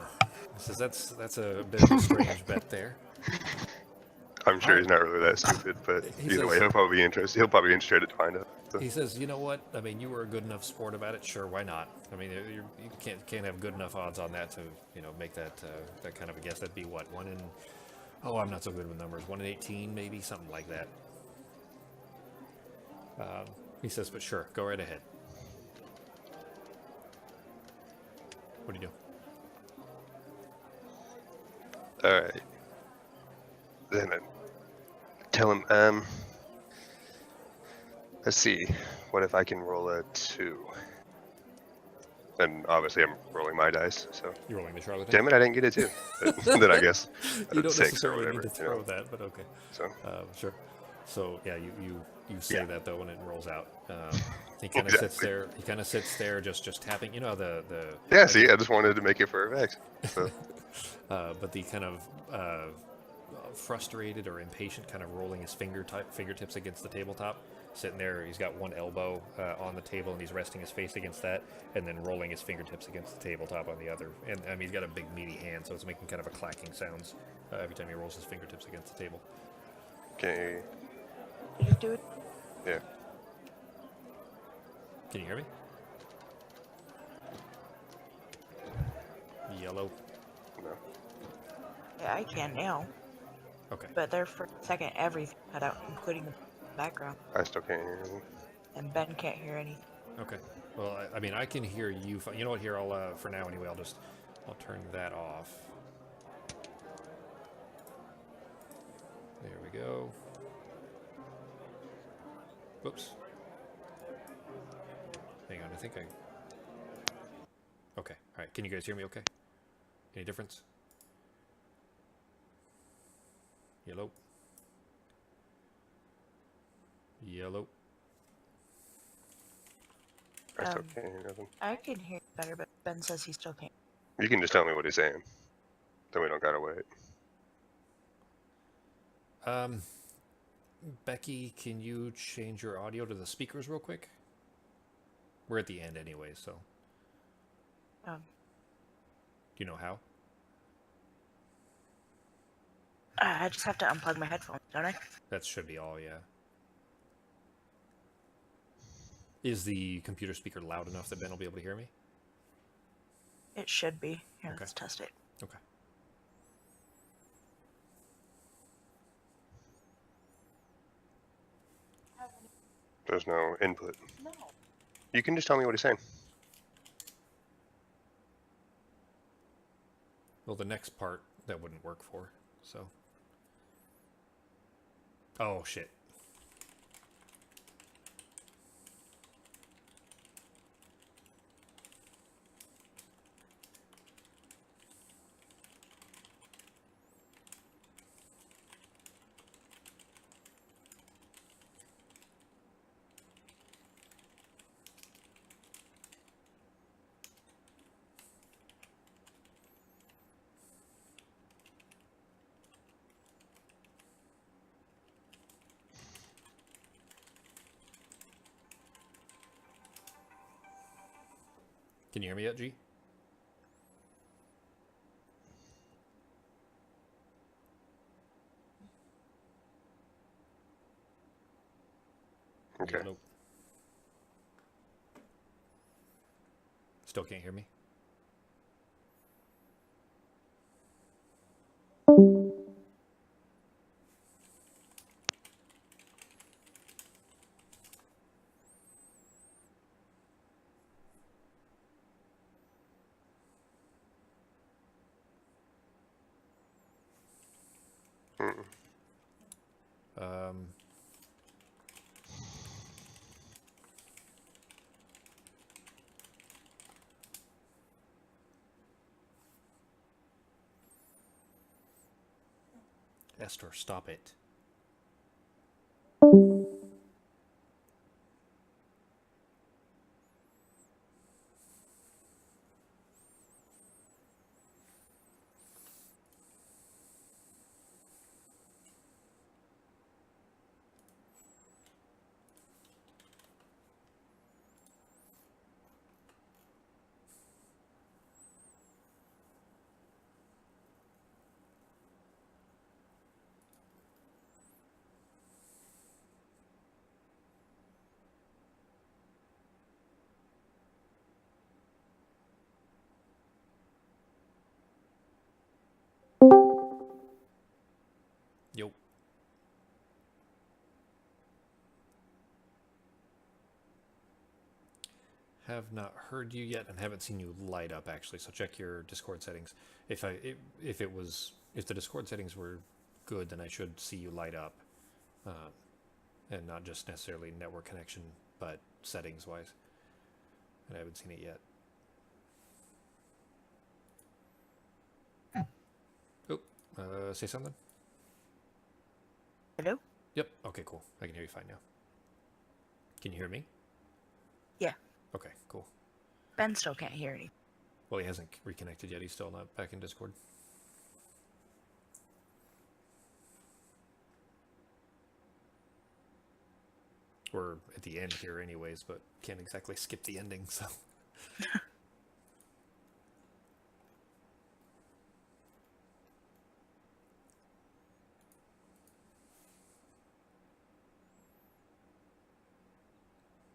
A: Says, that's a bit of a strange bet there.
B: I'm sure he's not really that stupid, but either way, he'll probably be interested. He'll probably be interested to find out. So.
A: He says, you know what? I mean, you were a good enough sport about it. Sure, why not? I mean, you can't have good enough odds on that to make that kind of a guess. That'd be what, 1 in... Oh, I'm not so good with numbers. 1 in 18, maybe something like that. He says, but sure, go right ahead. What do you do?
B: All right. Then I tell him, let's see, what if I can roll a 2? And obviously I'm rolling my dice, so.
A: You're rolling the Charlotte.
B: Damn it, I didn't get it too. Then I guess
A: You don't
B: 6 or
A: necessarily
B: whatever.
A: need to throw that, but okay.
B: So.
A: Sure. So yeah, you say that though when it rolls out. He kind of
B: Exactly.
A: sits there. He kind of sits there, just tapping. The
B: Yeah. See, I just wanted to make it for effect. So.
A: but the kind of frustrated or impatient, kind of rolling his fingertips against the tabletop, sitting there. He's got one elbow on the table and he's resting his face against that, and then rolling his fingertips against the tabletop on the other. And I mean, he's got a big meaty hand, so it's making kind of a clacking sounds every time he rolls his fingertips against the table.
B: Okay.
C: You just do it.
B: Yeah.
A: Can you hear me? Yellow.
B: No.
C: Yeah, I can now.
A: Okay.
C: But there for a second, everything cut out, including the background.
B: I still can't hear anything.
C: And Ben can't hear anything.
A: Okay. Well, I mean, I can hear you. You know what? Here, I'll for now anyway. I'll turn that off. There we go. Whoops. Hang on. I think I. Okay. All right. Can you guys hear me? Okay. Any difference? Yellow. Yellow.
B: I still
C: Um,
B: can't hear nothing.
C: I can hear better, but Ben says he still can't.
B: You can just tell me what he's saying. Then we don't gotta wait.
A: Becky, can you change your audio to the speakers real quick? We're at the end anyway, so.
C: Um,
A: Do you know how?
C: I just have to unplug my headphones, don't I?
A: That should be all, yeah. Is the computer speaker loud enough that Ben will be able to hear me?
C: It should be. Here,
A: Okay.
C: let's test it.
A: Okay.
B: There's no input. You can just tell me what he's saying.
A: Well, the next part that wouldn't work for, so. Oh, shit. Can you hear me yet, G?
B: Okay.
A: Nope. Still can't hear me?
B: Mm-mm.
A: Um, Esther, stop it. Yo. Have not heard you yet and haven't seen you light up actually. So check your Discord settings. If the Discord settings were good, then I should see you light up, and not just necessarily network connection, but settings wise. And I haven't seen it yet. Oh, say something.
C: Hello?
A: Yep. Okay, cool. I can hear you fine now. Can you hear me?
C: Yeah.
A: Okay, cool.
C: Ben still can't hear anything.
A: Well, he hasn't reconnected yet. He's still not back in Discord. We're at the end here anyways, but can't exactly skip the ending, so.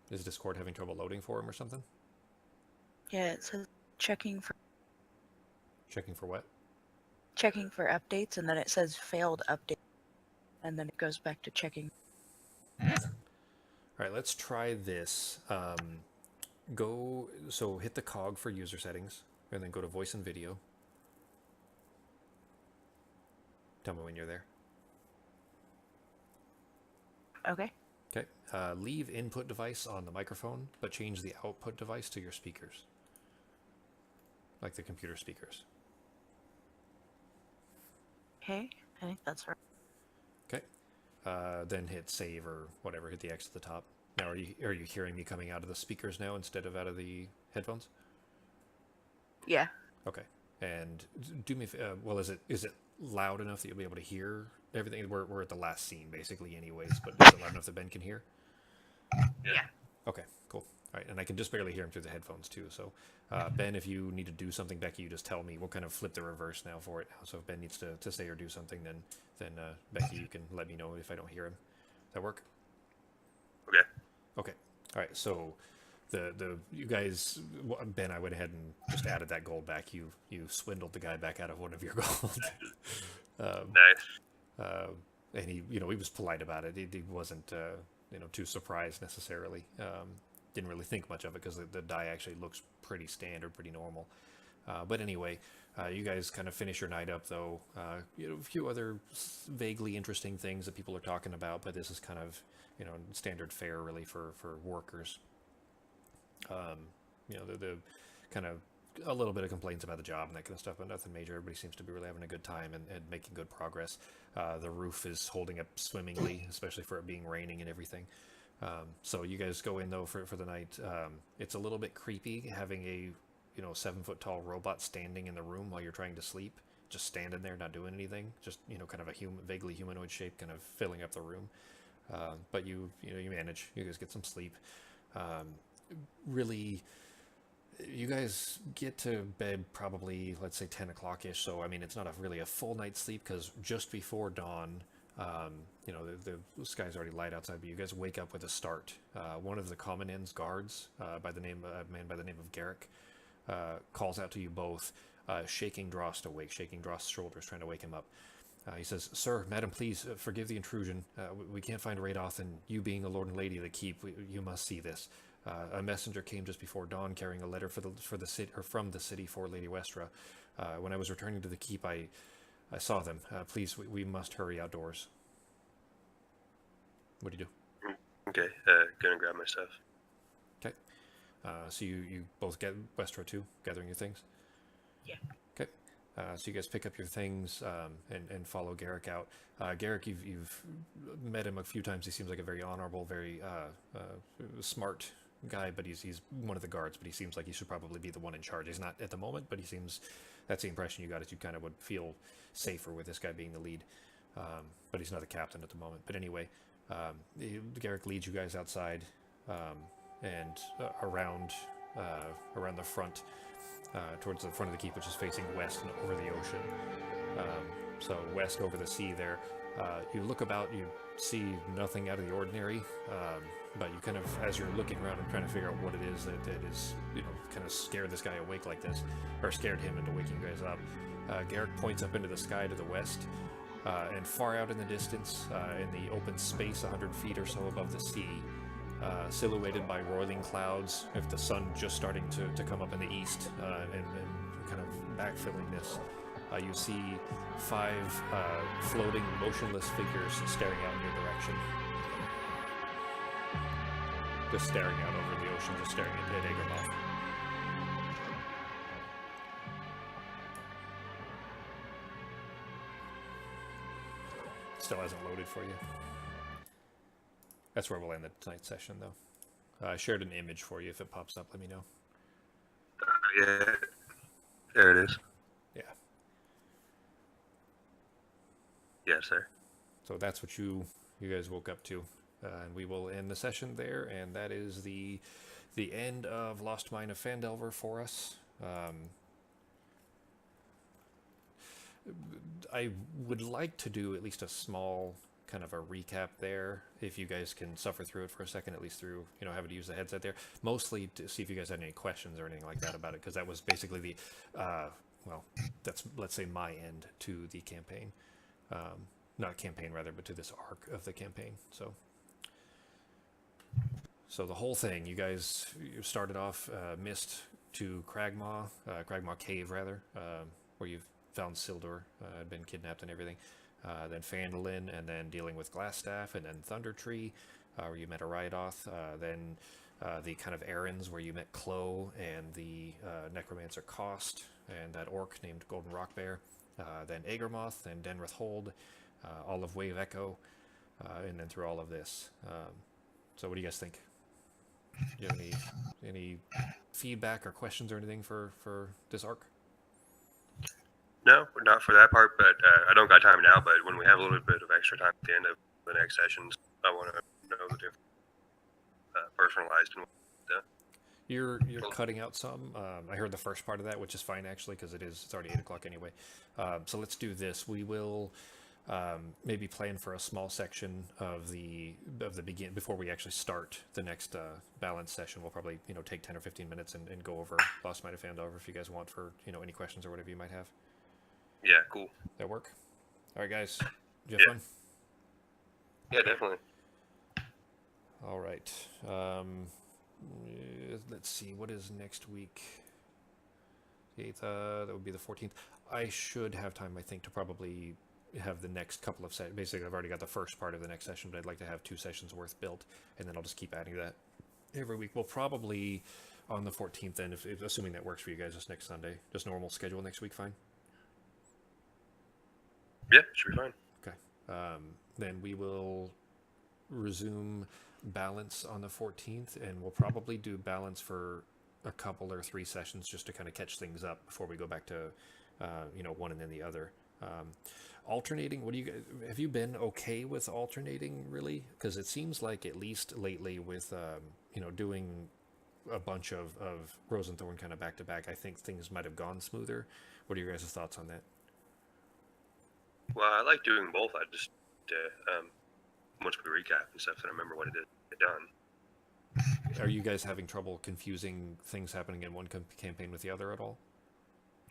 A: Is Discord having trouble loading for him or something?
C: Yeah, it says checking for
A: Checking for what?
C: updates, and then it says failed update, and then it goes back to checking.
A: All right, let's try this. Hit the cog for user settings, and then go to voice and video. Tell me when you're there.
C: Okay.
A: Okay. Leave input device on the microphone, but change the output device to your speakers, like the computer speakers.
C: Okay, I think that's right.
A: Okay. Then hit save or whatever. Hit the X at the top. Now, are you hearing me coming out of the speakers now instead of out of the headphones?
C: Yeah.
A: Okay. And do me. Well, is it loud enough that you'll be able to hear everything? We're at the last scene basically, anyways. But is it loud enough that Ben can hear?
C: Yeah.
A: Okay. Cool. All right. And I can just barely hear him through the headphones too. So, Ben, if you need to do something, Becky, you just tell me. We'll kind of flip the reverse now for it now. So if Ben needs to say or do something, then Becky, you can let me know if I don't hear him. Does that work?
B: Okay.
A: Okay. All right. So you guys, Ben, I went ahead and just added that gold back. You swindled the guy back out of one of your gold.
D: Nice.
A: And he, he was polite about it. He wasn't, too surprised necessarily. Didn't really think much of it because the die actually looks pretty standard, pretty normal. But anyway, you guys kind of finish your night up, though. A few other vaguely interesting things that people are talking about, but this is kind of, standard fare really for workers. The kind of a little bit of complaints about the job and that kind of stuff, but nothing major. Everybody seems to be really having a good time and making good progress. The roof is holding up swimmingly, especially for it being raining and everything. So you guys go in though for the night. It's a little bit creepy having a 7-foot tall robot standing in the room while you're trying to sleep, just standing there not doing anything, just kind of a vaguely humanoid shape kind of filling up the room. But you manage. You guys get some sleep. Really, you guys get to bed probably, let's say 10 o'clock ish. So I mean, it's not really a full night's sleep because just before dawn, the sky's already light outside, but you guys wake up with a start. One of the Common End's guards, man by the name of Garrick, calls out to you both, shaking Drost awake, shaking Drost's shoulders, trying to wake him up. He says, "Sir, madam, please forgive the intrusion. We can't find Radoth, and you being the Lord and Lady of the Keep, you must see this. A messenger came just before dawn carrying a letter from the city for Lady Westra. When I was returning to the keep, I saw them. Please, we must hurry outdoors." What do you do?
D: Okay, gonna grab my stuff.
A: Okay. So you both get Westra too, gathering your things?
C: Yeah.
A: Okay. So you guys pick up your things and follow Garrick out. Garrick, you've met him a few times. He seems like a very honorable, very smart guy, but he's one of the guards, but he seems like he should probably be the one in charge. He's not at the moment, but he seems, that's the impression you got, is you kind of would feel safer with this guy being the lead. But he's not the captain at the moment. But anyway, Garrick leads you guys outside and around the front, towards the front of the keep, which is facing west and over the ocean. So west over the sea there. You look about, you see nothing out of the ordinary, but you kind of, as you're looking around and trying to figure out what it is that is, kind of scared this guy awake like this, or scared him into waking you guys up, Garrick points up into the sky to the west, and far out in the distance, in the open space 100 feet or so above the sea, silhouetted by roiling clouds, with the sun just starting to come up in the east, and kind of backfilling this, you see 5 floating, motionless figures staring out in your direction. Just staring out over the ocean, just staring at Agermoth. Still hasn't loaded for you. That's where we'll end the tonight's session, though. I shared an image for you. If it pops up, let me know.
D: Yeah, there it is.
A: Yeah.
D: Yes, sir.
A: So that's what you guys woke up to. And we will end the session there, and that is the end of Lost Mine of Phandelver for us. I would like to do at least a small kind of a recap there, if you guys can suffer through it for a second, at least through, having to use the headset there, mostly to see if you guys had any questions or anything like that about it, because that was basically the, that's, let's say, my end to the campaign. Not campaign, rather, but to this arc of the campaign, So the whole thing, you guys started off mist to Cragmaw Cave, rather, where you've found Sildor, had been kidnapped and everything. Then Phandalin, and then dealing with Glassstaff, and then Thunder Tree, where you met Ariadoth. Then the kind of errands where you met Clo and the Necromancer Cost, and that orc named Golden Rock Bear. Then Agermoth, and Denrith Hold, all of Wave Echo, and then through all of this. So what do you guys think? Do you have any feedback or questions or anything for this arc?
D: No, not for that part, but I don't got time now, but when we have a little bit of extra time at the end of the next sessions, I want to know the difference, personalized and
A: You're cutting out some. I heard the first part of that, which is fine actually, because it's already 8 o'clock anyway. So let's do this. We will maybe plan for a small section of the begin before we actually start the next balance session. We'll probably take 10 or 15 minutes and go over Lost Might have Fandover if you guys want for any questions or whatever you might have.
D: Yeah, cool.
A: That work? All right, guys. Did you have fun?
D: Yeah, definitely.
A: All right. Let's see. What is next week? The 8th. That would be the 14th. I should have time, I think, to probably have the next couple of sessions. Basically, I've already got the first part of the next session, but I'd like to have 2 sessions worth built, and then I'll just keep adding that every week. We'll probably on the 14th, then, if assuming that works for you guys, just next Sunday, just normal schedule next week, fine.
D: Yeah, should be fine.
A: Okay. Then we will resume balance on the 14th, and we'll probably do balance for a couple or 3 sessions just to kind of catch things up before we go back to one and then the other. Alternating, what do you guys, have you been okay with alternating, really? Because it seems like, at least lately, with doing a bunch of Rose and Thorn kind of back to back, I think things might have gone smoother. What are your guys' thoughts on that?
D: Well, I like doing both. I just once we recap and stuff, so I remember what it is done.
A: Are you guys having trouble confusing things happening in one campaign with the other at all?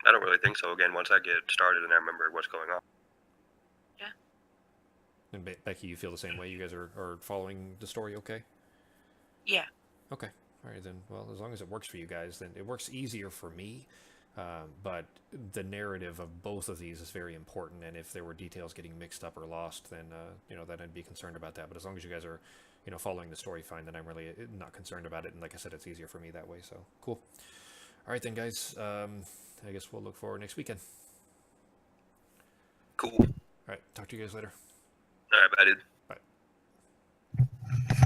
D: I don't really think so. Again, once I get started and I remember what's going on.
C: Yeah.
A: And Becky, you feel the same way? You guys are following the story okay?
C: Yeah.
A: Okay. All right, then. Well, as long as it works for you guys, then it works easier for me. But the narrative of both of these is very important, and if there were details getting mixed up or lost, then then I'd be concerned about that. But as long as you guys are following the story fine, then I'm really not concerned about it. And like I said, it's easier for me that way. So cool. All right, then, guys. I guess we'll look forward next weekend.
D: Cool.
A: All right. Talk to you guys later.
D: All right, bye, dude.
A: Bye.